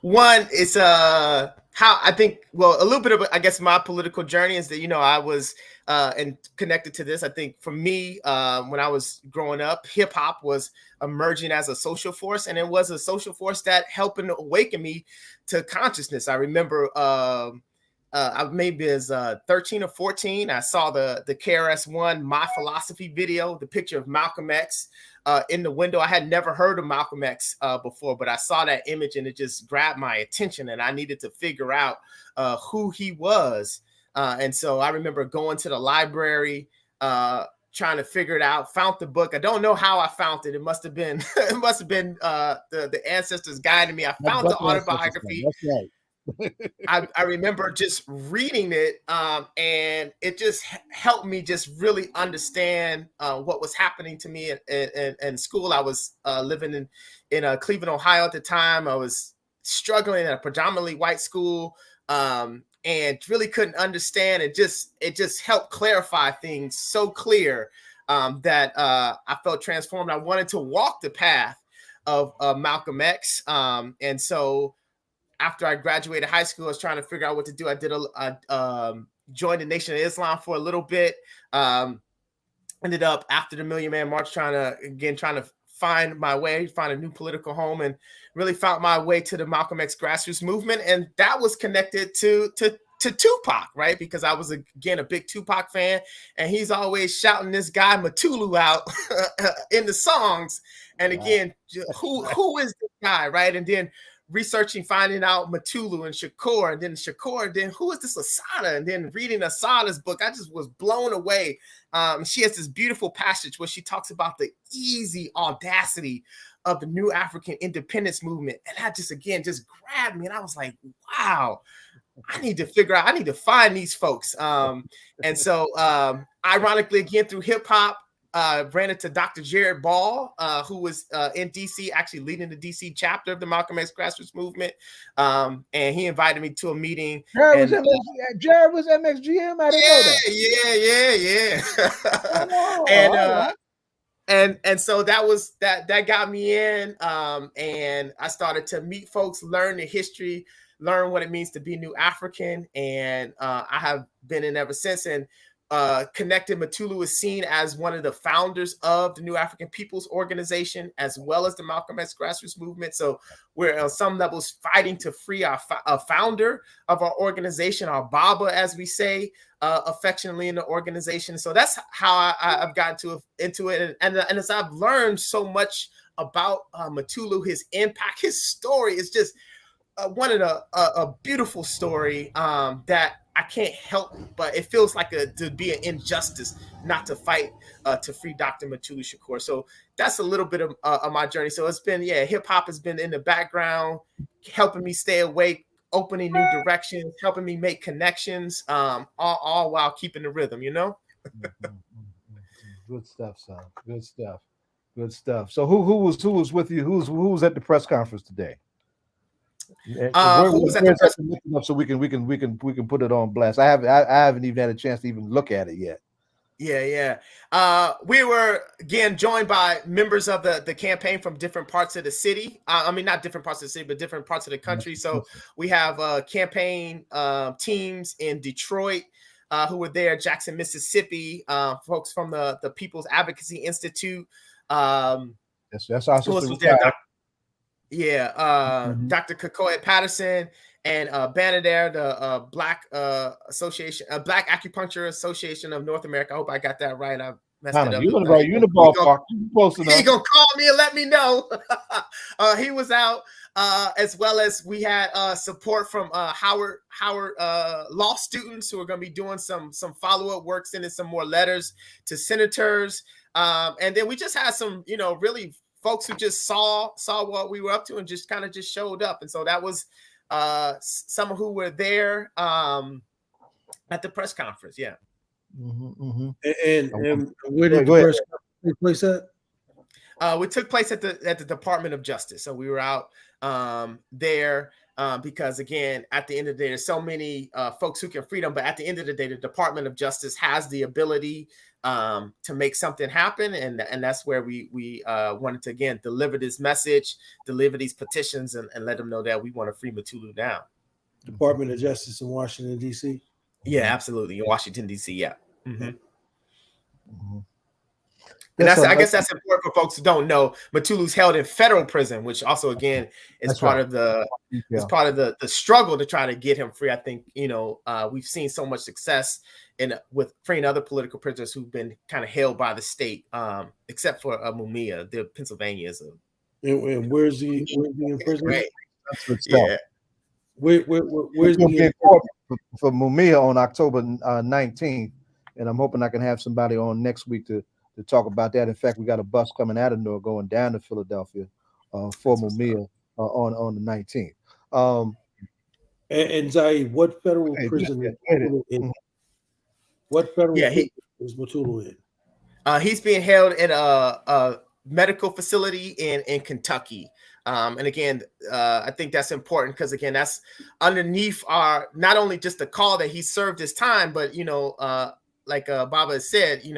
one is how I think, well, a little bit of, I guess, my political journey is that, I was and connected to this. I think for me, when I was growing up, hip hop was emerging as a social force, and it was a social force that helping awaken me to consciousness. I remember I maybe as 13 or 14, I saw the KRS-One My Philosophy video, the picture of Malcolm X in the window. I had never heard of Malcolm X before, but I saw that image and it just grabbed my attention, and I needed to figure out who he was. And so I remember going to the library, trying to figure it out, found the book. I don't know how I found it. It must have been the ancestors guiding me. I found the autobiography. That's right. I remember just reading it, and it just helped me just really understand what was happening to me in school. I was living in Cleveland, Ohio at the time. I was struggling at a predominantly white school, and really couldn't understand. It just helped clarify things so clear that I felt transformed. I wanted to walk the path of Malcolm X, and so after I graduated high school, I was trying to figure out what to do. I did joined the Nation of Islam for a little bit. Ended up after the Million Man March trying to find my way, find a new political home, and really found my way to the Malcolm X grassroots movement. And that was connected to Tupac, right? Because I was, again, a big Tupac fan, and he's always shouting this guy Mutulu out in the songs. And again, who is this guy, right? And then researching, finding out Mutulu and Shakur, and then who is this Asada? And then reading Asada's book, I just was blown away. She has this beautiful passage where she talks about the easy audacity of the new African independence movement. And that just grabbed me. And I was like, wow, I need to find these folks. And so ironically, again, through hip hop, ran into Dr. Jared Ball, who was in DC, actually leading the DC chapter of the Malcolm X grassroots movement. And he invited me to a meeting. Jared was MXGM. I didn't know that. And so that got me in. And I started to meet folks, learn the history, learn what it means to be New African. And I have been in ever since. And Connected Mutulu is seen as one of the founders of the New African Peoples Organization, as well as the Malcolm X grassroots movement. So we're on some levels fighting to free our founder of our organization, our Baba, as we say affectionately in the organization. So that's how I've gotten into it. And as I've learned so much about Mutulu, his impact, his story is just a beautiful story that I can't help, but it feels like to be an injustice not to fight to free Dr. Mutulu Shakur. So that's a little bit of my journey. So it's been, hip hop has been in the background, helping me stay awake, opening new directions, helping me make connections, all while keeping the rhythm, Good stuff, son. Good stuff. So who was with you? Who was at the press conference today? Who was at the press conference? So we can put it on blast. I haven't even had a chance to even look at it yet. We were again joined by members of the campaign from different parts of the city. I mean, not different parts of the city, but different parts of the country. So we have campaign teams in Detroit who were there, Jackson, Mississippi, folks from the People's Advocacy Institute. That's our sister. Dr. Kakoya Patterson and Banadair, the Black Association, Black Acupuncture Association of North America. I hope I got that right. I Messed it up. You in the ballpark. You close enough. He gonna call me and let me know. He was out, as well as we had support from Howard law students who are going to be doing some follow-up work, sending some more letters to senators, and then we just had some really folks who just saw what we were up to and just kind of just showed up, and so that was some who were there at the press conference. Yeah. And where did the press conference take place at? We took place at the Department of Justice. So we were out there because, again, at the end of the day, there's so many folks who can freedom. But at the end of the day, the Department of Justice has the ability to make something happen. And that's where we wanted to, again, deliver this message, deliver these petitions, and let them know that we want to free Mutulu now. Department of Justice in Washington, D.C.? Yeah, absolutely. In Washington, D.C., yeah. And I guess that's important for folks who don't know. Mutulu's held in federal prison, which also, again, is part of the struggle to try to get him free. I think we've seen so much success with freeing other political prisoners who've been kind of held by the state, except for Mumia, the Pennsylvania is and where's he in prison? Right. Yeah. Where's he for Mumia on October 19th, and I'm hoping I can have somebody on next week to talk about that. In fact, we got a bus coming out of Newark going down to Philadelphia for Mumia on the 19th. And Zaid, what federal prison in? What federal prison is Mutulu in? He's being held in a medical facility in Kentucky. And again, I think that's important because, again, that's underneath our, not only just the call that he served his time, but, like Baba has said, he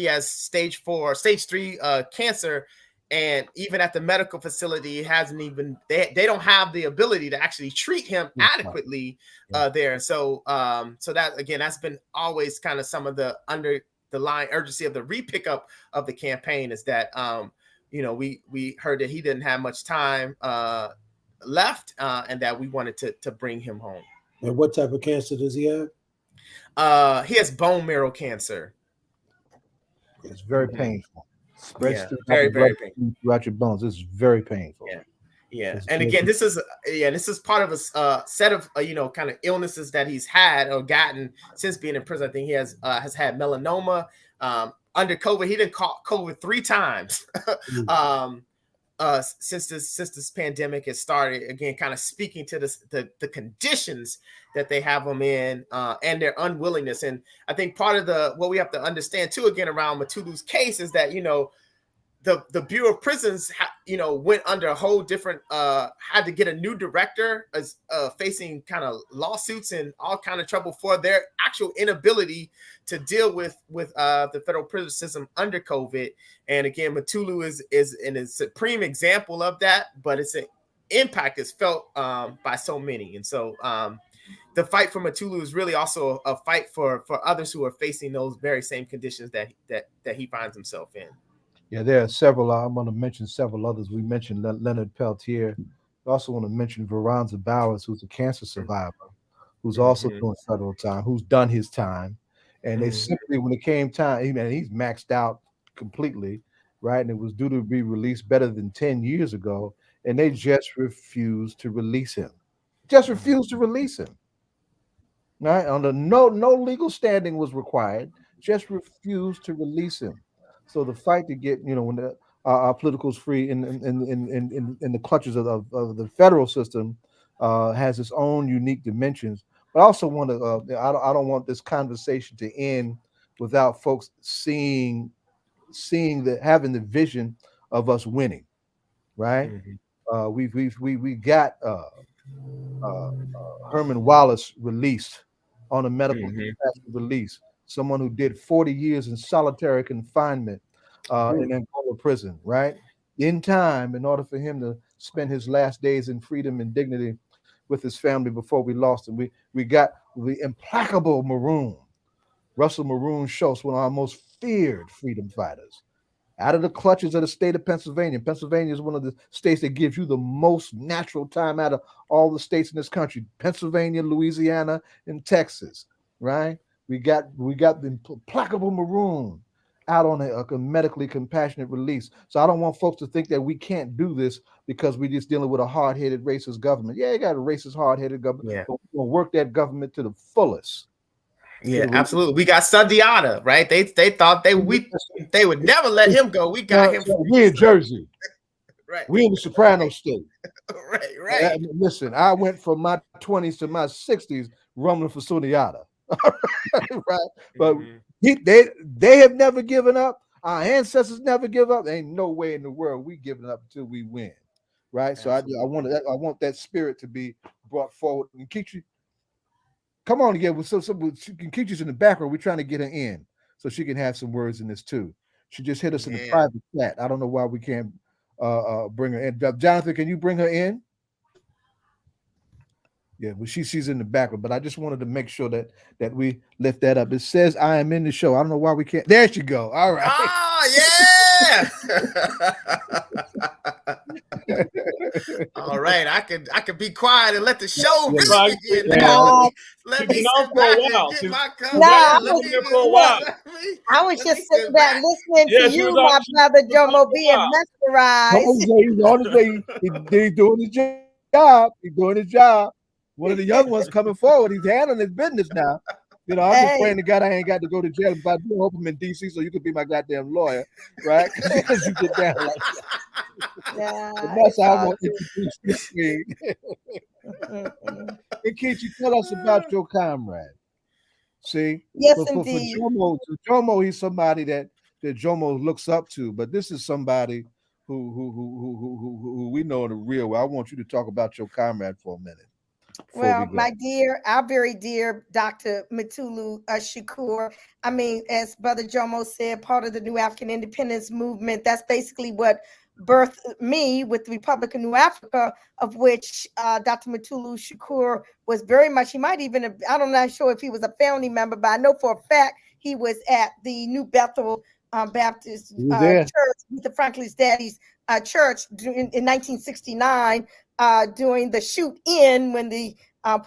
has stage 3 cancer. And even at the medical facility, it hasn't even, they don't have the ability to actually treat him adequately there. And so that, again, that's been always kind of some of the underlying urgency of the re-pickup of the campaign is that, we heard that he didn't have much time left and that we wanted to bring him home. And what type of cancer does he have? He has bone marrow cancer. It's very painful. Spreads very painful throughout your bones. It's very painful. Yeah. And again, this is part of a set of kind of illnesses that he's had or gotten since being in prison. I think he has had melanoma. Under COVID, he didn't caught COVID 3 times since this pandemic has started. Again, kind of speaking to the conditions that they have him in and their unwillingness. And I think part of what we have to understand too, again, around Mutulu's case is that the Bureau of Prisons went under a whole different had to get a new director as facing kind of lawsuits and all kind of trouble for their actual inability to deal with the federal prison system under COVID. And again, Mutulu is a supreme example of that, but its impact is felt by so many. And so the fight for Mutulu is really also a fight for others who are facing those very same conditions that he finds himself in. Yeah, there are several. I'm going to mention several others. We mentioned Leonard Peltier. I also want to mention Veronza Bowers, who's a cancer survivor, who's also doing federal time, who's done his time. And they simply, when it came time, he's maxed out completely, right? And it was due to be released better than 10 years ago. And they just refused to release him. Just refused to release him. Right? Under no legal standing was required. Just refused to release him. So the fight to get, when our politicals free in the clutches of the federal system has its own unique dimensions. But I also want to, I don't want this conversation to end without folks having the vision of us winning, right? We got Herman Wallace released on a medical release. Someone who did 40 years in solitary confinement in Angola prison, right? In time, in order for him to spend his last days in freedom and dignity with his family before we lost him. We got the implacable Maroon, Russell Maroon Schultz, one of our most feared freedom fighters, out of the clutches of the state of Pennsylvania. Pennsylvania is one of the states that gives you the most natural time out of all the states in this country. Pennsylvania, Louisiana, and Texas, right? We got the implacable Maroon out on a medically compassionate release. So I don't want folks to think that we can't do this because we're just dealing with a hard-headed racist government. Yeah, you got a racist, hard-headed government, Yeah. but we're gonna work that government to the fullest. Yeah, absolutely. We got Sundiata, right? They thought they would never let him go. We got him. We in Jersey. Right. We in the Soprano State. Right. Listen, I went from my 20s to my 60s rumbling for Sundiata. Right. But they have never given up. Our ancestors never give up. Ain't no way in the world we giving up until we win. Right. Absolutely. So I want that spirit to be brought forward. And Nkechi, come on again. Nkechi's in the background. We're trying to get her in so she can have some words in this too. She just hit us in the private chat. I don't know why we can't bring her in. Jonathan, can you bring her in? Yeah, well, she's in the background, but I just wanted to make sure that we lift that up. It says I am in the show. I don't know why we can't. There she go. All right. Oh yeah. All right. I could be quiet and let the show really begin. Let me sit back and get my cup. I was just sitting back listening to you, my brother Jomo, being mesmerized. He's on his way. He's doing his job. He's doing his job. One of the young ones coming forward. He's handling his business now. You know, I'm just praying to God I ain't got to go to jail. But I do hope I'm in D.C. so you could be my goddamn lawyer, right? Because you get down like that. Yeah, that's how I want to introduce this thing. Nkechi, tell us about your comrade. See? Yes, indeed. For Jomo, he's somebody that Jomo looks up to, but this is somebody who we know in the real way. I want you to talk about your comrade for a minute. Well, our very dear Dr. Mutulu Shakur, I mean, as Brother Jomo said, part of the New African Independence Movement, that's basically what birthed me with the Republic of New Africa, of which Dr. Mutulu Shakur was very much, he might even have, I'm not sure if he was a founding member, but I know for a fact he was at the New Bethel Baptist Church, the Franklin's Daddy's church in 1969. During the shoot in when the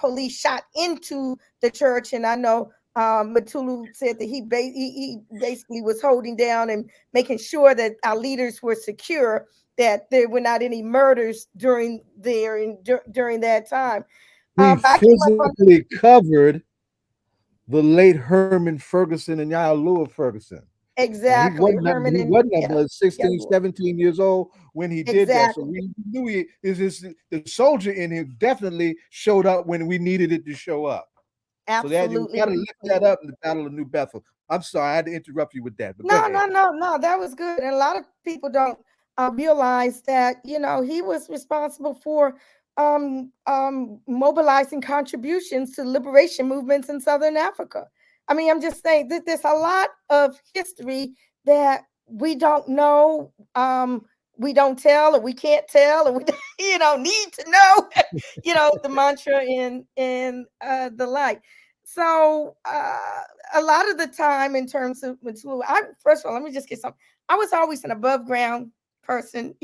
police shot into the church. And I know Mutulu said that he basically was holding down and making sure that our leaders were secure, that there were not any murders during that time. He physically covered the late Herman Ferguson and Yahya Ferguson. Exactly. He wasn't 16, 17 years old when he did that. So we knew the soldier in him definitely showed up when we needed it to show up. Absolutely. So you got to lift that up in the Battle of New Bethel. I'm sorry, I had to interrupt you with that. But no, that was good. And a lot of people don't realize that, you know, he was responsible for mobilizing contributions to liberation movements in Southern Africa. I mean, I'm just saying that there's a lot of history that we don't know, we don't tell, or we can't tell, or we need to know, the mantra and the like. So a lot of the time, in terms of Mutulu, first of all, let me just get something. I was always an above ground person,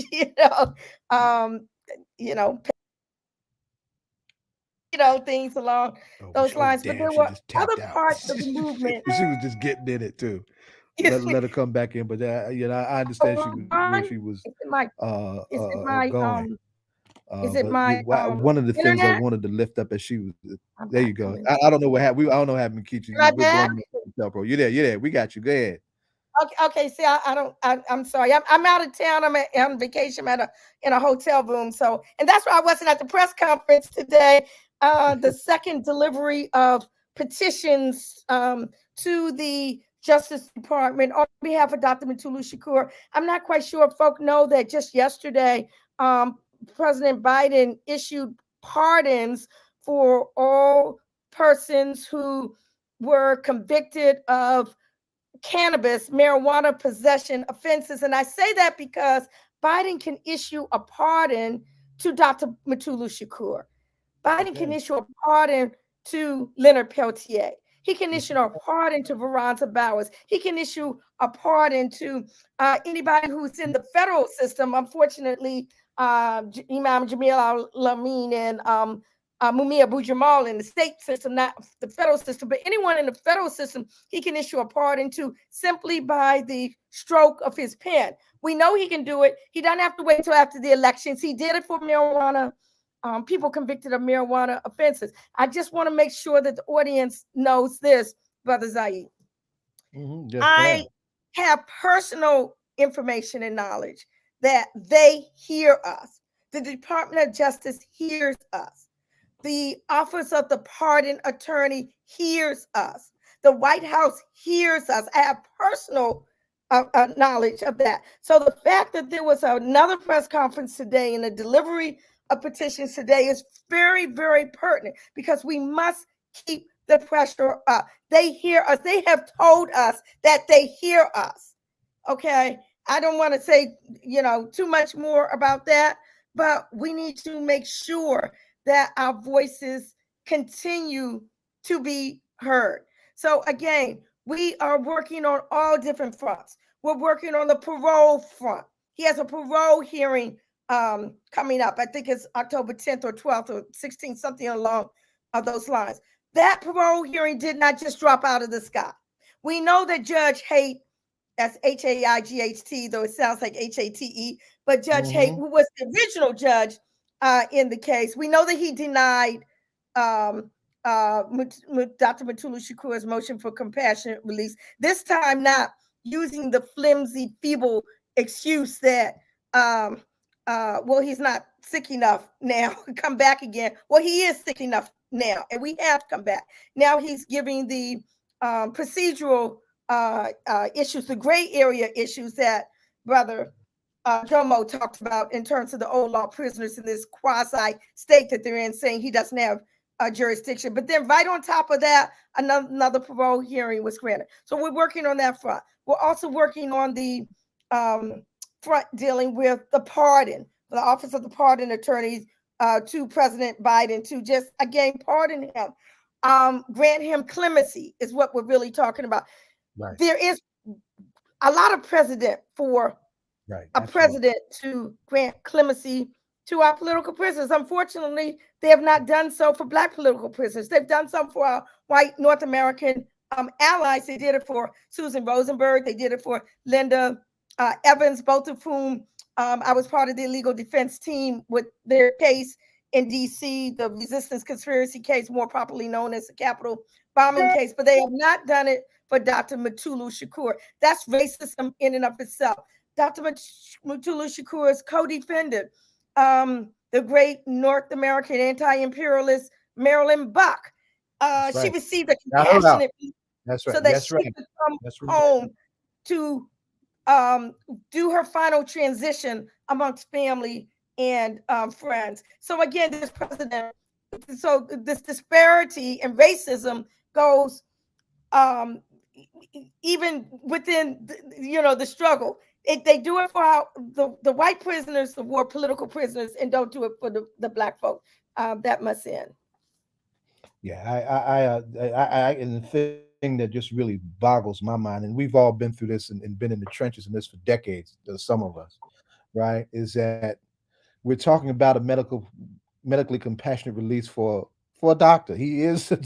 things along those lines. But there were other parts of the movement. She was just getting in it too. Let her come back in, but I understand she was going. One of the things I wanted to lift up as she was there. You go. I don't know what happened. I don't know what happened, Nkechi. You're there. We got you. Go ahead. Okay. See, I'm sorry. I'm out of town. I'm on vacation. I'm in a hotel room. So, and that's why I wasn't at the press conference today. The second delivery of petitions to the Justice Department on behalf of Dr. Mutulu Shakur. I'm not quite sure if folk know that just yesterday, President Biden issued pardons for all persons who were convicted of cannabis, marijuana possession offenses. And I say that because Biden can issue a pardon to Dr. Mutulu Shakur. Biden can issue a pardon to Leonard Peltier. He can issue a pardon to Veronta Bowers. He can issue a pardon to anybody who's in the federal system. Unfortunately, Imam Jamil Al-Lamin and Mumia Abu-Jamal in the state system, not the federal system, but anyone in the federal system, he can issue a pardon to simply by the stroke of his pen. We know he can do it. He doesn't have to wait until after the elections. He did it for marijuana, people convicted of marijuana offenses. I just want to make sure that the audience knows this, Brother Zaid. I have personal information and knowledge that they hear us. The Department of Justice hears us. The Office of the Pardon Attorney hears us. The White House hears us. I have personal knowledge of that. So the fact that there was another press conference today and a delivery of petitions today is very, very pertinent because we must keep the pressure up. They hear us. They have told us that they hear us. Okay. I don't want to say, too much more about that, but we need to make sure that our voices continue to be heard. So again, we are working on all different fronts. We're working on the parole front. He has a parole hearing coming up. I think it's October 10th or 12th or 16th, something along those lines. That parole hearing did not just drop out of the sky. We know that Judge Haight, that's H-A-I-G-H-T, though it sounds like H-A-T-E, but Judge Haight, who was the original judge in the case, we know that he denied Dr. Mutulu Shakur's motion for compassionate release, this time not using the flimsy, feeble excuse that, he's not sick enough now to come back again. Well, he is sick enough now, and we have come back. Now he's giving the procedural issues, the gray area issues that Brother Jomo talked about in terms of the old law prisoners in this quasi state that they're in, saying he doesn't have jurisdiction. But then right on top of that, another parole hearing was granted. So we're working on that front. We're also working on the front dealing with the pardon, the Office of the Pardon Attorney to President Biden to just, again, pardon him, grant him clemency is what we're really talking about. Right. There is a lot of precedent for president to grant clemency to our political prisoners. Unfortunately, they have not done so for Black political prisoners. They've done so for our white North American allies. They did it for Susan Rosenberg. They did it for Linda Evans, both of whom I was part of the legal defense team with their case in D.C., the resistance conspiracy case, more properly known as the Capitol bombing case. But they have not done it for Dr. Mutulu Shakur. That's racism in and of itself. Dr. Mutulu Shakur's co-defendant, the great North American anti-imperialist Marilyn Buck. She received a compassionate so that she could come home to do her final transition amongst family and friends. So again, this disparity and racism goes even within the struggle. They do it for the white prisoners, the war political prisoners, and don't do it for the Black folk. That must end. Yeah, and the thing that just really boggles my mind, and we've all been through this and been in the trenches in this for decades, some of us, right, is that we're talking about a medically compassionate release for a doctor. He's a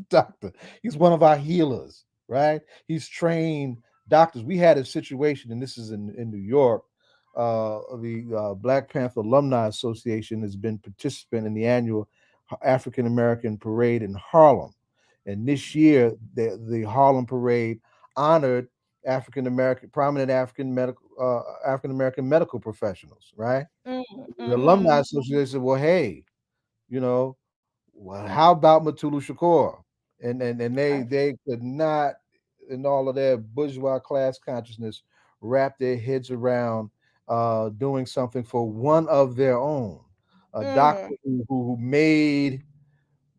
doctor. He's one of our healers, right? He's trained doctors. We had a situation, and this is in New York. The Black Panther Alumni Association has been participant in the annual African American Parade in Harlem, and this year the Harlem Parade honored prominent African American medical professionals. Right, the Alumni Association said, "Well, hey, how about Mutulu Shakur?" And they could not, in all of their bourgeois class consciousness, wrap their heads around doing something for one of their own, a doctor who made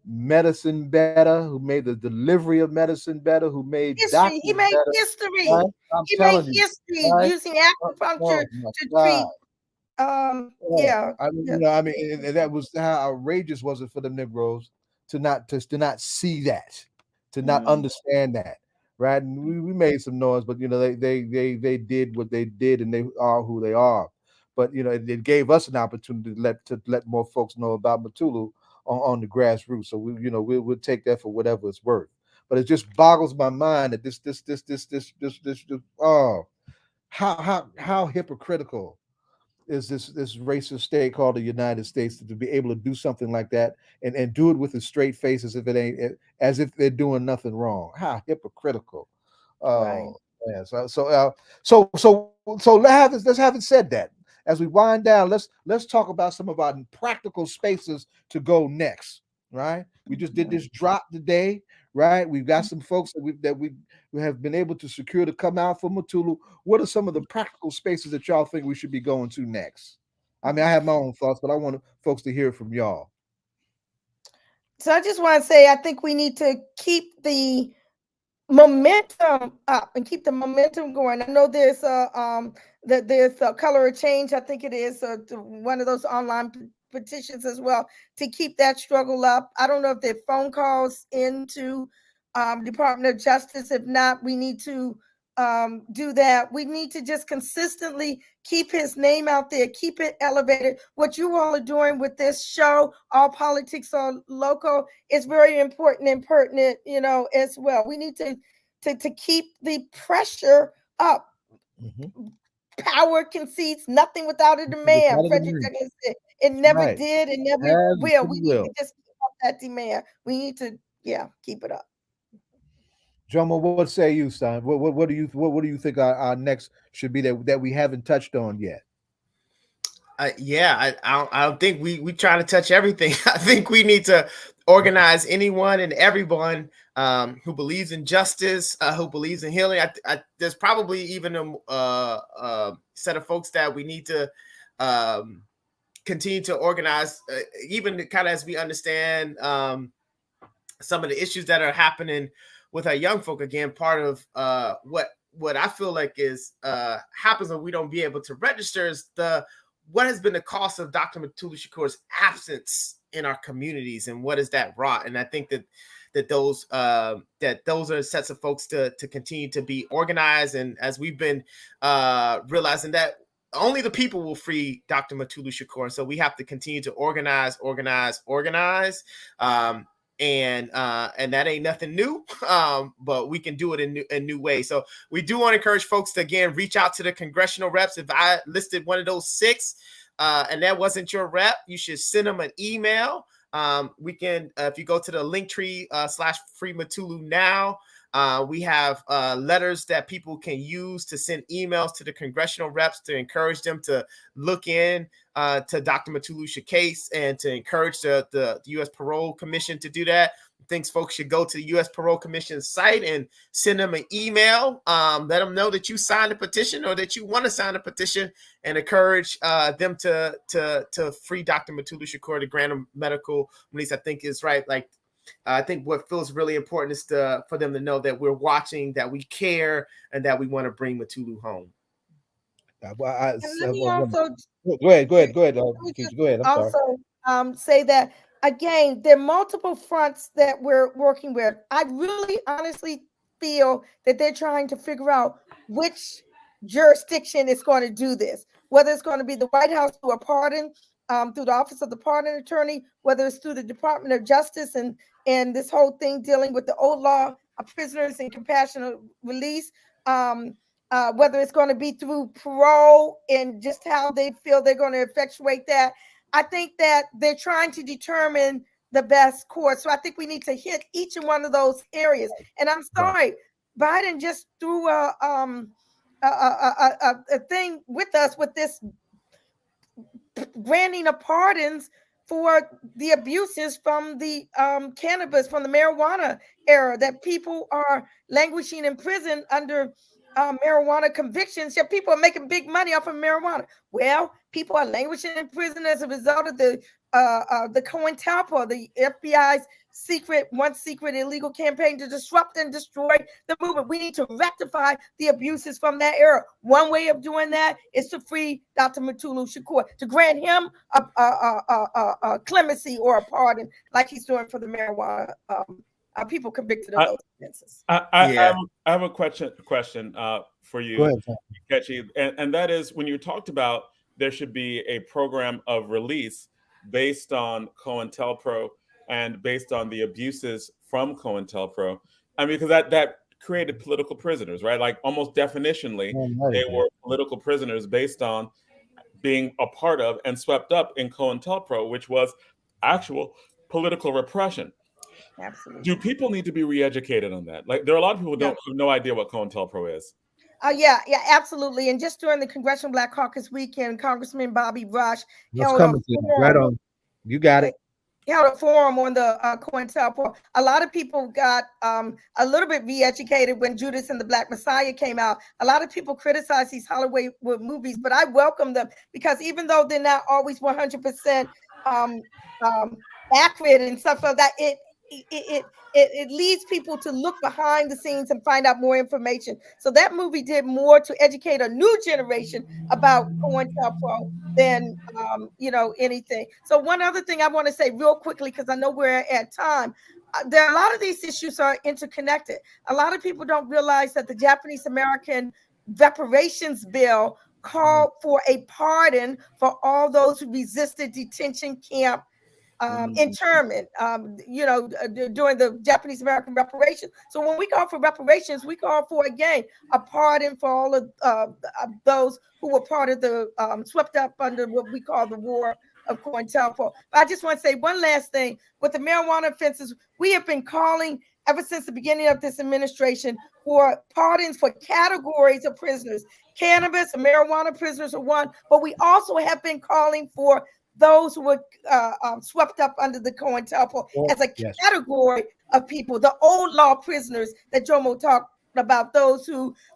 medicine better, who made the delivery of medicine better, who made history. He made better. History. Right? He made history using acupuncture to treat. And that was how outrageous was it for the Negroes to not see that, to not understand that. Right, and we made some noise, but they did what they did, and they are who they are. But it gave us an opportunity to let more folks know about Mutulu on the grassroots. So we'll take that for whatever it's worth. But it just boggles my mind that this how hypocritical is this racist state called the United States to be able to do something like that and do it with a straight face as if it ain't, as if they're doing nothing wrong. How hypocritical. Right. Yeah. So let's having said that, as we wind down, let's talk about some of our practical spaces to go next. Right. We just did this drop today. Right. We've got some folks that we have been able to secure to come out for Mutulu. What are some of the practical spaces that y'all think we should be going to next? I mean, I have my own thoughts, but I want folks to hear from y'all. So I just want to say, I think we need to keep the momentum up and keep the momentum going. I know there's a color of change. I think it is one of those online petitions as well to keep that struggle up. I don't know if there are phone calls into Department of Justice. If not, we need to do that. We need to just consistently keep his name out there, keep it elevated. What you all are doing with this show, All Politics Are Local, is very important and pertinent, as well. We need to keep the pressure up. Mm-hmm. Power concedes nothing without a demand. Frederick Douglass said it never did and never will. We need to just keep up that demand. We need to, keep it up. Jomo, what say you, son? What do you think our next should be that we haven't touched on yet? I don't think we try to touch everything. I think we need to organize anyone and everyone who believes in justice, who believes in healing. There's probably even a set of folks that we need to continue to organize, even kind of as we understand some of the issues that are happening with our young folk. Again, part of what I feel like is happens when we don't be able to register is what has been the cost of Dr. Mutulu Shakur's absence in our communities, and what has that wrought? And I think that those are sets of folks to continue to be organized. And as we've been realizing that only the people will free Dr. Mutulu Shakur, so we have to continue to organize. And that ain't nothing new, but we can do it in new ways. So we do want to encourage folks to, again, reach out to the congressional reps. If I listed one of those 6 and that wasn't your rep, you should send them an email. We can, if you go to the Linktree /Free Mutulu now, we have letters that people can use to send emails to the congressional reps to encourage them to look in to Dr. Mutulu's case and to encourage the U.S. Parole Commission to do that. I think folks should go to the U.S. Parole Commission site and send them an email. Let them know that you signed a petition or that you want to sign a petition, and encourage them to free Dr. Mutulu Shakur, to grant him medical release. I think is right. Like, I think what feels really important is for them to know that we're watching, that we care, and that we want to bring Mutulu home. Go ahead. Go ahead. I'm sorry. Say that again. There are multiple fronts that we're working with. I really, honestly feel that they're trying to figure out which jurisdiction is going to do this. Whether it's going to be the White House through a pardon, through the Office of the Pardon Attorney, whether it's through the Department of Justice and this whole thing dealing with the old law of prisoners and compassionate release. Whether it's going to be through parole and just how they feel they're going to effectuate that. I think that they're trying to determine the best course. So I think we need to hit each and one of those areas. And I'm sorry, Biden just threw a thing with us with this granting of pardons for the abuses from the cannabis, from the marijuana era, that people are languishing in prison under marijuana convictions. Yeah, people are making big money off of marijuana. Well, people are languishing in prison as a result of the COINTELPRO, the FBI's secret illegal campaign to disrupt and destroy the movement. We need to rectify the abuses from that era. One way of doing that is to free Dr. Mutulu Shakur, to grant him a clemency or a pardon, like he's doing for the marijuana people convicted of those offenses. I have a question for you, Go ahead, Nkechi, and that is, when you talked about there should be a program of release, based on COINTELPRO and based on the abuses from COINTELPRO. I mean, because that created political prisoners, right? Like almost definitionally, they were political prisoners based on being a part of and swept up in COINTELPRO, which was actual political repression. Absolutely. Do people need to be re-educated on that? Like, there are a lot of people who don't have no idea what COINTELPRO is. Yeah, absolutely. And just during the Congressional Black Caucus weekend, Congressman Bobby Rush held a right on. You got it. Held a forum on the COINTELPRO. A lot of people got a little bit re-educated when Judas and the Black Messiah came out. A lot of people criticize these Hollywood movies, but I welcome them because even though they're not always 100% accurate and stuff like that, it leads people to look behind the scenes and find out more information. So that movie did more to educate a new generation about COINTELPRO than anything. So one other thing I want to say real quickly, because I know we're at time, there are a lot of these issues are interconnected. A lot of people don't realize that the Japanese American reparations bill called for a pardon for all those who resisted detention camp internment, during the Japanese American reparations. So when we call for reparations, we call for, again, a pardon for all of those who were part of the swept up under what we call the war of COINTELPRO. But I just want to say one last thing. With the marijuana offenses, we have been calling ever since the beginning of this administration for pardons for categories of prisoners. Cannabis and marijuana prisoners are one, but we also have been calling for those who were swept up under the COINTELPRO as a category of people, the old law prisoners that Jomo talked about, those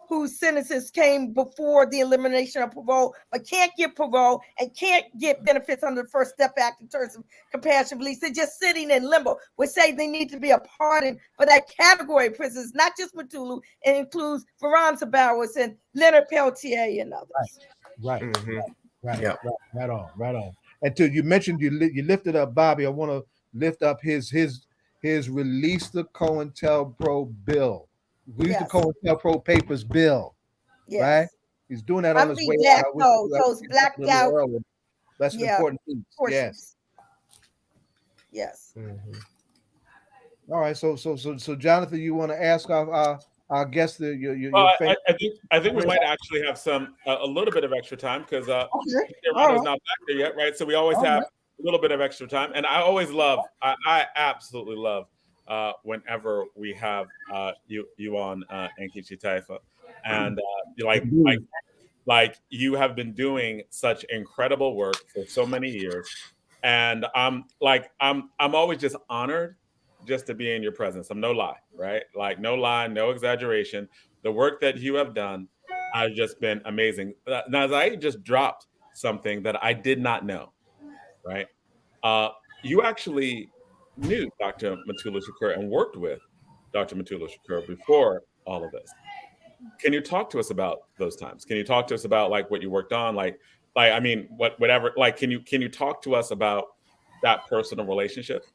whose sentences came before the elimination of parole, but can't get parole and can't get benefits under the First Step Act in terms of compassion release. They're just sitting in limbo. We say they need to be a pardon for that category of prisoners, not just Mutulu. It includes Veronza Bowers and Leonard Peltier and others. Right on. And you mentioned you lifted up Bobby. I want to lift up his release the COINTELPRO bill, release the COINTELPRO papers bill. Right? He's doing that on his way out. Those blacked out. That's an important piece. Yes. Mm-hmm. All right. So Jonathan, you want to ask our guest I think we might actually have a little bit of extra time because Rhino's not back there yet, right? So we always have a little bit of extra time, and I always love, I absolutely love whenever we have you on Nkechi Taifa, and like you have been doing such incredible work for so many years, and I'm always just honored just to be in your presence. I'm no lie, right? Like no lie, no exaggeration. The work that you have done has just been amazing. Now, as I just dropped something that I did not know, right? You actually knew Dr. Mutulu Shakur and worked with Dr. Mutulu Shakur before all of this. Can you talk to us about those times? Can you talk to us about like what you worked on? Whatever. Like, can you talk to us about that personal relationship?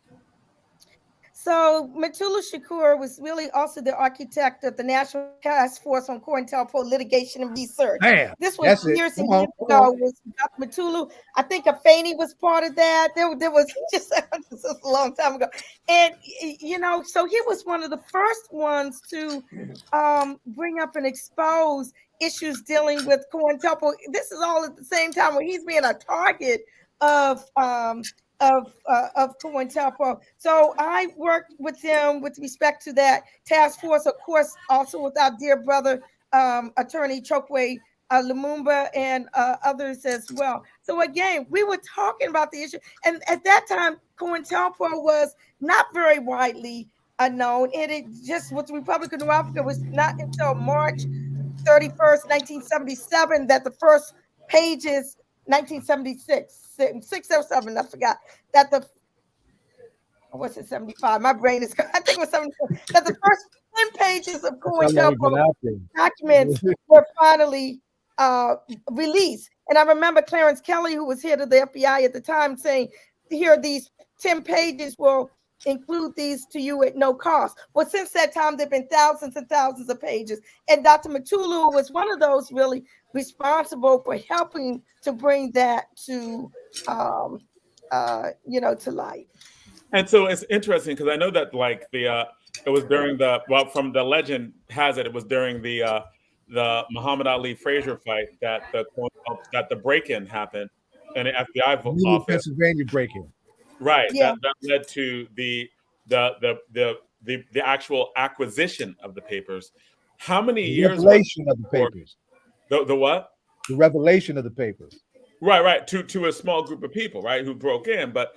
So Mutulu Shakur was really also the architect of the National Task Force on COINTELPRO Litigation and Research. This was years and years ago. Was Dr. Mutulu. I think Payne was part of that. There was just a long time ago. And, so he was one of the first ones to bring up and expose issues dealing with COINTELPRO. This is all at the same time when he's being a target of COINTELPRO. So I worked with him with respect to that task force, of course, also with our dear brother, attorney Chokwe Lumumba and others as well. So again, we were talking about the issue. And at that time, COINTELPRO was not very widely known. And it just with the Republic of New Africa was not until March 31st, 1977, that the first pages 1976, 607, I forgot, that the, what's it, 75? My brain is, I think it was 74, that the first 10 pages of COINTELPRO documents were finally released. And I remember Clarence Kelly, who was head of the FBI at the time, saying, here, these 10 pages will include these to you at no cost. Well, since that time, there have been thousands and thousands of pages. And Dr. Mutulu was one of those really responsible for helping to bring that to to light. And so it's interesting because I know that like it was during from the legend has it was during the Muhammad Ali Frazier fight that the break-in happened in the FBI office. Pennsylvania break-in. Right. Yeah. That led to the actual acquisition of the papers. How many years? Revelation of the papers. The what? The revelation of the papers. Right. To a small group of people, right, who broke in. But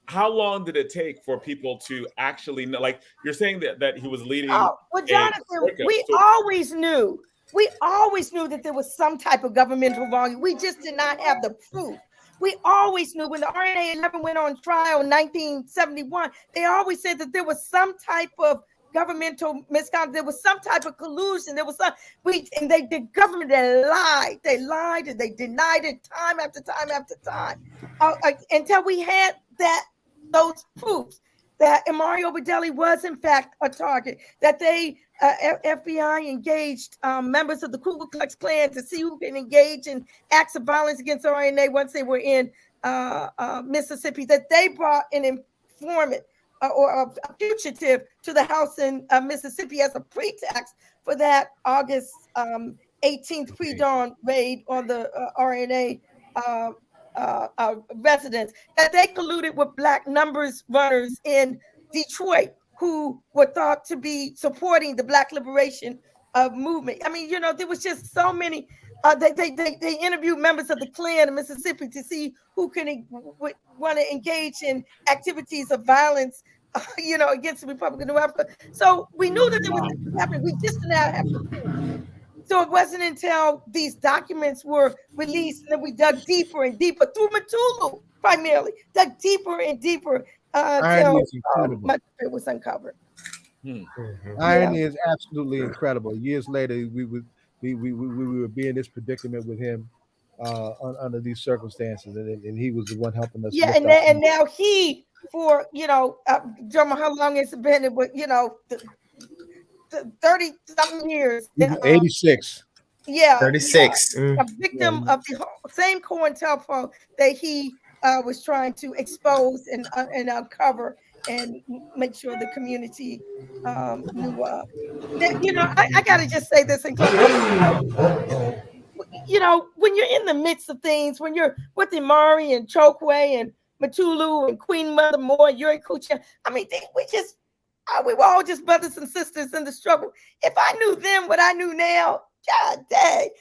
how long did it take for people to actually know? Like you're saying that he was leading. Oh, well, Jonathan, we always knew that there was some type of governmental wrongdoing. We just did not have the proof. We always knew when the RNA 11 went on trial in 1971, they always said that there was some type of governmental misconduct. There was some type of collusion. There was the government lied. They lied and they denied it time after time after time until we had those proofs that Mario Bedelli was in fact a target, that they FBI engaged members of the Ku Klux Klan to see who can engage in acts of violence against RNA once they were in Mississippi, that they brought an informant or a fugitive to the house in Mississippi as a pretext for that August 18th pre-dawn raid on the RNA residents, that they colluded with Black numbers runners in Detroit who were thought to be supporting the Black liberation movement. I mean, there was just so many. They interviewed members of the Klan in Mississippi to see who would want to engage in activities of violence, against the Republican New Africa. So we knew that there was happening. We just did not have the proof. So it wasn't until these documents were released and then we dug deeper and deeper through Mutulu, primarily, dug deeper and deeper until much of it was uncovered. Irony is absolutely incredible. Years later, we would be in this predicament with him under these circumstances, and he was the one helping us. Yeah, and now he, for Jomo, how long has it been? It was 30-something years. 86. Yeah, 36. A victim of the same COINTELPRO that he was trying to expose and uncover and make sure the community knew of. I gotta just say this in closing. When you're in the midst of things, when you're with Imari and Chokwe and Mutulu and Queen Mother Moore, Yuri Kucha, I mean, we were all just brothers and sisters in the struggle. If I knew then what I knew now, God dang,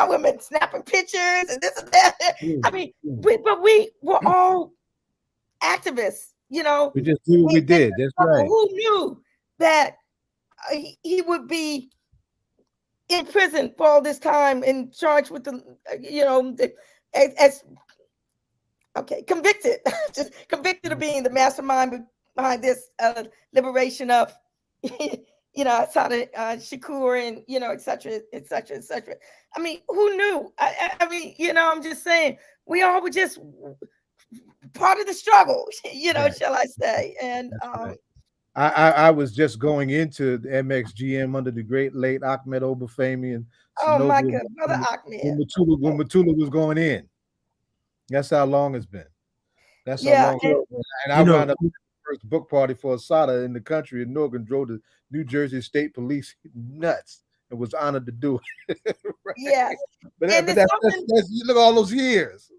women snapping pictures and this and that. I mean, we were all activists, We just knew we did. That's right. Who knew that he would be in prison for all this time and charged with convicted, just convicted of being the mastermind behind this liberation of, Shakur and, et cetera, et cetera, et cetera. I mean, who knew? I mean, I'm just saying, we all were just part of the struggle, right. Shall I say? And right. I was just going into the MXGM under the great late Ahmed Obafemi and my God, brother Ahmed. When Mutulu was going in. That's how long it's been. That's how long it's been. And I wound up first book party for Asada in the country in Norgan, drove the New Jersey State Police nuts and was honored to do it. Right? Yes. But that's you look at all those years.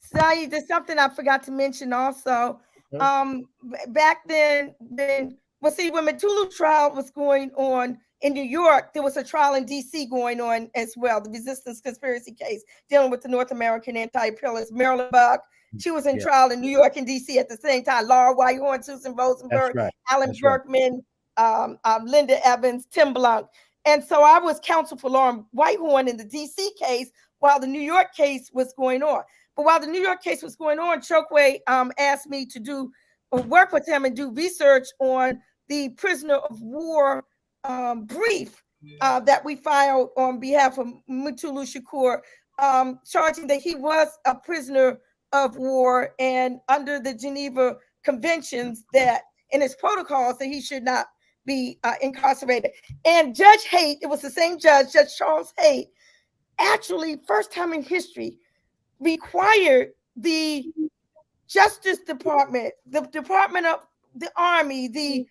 So there's something I forgot to mention also. Back then, when Mutulu trial was going on in New York, there was a trial in DC going on as well, the resistance conspiracy case dealing with the North American anti-imperialists, Marilyn Buck. She was in trial in New York and DC at the same time. Laura Whitehorn, Susan Rosenberg, Alan Berkman, Linda Evans, Tim Blanc. And so I was counsel for Laura Whitehorn in the DC case while the New York case was going on. But while the New York case was going on, Chokwe asked me to work with him and do research on the prisoner of war brief that we filed on behalf of Mutulu Shakur, charging that he was a prisoner of war and under the Geneva Conventions that in his protocols that he should not be incarcerated. And Judge Haight, it was the same judge, Judge Charles Haight, actually first time in history required the Justice Department, the Department of the Army, the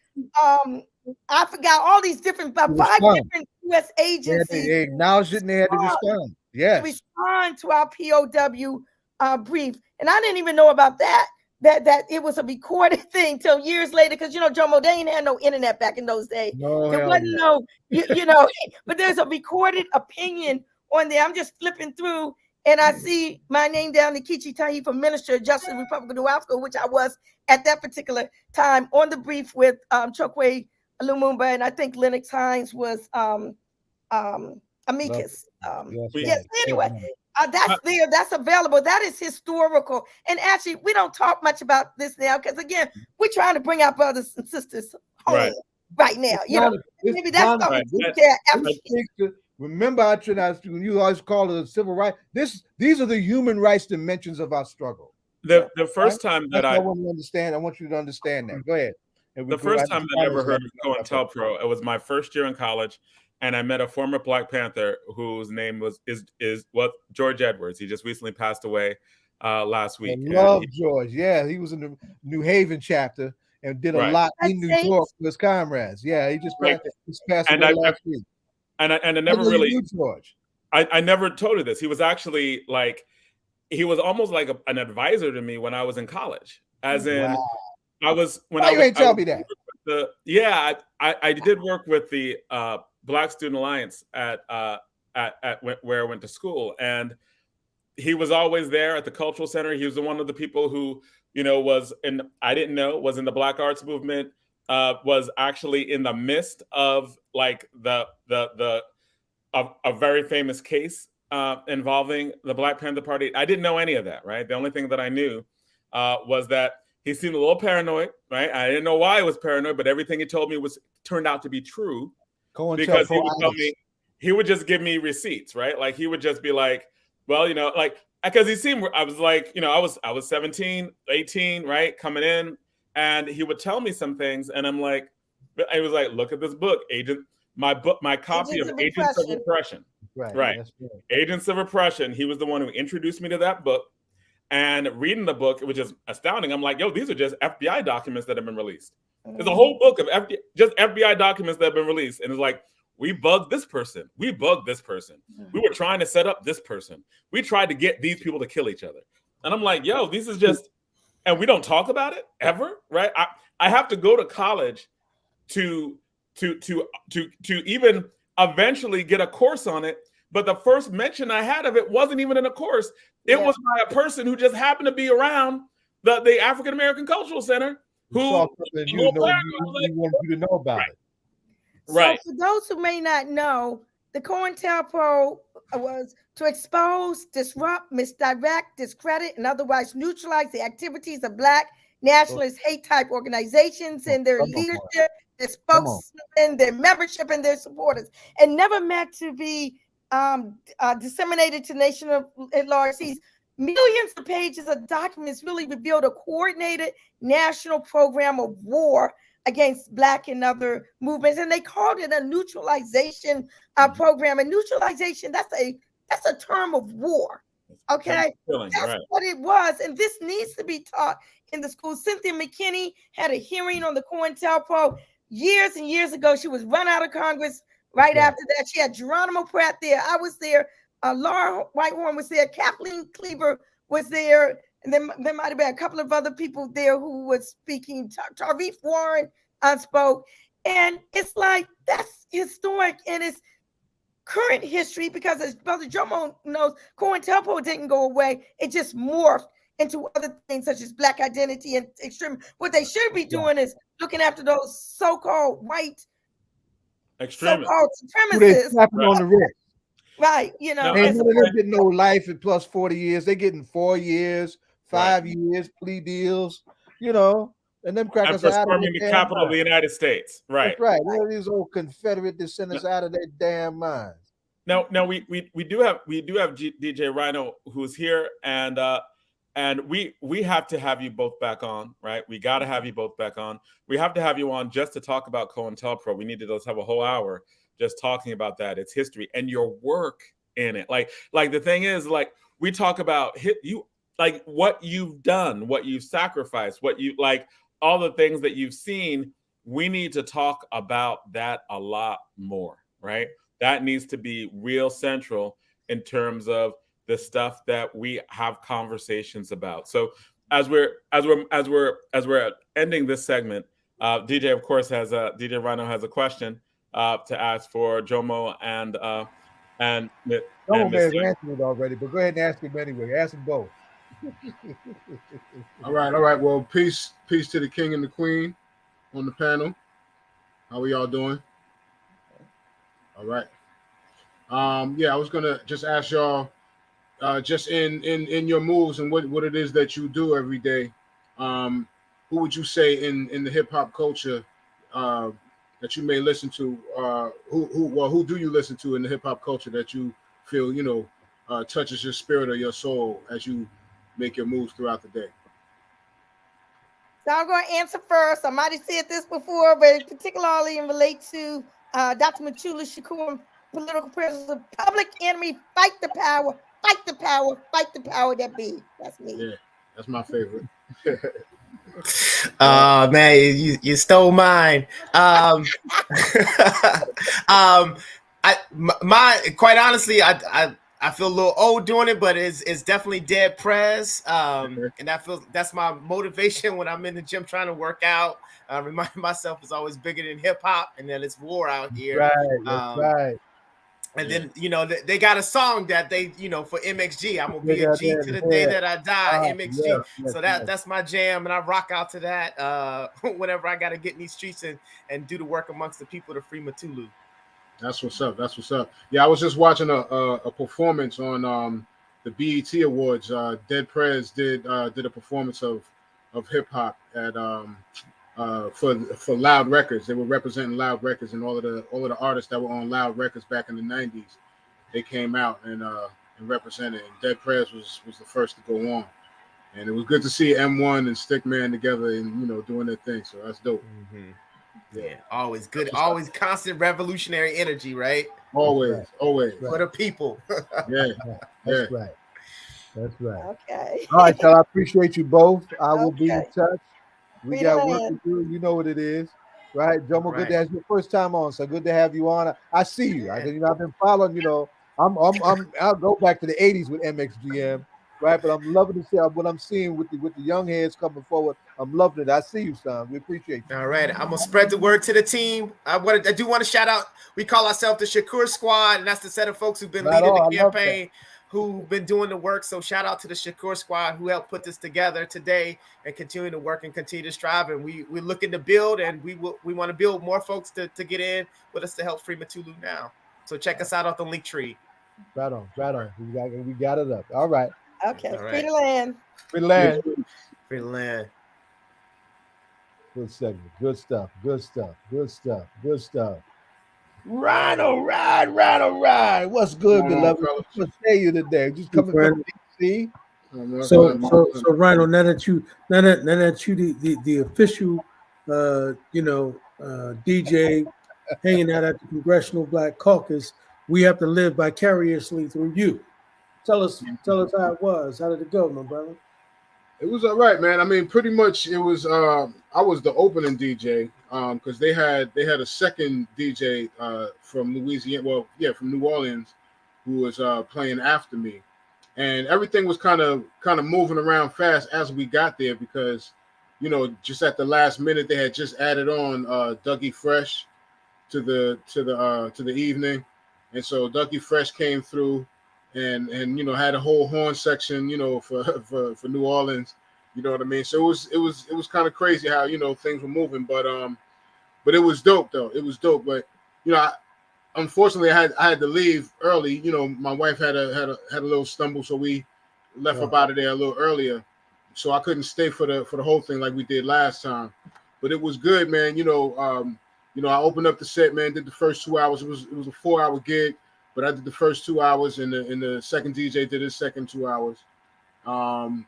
I forgot all these different, about 5 different U.S. agencies. They acknowledged it and they had to respond. Yes. To respond to our POW brief. And I didn't even know about that it was a recorded thing till years later, because Jomo, they ain't had no internet back in those days. No, there wasn't no, but there's a recorded opinion on there. I'm just flipping through and I see my name down, Nkechi Taifa, Minister of Justice, Republic of New Africa, which I was at that particular time on the brief with Chokwe Lumumba, and I think Lennox Hines was amicus. Yes. Anyway, that's there. That's available. That is historical. And actually, we don't talk much about this now because, again, we're trying to bring our brothers and sisters home right now. Maybe that's something. Remember, when you always call it a civil right, these are the human rights dimensions of our struggle. The first time that I want you to understand that. Go ahead. The first time that I ever heard of COINTELPRO, it was my first year in college, and I met a former Black Panther whose name was George Edwards. He just recently passed away last week. I love George. Yeah, he was in the New Haven chapter and did a lot in New York with his comrades. Yeah, he just passed away last week. And I never really George. I never told you this. He was actually he was almost like an advisor to me when I was in college. As in, I was when Why you ain't tell me that? I did work with the Black Student Alliance at where I went to school, and he was always there at the cultural center. He was one of the people who was in the Black Arts movement. Was actually in the midst of a very famous case involving the Black Panther Party. I didn't know any of that, right? The only thing that I knew was that he seemed a little paranoid, right? I didn't know why he was paranoid, but everything he told me turned out to be true because he would tell me, he would just give me receipts, right? Like he would just be like, well, because he seemed, I was like, I was 17, 18, right? Coming in. And he would tell me some things, and I'm like, I was like, look at this book, my copy of Agents of Repression. Right. Agents of Repression. He was the one who introduced me to that book. And reading the book, it was just astounding. I'm like, yo, these are just FBI documents that have been released. There's a whole book of FBI documents that have been released. And it's like, we bugged this person. We bugged this person. We were trying to set up this person. We tried to get these people to kill each other. And I'm like, yo, this is just... And we don't talk about it ever, right? I have to go to college to even eventually get a course on it. But the first mention I had of it wasn't even in a course. It was by a person who just happened to be around the African American Cultural Center who wanted you to know about it. Right. So for those who may not know, the COINTELPRO was to expose, disrupt, misdirect, discredit, and otherwise neutralize the activities of Black nationalist hate-type organizations and their leadership, their spokesmen, their membership, and their supporters, and never meant to be disseminated to nation at large. These millions of pages of documents really revealed a coordinated national program of war against Black and other movements, and they called it a neutralization program. And neutralization, that's a term of war. Okay, that's what it was, and this needs to be taught in the schools. Cynthia McKinney had a hearing on the COINTELPRO years and years ago. She was run out of Congress right after that. She had Geronimo Pratt there. I was there. Laura Whitehorn was there. Kathleen Cleaver was there. And then there might have been a couple of other people there who was speaking. Tarveef Warren spoke. And it's like, that's historic and it's current history, because as Brother Jomo knows, COINTELPRO didn't go away. It just morphed into other things such as Black identity and extreme. What they should be doing is looking after those so-called white extremists, so-called supremacists. On the wrist. Right, you know. They getting no life in plus 40 years. They're getting 4 years, 5 years, plea deals, you know. And them crackers are storming the capital of the United States. Right. That's right. All these old Confederate descendants out of their damn minds. No, we do have DJ Rhino who's here, and we have to have you both back on, right? We got to have you both back on. We have to have you on just to talk about COINTELPRO. We need to just have a whole hour just talking about that, its history and your work in it. Like the thing is, like, we talk about like what you've done, what you've sacrificed, what you like, all the things that you've seen. We need to talk about that a lot more, right? That needs to be real central in terms of the stuff that we have conversations about. So as we're ending this segment, DJ of course has DJ Rhino has a question to ask for Jomo and Jomo may have answered it already, but go ahead and ask him anyway. Ask them both. All right. Well, peace to the king and the queen on the panel. How are y'all doing? All right. Yeah, I was gonna just ask y'all, just in your moves and what it is that you do every day. Who would you say in the hip hop culture that you may listen to? Who do you listen to in the hip hop culture that you feel touches your spirit or your soul as you make your moves throughout the day? So I'm going to answer first. I might have said this before, but particularly in relate to Dr. Mutulu, Shakur, political prisoners, public enemy, fight the power, fight the power, fight the power that be. That's me. Yeah, that's my favorite. Man, you stole mine. Quite honestly, I feel a little old doing it, but it's definitely Dead Prez. And that's my motivation when I'm in the gym trying to work out. Reminding myself it's always bigger than hip hop, and then it's war out here. Right, that's right. And then they got a song that they for MXG. I'm gonna be a G to the day that I die. MXG. Yes, so that's my jam, and I rock out to that whenever I got to get in these streets and do the work amongst the people to free Mutulu. That's what's up. That's what's up. Yeah, I was just watching a performance on the BET Awards. Dead Prez did a performance of hip hop at for Loud Records. They were representing Loud Records, and all of the artists that were on Loud Records back in the 90s. They came out and represented. And Dead Prez was the first to go on, and it was good to see M1 and Stickman together and doing their thing. So that's dope. Mm-hmm. Yeah, always good, always constant revolutionary energy, right? Always for the people. That's right. Okay. All right, y'all. I appreciate you both. I will be in touch. We got work Land. to do. You know what it is, right? Jomo, good to have your first time on. So good to have you on. I see you. I've been following. I'll go back to the '80s with MXGM, right? But I'm loving to see what I'm seeing with the young heads coming forward. I'm loving it. I see you, son. We appreciate you. All right, I'm gonna spread the word to the team. I do want to shout out. We call ourselves the Shakur Squad, and that's the set of folks who've been leading the campaign, who've been doing the work. So shout out to the Shakur Squad who helped put this together today and continue to work and continue to strive. And we're looking to build, and we want to build more folks to get in with us to help free Mutulu now. So check us out on the link tree. Right on. We got it up. All right. Okay. All right. Free the land. Free the land. Free the land. Good segment. Good stuff. Rhino, ride. What's good, beloved? What say you today? Just coming from DC. So Rhino, now that you the official DJ hanging out at the Congressional Black Caucus, we have to live vicariously through you. Tell us how it was. How did it go, my brother? It was all right, man. I mean, pretty much it was. I was the opening DJ because they had a second DJ from Louisiana. Well, yeah, from New Orleans, who was playing after me, and everything was kind of moving around fast as we got there because, just at the last minute they had just added on Dougie Fresh to the evening, and so Dougie Fresh came through. And had a whole horn section, for New Orleans, you know what I mean. So it was kind of crazy how things were moving, but it was dope though. It was dope, but unfortunately I had to leave early. My wife had a little stumble, so we left up out of there a little earlier. So I couldn't stay for the whole thing like we did last time. But it was good, man. I opened up the set, man. Did the first 2 hours. It was a 4-hour gig. But I did the first 2 hours, and the second DJ did his second 2 hours. And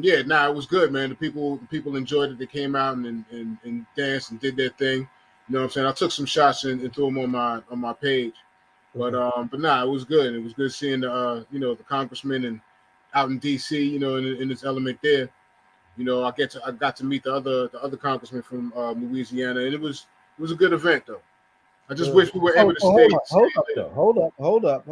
yeah, it was good, man. The people enjoyed it. They came out and danced and did their thing. You know what I'm saying? I took some shots and threw them on my page. But it was good. It was good seeing the Congressman out in DC, you know, in its element there. You know, I got to meet the other congressman from Louisiana, and it was a good event though. I just wish we were able to stay. Hold up.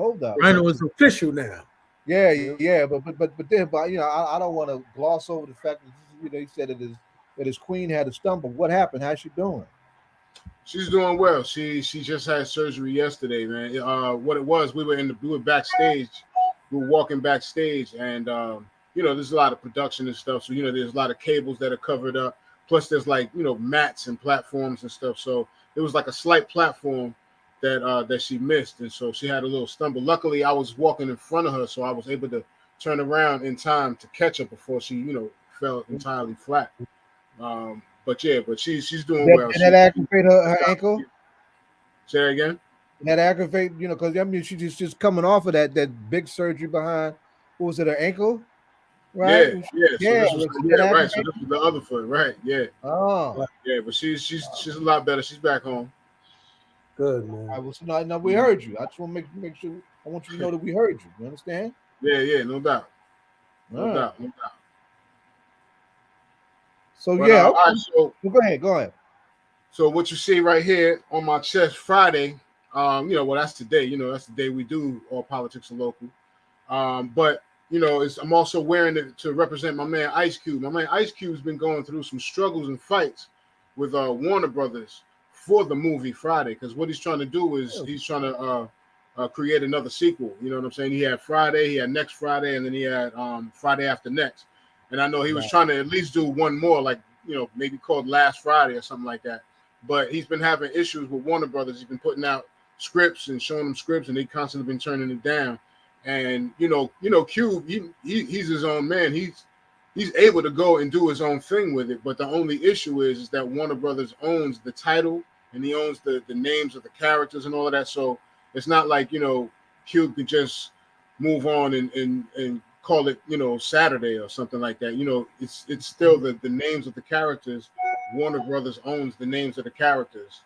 Rhino is official now. Yeah, but then, you know, I don't want to gloss over the fact that, you know, he said that his queen had a stumble. What happened? How's she doing? She's doing well. She just had surgery yesterday, man. What it was, we were backstage. We were walking backstage, and you know, there's a lot of production and stuff. So, you know, there's a lot of cables that are covered up. Plus, there's like, you know, mats and platforms and stuff. So it was like a slight platform that she missed, and so she had a little stumble. Luckily, I was walking in front of her, so I was able to turn around in time to catch her before she, you know, fell entirely flat. But she's doing well. Did that aggravate her ankle? Say that again. Did that aggravate, you know, because I mean, she's just coming off of that big surgery behind. What was it? Her ankle, right? Yeah. So right. So this was the other foot, right? Yeah. Oh, yeah. But she's a lot better. She's back home. Good, man. I was no, we heard you. I just want to make sure. I want you to know that we heard you. You understand? Yeah. No doubt. No doubt. So but, yeah. all right, so go ahead. So what you see right here on my chest Friday, you know, well, that's today. You know, that's the day we do All Politics Are Local. But you know, I'm also wearing it to represent my man Ice Cube. My man Ice Cube's been going through some struggles and fights with Warner Brothers for the movie Friday, because what he's trying to do is he's trying to create another sequel. You know what I'm saying? He had Friday, he had Next Friday, and then he had Friday After Next. And I know he was trying to at least do one more, like, you know, maybe called Last Friday or something like that. But he's been having issues with Warner Brothers. He's been putting out scripts and showing them scripts, and they constantly been turning it down. And you know, Cube, he's his own man. He's able to go and do his own thing with it. But the only issue is that Warner Brothers owns the title, and he owns the names of the characters and all of that. So it's not like, you know, Cube could just move on and call it, you know, Saturday or something like that. You know, it's still the names of the characters. Warner Brothers owns the names of the characters,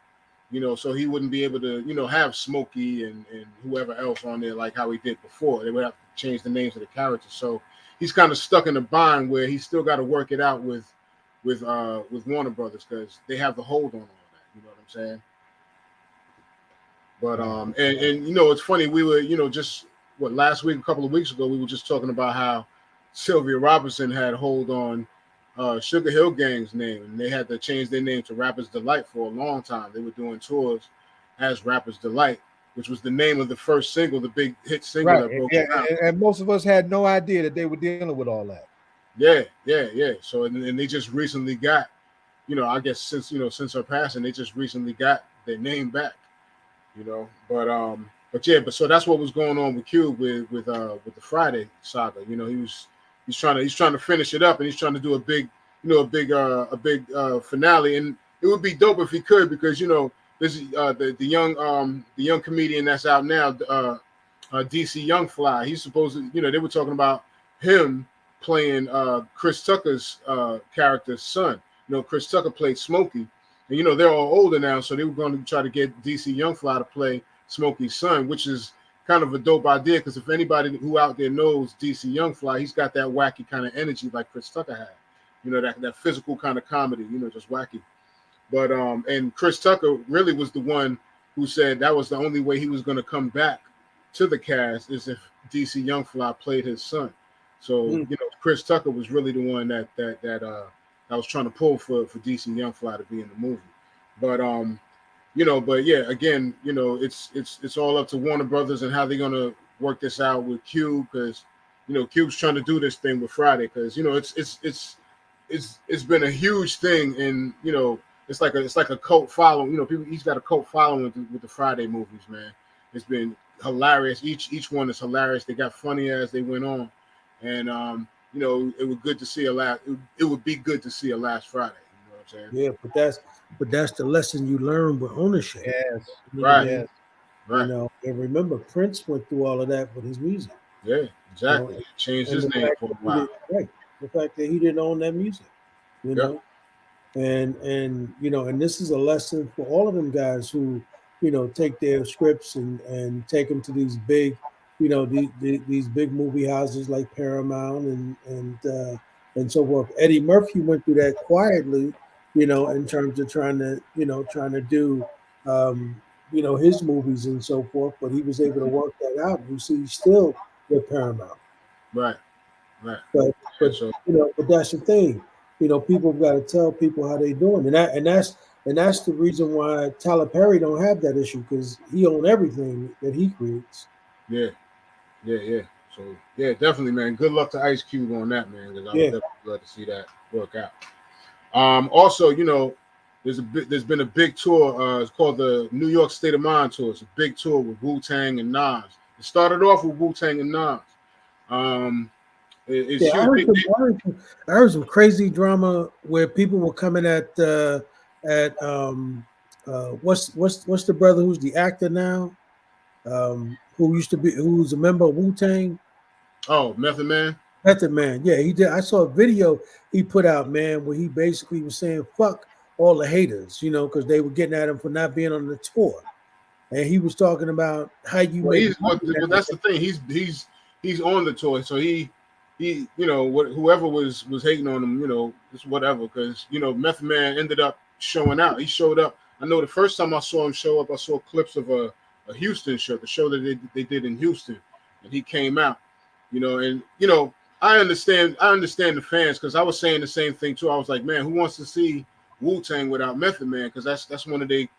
you know, so he wouldn't be able to, you know, have Smokey and whoever else on there like how he did before. They would have to change the names of the characters. So he's kind of stuck in a bind where he's still got to work it out with Warner Brothers, because they have the hold on all that. You know what I'm saying? But and you know, it's funny, we were, you know, just last week, a couple of weeks ago, we were just talking about how Sylvia Robinson had hold on Sugar Hill Gang's name, and they had to change their name to Rapper's Delight for a long time. They were doing tours as Rapper's Delight, which was the name of the first single, the big hit single that broke out. And most of us had no idea that they were dealing with all that. Yeah. So and they just recently got, you know, I guess since her passing, they just recently got their name back, you know. But so that's what was going on with Cube with the Friday saga. You know, he's trying to finish it up, and he's trying to do a big finale. And it would be dope if he could, because, you know, this is the young comedian that's out now, DC Young Fly. He's supposed to, you know, they were talking about him playing Chris Tucker's character's son. You know, Chris Tucker played Smokey, and, you know, they're all older now, so they were going to try to get DC Young Fly to play Smokey's son, which is kind of a dope idea, because if anybody who out there knows DC Young Fly, he's got that wacky kind of energy like Chris Tucker had, you know, that physical kind of comedy, you know, just wacky. But and Chris Tucker really was the one who said that was the only way he was going to come back to the cast is if DC Young Fly played his son. So you know, Chris Tucker was really the one that was trying to pull for DC Young Fly to be in the movie. But you know, but yeah, again, you know, it's all up to Warner Brothers and how they're gonna work this out with Cube, because, you know, Cube's trying to do this thing with Friday, because, you know, it's been a huge thing, and, you know, it's like a cult following. You know, he's got a cult following with the Friday movies, man. It's been hilarious. Each one is hilarious. They got funny as they went on, and you know, it would be good to see a Last Friday. You know what I'm saying? Yeah, but that's the lesson you learn with ownership. Yes, right. Yes. Right. You know, and remember, Prince went through all of that with his music. Yeah, exactly. You know, changed his name for a while. The fact that he didn't own that music, you know, and you know, and this is a lesson for all of them guys who, you know, take their scripts and take them to these big these big movie houses like Paramount and so forth. Eddie Murphy went through that quietly, in terms of trying to do his movies and so forth, but he was able to work that out. You see, he's still with Paramount. Right. Right. But Yeah, but so but that's the thing. People got to tell people how they doing, and that's the reason why Tyler Perry don't have that issue, because he own everything that he creates. yeah. So yeah, definitely, man. Good luck to Ice Cube on that, man, because I would Yeah. definitely love to see that work out. Also, there's been a big tour. It's called the New York State of Mind tour. It's a big tour with Wu-Tang and Nas. It started off with Wu-Tang and Nas. It's Yeah, huge. I heard some crazy drama where people were coming at what's the brother who's the actor now, who's a member of Wu-Tang. Oh, Method Man. Method Man, yeah, he did. I saw a video he put out, man, where he basically was saying "fuck all the haters," because they were getting at him for not being on the tour, and he was talking about how you Well, make money. that's the thing. He's on the tour, so he whoever was hating on him, it's whatever, because Method Man ended up showing out. He showed up. I know the first time I saw him show up, I saw clips of a Houston show, the show that they did in Houston, and he came out, and I understand the fans, because I was saying the same thing too. I was like, man, who wants to see Wu-Tang without Method Man? Because that's one of the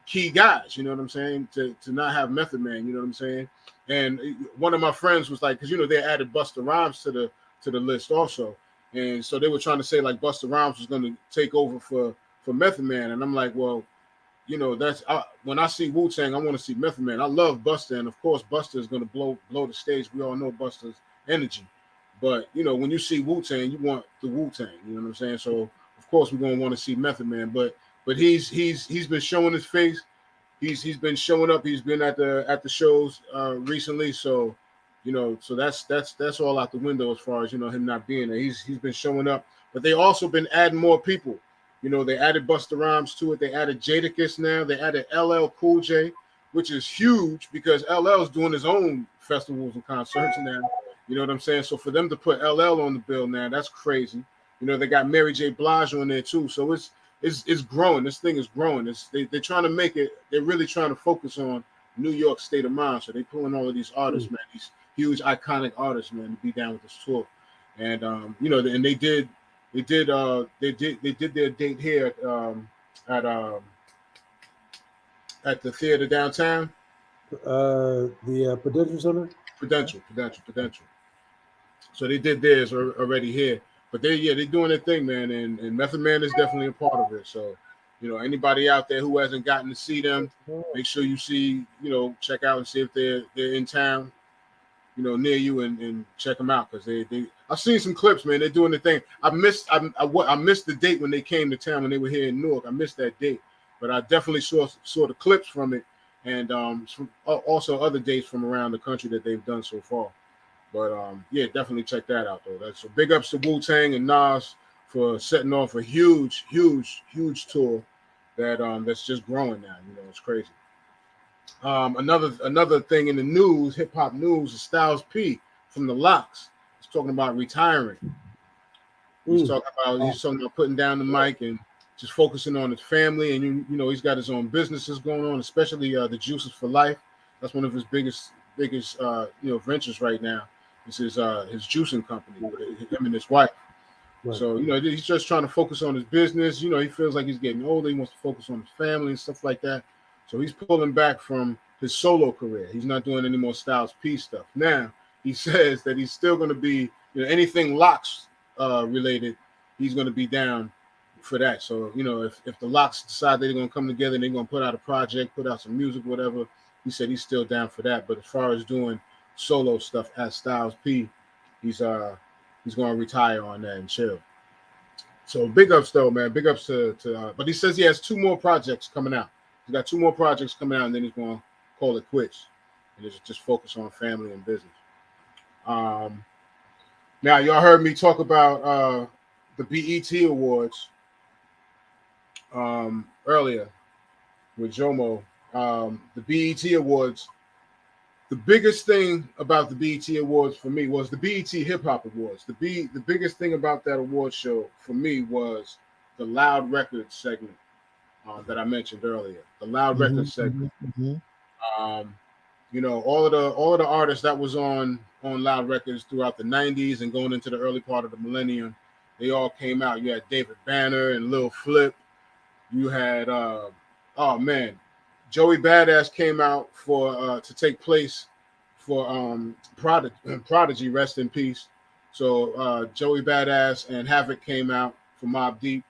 key guys, you know what I'm saying, to not have Method Man, you know what I'm saying. And one of my friends was like, because they added Busta Rhymes to the list also, and so they were trying to say like Busta Rhymes was going to take over for Method Man, and I'm like, well, when I see Wu-Tang, I want to see Method Man. I love Busta, and of course Busta is going to blow the stage. We all know Busta's energy, but when you see Wu-Tang, you want the Wu-Tang, you know what I'm saying. So of course we're going to want to see Method Man, but he's been showing his face. He's been showing up. He's been at the shows recently. So, so that's all out the window as far as him not being there. He's been showing up, but they also been adding more people. They added Busta Rhymes to it. They added Jadakiss now. They added LL Cool J, which is huge because LL is doing his own festivals and concerts now. You know what I'm saying? So for them to put LL on the bill now, that's crazy. They got Mary J. Blige on there too. So it's growing. This thing is growing. They're trying to make it. They're really trying to focus on New York State of mind. So they're pulling all of these artists, man, these huge iconic artists, man, to be down with this tour. And and they did their date here at the theater downtown. The Prudential Center. Prudential. So they did theirs already here. But they're doing their thing, man, and Method Man is definitely a part of it. So, anybody out there who hasn't gotten to see them, make sure you see, check out and see if they're in town, near you, and check them out, because they I've seen some clips, man. They're doing the thing. I missed the date when they came to town when they were here in Newark. I missed that date, but I definitely saw the clips from it, and also other dates from around the country that they've done so far. But yeah, definitely check that out though. That's so big ups to Wu-Tang and Nas for setting off a huge tour that's just growing now. It's crazy. Another thing in the news, hip hop news, is Styles P from the Locks. He's talking about retiring. He's talking about putting down the mic and just focusing on his family. And he's got his own businesses going on, especially the Juices for Life. That's one of his biggest ventures right now. This is his juicing company with him and his wife. Right. So, he's just trying to focus on his business. He feels like he's getting older. He wants to focus on his family and stuff like that. So he's pulling back from his solo career. He's not doing any more Styles P stuff. Now, he says that he's still going to be, anything Locks related, he's going to be down for that. So, if the Locks decide they're going to come together and they're going to put out a project, put out some music, whatever, he said he's still down for that. But as far as doing solo stuff as Styles P, he's going to retire on that and chill. So big ups though, man. Big ups to but he says he has 2 more projects coming out. He's got 2 more projects coming out, and then he's going to call it quits and just focus on family and business. Now y'all heard me talk about the BET Awards earlier with Jomo. The BET Awards. the biggest thing about the BET Awards for me was the BET Hip Hop Awards. The biggest thing about that award show for me was the Loud Records segment that I mentioned earlier. The Loud Records segment. You know, all of the artists that was on Loud Records throughout the 90s and going into the early part of the millennium, they all came out. You had David Banner and Lil Flip. You had Joey Badass came out for to take place for Prodigy, rest in peace. So Joey Badass and Havoc came out for Mobb Deep.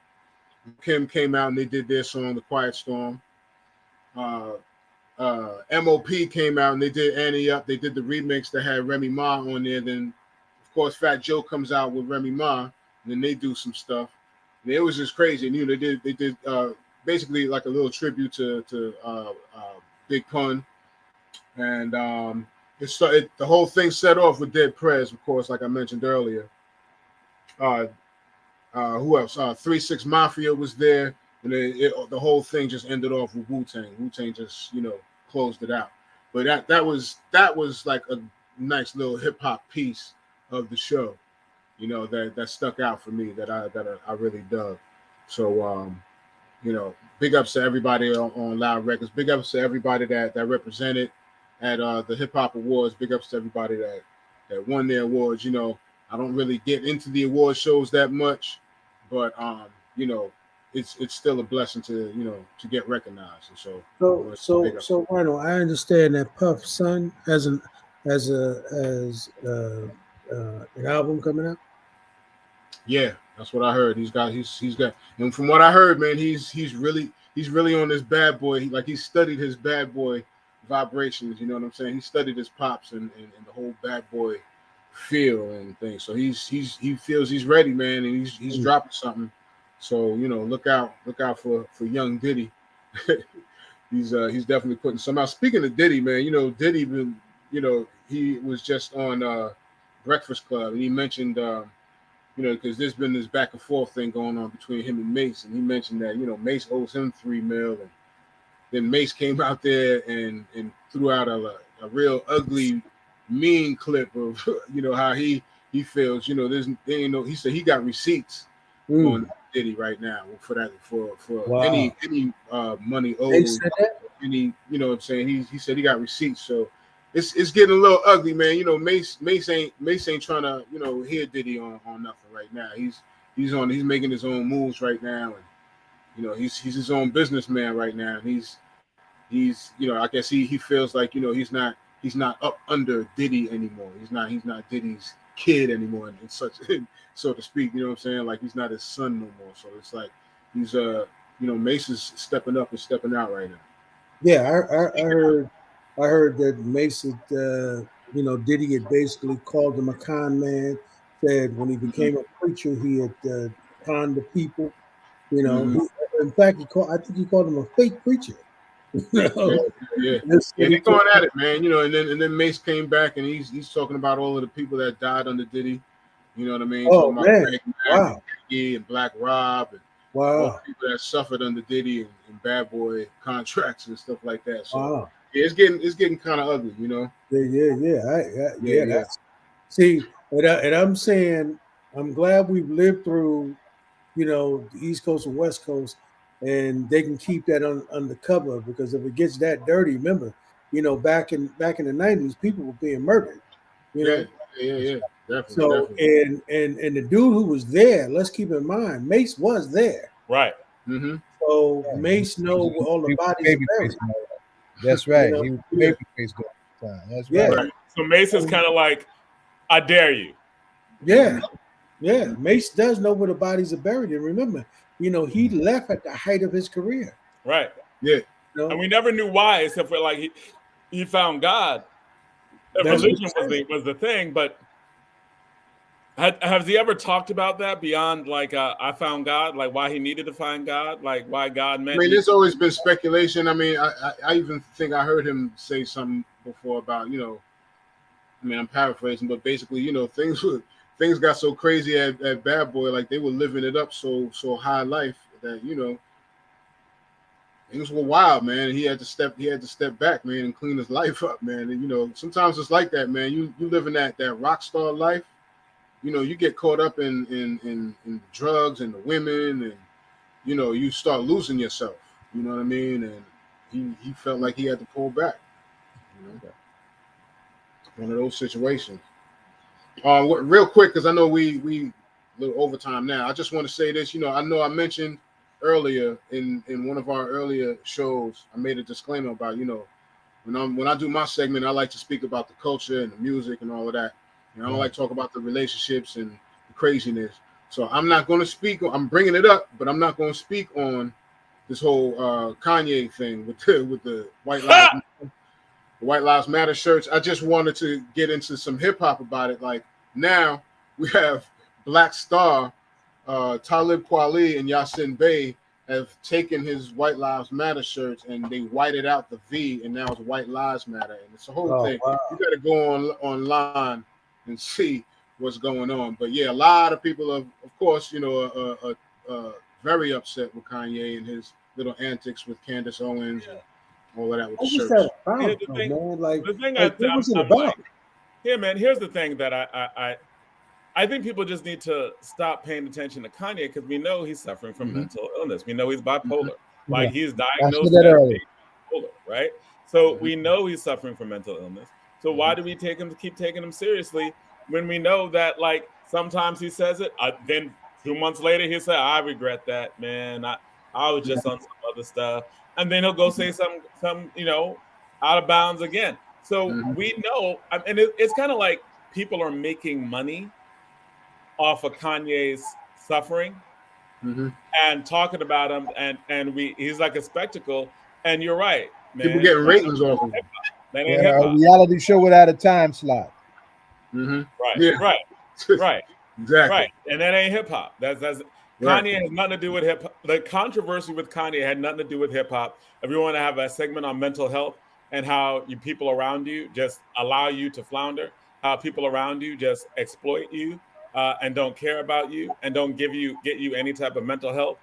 Kim came out and they did their song, The Quiet Storm. MOP came out and they did Annie Up. They did the remix that had Remy Ma on there. Then, of course, Fat Joe comes out with Remy Ma, and then they do some stuff. And it was just crazy. And they did basically like a little tribute to Big Pun. And the whole thing set off with Dead Prez, of course, like I mentioned earlier. Who else? 3-6 Mafia was there, and the whole thing just ended off with Wu-Tang. Wu-Tang just closed it out. But that was like a nice little hip hop piece of the show, that stuck out for me that I really dug. So big ups to everybody on Loud Records. Big ups to everybody that represented at the Hip Hop Awards. Big ups to everybody that won their awards. I don't really get into the award shows that much, but it's still a blessing to get recognized. And so Rhino, I understand that Puff's son has an album coming out. Yeah, that's what I heard. He's got, and from what I heard, man, he's really on this bad boy. He studied his bad boy vibrations. You know what I'm saying? He studied his pops and the whole bad boy feel and things. So he feels he's ready, man, and he's dropping something. So look out for young Diddy. He's definitely putting some out. Speaking of Diddy, man, Diddy been, he was just on Breakfast Club, and he mentioned because there's been this back and forth thing going on between him and Mace, and he mentioned that Mace owes him $3 million, and then Mace came out there and threw out a real ugly, mean clip of how he feels. He said he got receipts on Diddy right now for that for wow. any money owed. Any what I'm saying, he said he got receipts. So it's getting a little ugly, man. Mace ain't trying to hear Diddy on nothing right now. He's making his own moves right now, and he's his own businessman right now. And he's I guess he feels like he's not up under Diddy anymore. He's not Diddy's kid anymore, and such, so to speak. You know what I'm saying? Like he's not his son no more. So it's like he's Mace is stepping up and stepping out right now. Yeah, I heard that Mace had, Diddy had basically called him a con man. Said when he became a preacher, he had conned the people. In fact, I think he called him a fake preacher. Yeah, they're going at it, man. And then Mace came back and he's talking about all of the people that died under Diddy. You know what I mean? Oh, talking man. About Wow. and Black Rob and all the people that suffered under Diddy and Bad Boy contracts and stuff like that. So wow. yeah, it's getting kind of ugly, Yeah. See, and I'm saying I'm glad we've lived through, the East Coast and West Coast, and they can keep that undercover, because if it gets that dirty, remember, back in the 90s, people were being murdered. Yeah, definitely. So definitely. and the dude who was there, let's keep in mind, Mace was there. Right. Mm-hmm. So Mace knows where all the bodies are buried. That's right. He was babyface all the time. That's right. Yeah. So Mace is kind of like, I dare you. Yeah. Mace does know where the bodies are buried, and remember, he left at the height of his career. Right. Yeah. And we never knew why, except for like he found God. Religion was the thing, but has he ever talked about that beyond like I found God, like why he needed to find God, like why God meant? I mean, there's always been speculation. I mean, I even think I heard him say something before about I'm paraphrasing, but basically things got so crazy at Bad Boy, like they were living it up so high life that things were wild, man. And he had to step back, man, and clean his life up, man. And you know, sometimes it's like that, man. You live in that rock star life. You know, you get caught up in drugs and the women, and you know, you start losing yourself. You know what I mean? And he felt like he had to pull back. You know? One of those situations. Real quick, because I know we a little overtime now. I just want to say this. You know I mentioned earlier in one of our earlier shows, I made a disclaimer about, you know, when I do my segment, I like to speak about the culture and the music and all of that. You know, I don't like to talk about the relationships and the craziness. So I'm not going to speak. I'm bringing it up, but I'm not going to speak on this whole Kanye thing with the White Lives Matter shirts. I just wanted to get into some hip hop about it. Like now we have Black Star, Talib Kweli and Yasin Bey have taken his White Lives Matter shirts and they whited out the V, and now it's White Lives Matter, and it's a whole thing. Wow. You got to go online and see what's going on. But yeah, a lot of people are, of course, you know, very upset with Kanye and his little antics with Candace Owens and all of that with the shirts. Here's the thing, man. Like, what was it about? Like, yeah, man. Here's the thing that I think people just need to stop paying attention to Kanye, because we know he's suffering from mental illness. We know he's bipolar. Like he's diagnosed as bipolar, right? So we know he's suffering from mental illness. So why do we keep taking him seriously when we know that, like, sometimes he says it, then 2 months later he said, "I regret that, man. I was just on some other stuff," and then he'll go say some you know, out of bounds again. So we know, and it's kind of like people are making money off of Kanye's suffering and talking about him, and he's like a spectacle. And you're right, man. People getting ratings off of him. That ain't hip-hop. A reality show without a time slot. Right, yeah. right, exactly, right. And that ain't hip hop. That's Kanye has nothing to do with hip hop. The controversy with Kanye had nothing to do with hip hop. If you want to have a segment on mental health and how people around you just allow you to flounder, how people around you just exploit you and don't care about you and don't get you any type of mental health,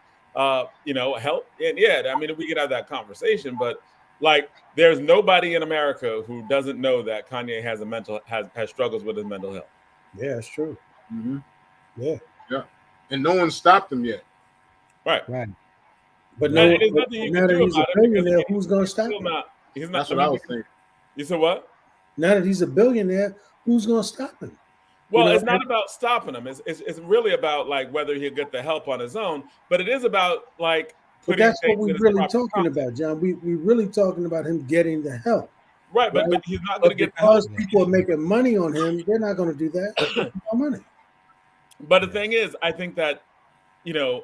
you know, help. And yeah, I mean, we could have that conversation, but like, there's nobody in America who doesn't know that Kanye has has struggles with his mental health. Yeah, it's true. Yeah. And no one stopped him yet. Right. But now no, there's nothing you now can that do he's a about it, billionaire, who's going to stop him? He's not. That's what I was thinking. You said what? Now that he's a billionaire, who's going to stop him? Well, it's not about stopping him. It's really about, like, whether he'll get the help on his own. But it is about, like, but that's what we're really talking about, John. We're really talking about him getting the help. Right, but he's not going to get the help. Because people are making money on him, they're not going to do that. No money. But the thing is, I think that, you know,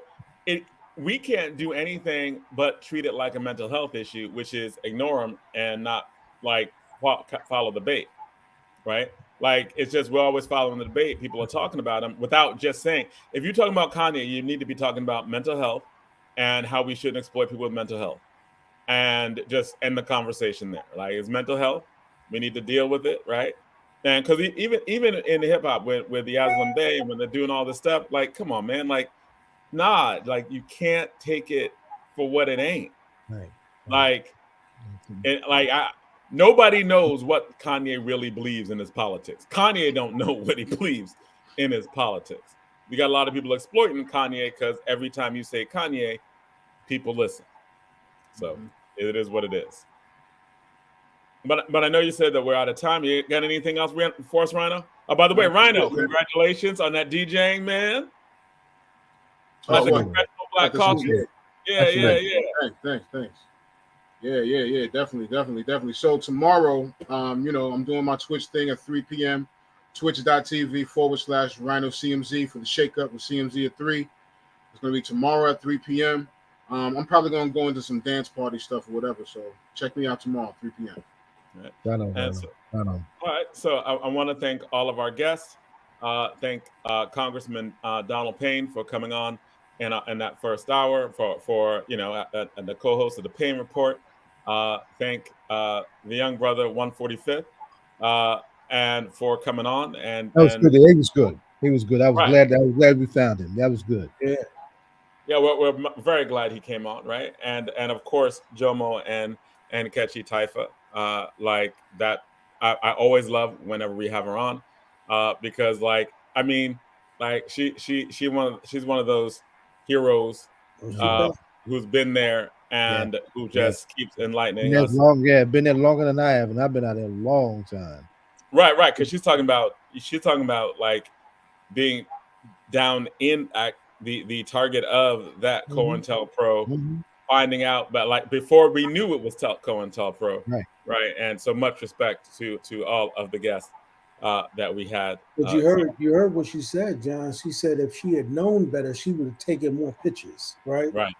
we can't do anything but treat it like a mental health issue, which is ignore him and not, like, follow the debate, right? Like, it's just we're always following the debate. People are talking about him without just saying, if you're talking about Kanye, you need to be talking about mental health and how we shouldn't exploit people with mental health, and just end the conversation there. Like, it's mental health, we need to deal with it, right? And because even in the hip hop with the Aslam Bey, when they're doing all this stuff, like, come on, man, like, nah, like, you can't take it for what it ain't. Right. Like, nobody knows what Kanye really believes in his politics. Kanye don't know what he believes in his politics. We got a lot of people exploiting Kanye because every time you say Kanye, people listen. So it is what it is. But I know you said that we're out of time. You got anything else for us, Rhino? Oh, by the way, Rhino, congratulations on that DJing, man. Oh, the Congressional Black Caucus. Yeah. Thanks. Yeah, definitely. So tomorrow, you know, I'm doing my Twitch thing at 3 p.m. Twitch.tv/RhinoCMZ for the shakeup with CMZ at 3. It's going to be tomorrow at 3 p.m. I'm probably going to go into some dance party stuff or whatever. So check me out tomorrow, 3 p.m. All right. So I want to thank all of our guests. Thank Congressman Donald Payne for coming on in that first hour, for you know, and the co-host of the Payne Report. Thank the young brother 145th and for coming on. And that was good. He was good. I was glad we found him. That was good. Yeah. Yeah, we're very glad he came on, right? And of course Jomo and Nkechi Taifa, like that. I always love whenever we have her on, because like I mean, like she's one of those heroes, She uh, back. who's been there Yeah, and who yeah. just keeps Been enlightening there us. long, yeah, been there longer than I have, and I've been out there a long time. Right, because she's talking about like being down in the target of that Mm-hmm. COINTELPRO, Mm-hmm. finding out, but like before we knew it was COINTELPRO, Right. right? And so much respect to all of the guests that we had. But you heard what she said, John. She said if she had known better, she would have taken more pictures, right? Right,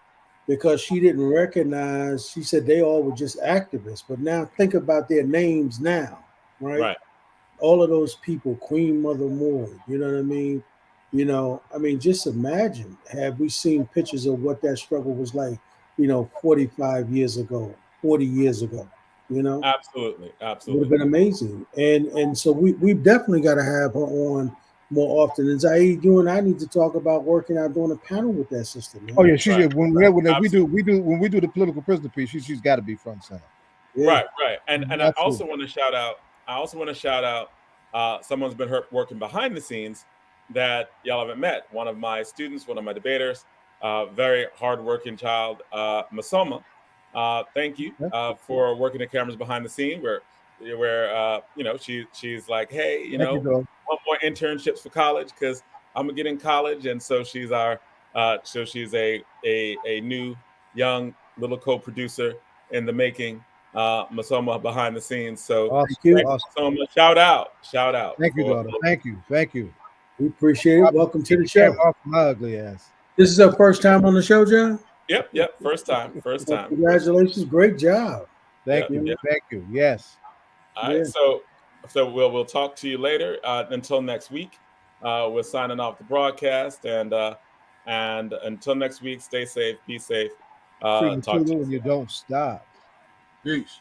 Because she didn't recognize. She said they all were just activists. But now think about their names now, right? right. All of those people, Queen Mother Moore, you know what I mean? Just imagine, have we seen pictures of what that struggle was like, 45 years ago, 40 years ago, you know? Absolutely, Would have absolutely. been amazing. And so we've definitely got to have her on more often. And Zaid, you and I need to talk about working out doing a panel with that sister, Oh man. yeah, she's Right, when we do the political prisoner piece, she's got to be front and center. Yeah. right. And I also Absolutely. want to shout out. Someone's been working behind the scenes that y'all haven't met. One of my students, one of my debaters, very hardworking child, Masoma. Thank you for working the cameras behind the scene. Where she's like, hey, Thank you, dog. want more internships for college because I'm gonna get in college, and so she's she's a new young little co-producer in the making, Masoma behind the scenes. So Awesome. Thank you. thank Awesome. you, Masoma. Shout out Thank you, for daughter. Thank you. Thank you. We appreciate it. Welcome to Keep the the show. camera off my ugly ass. This is our first time on the show, John. Yep. First time. Well, congratulations. Great job. Thank Yeah, you. yeah. Thank you. Yes. All right, Yeah. so we'll talk to you later. Until next week, we're signing off the broadcast, and until next week, stay safe, be safe. Freedom Talk to you when you soon. don't stop. Peace.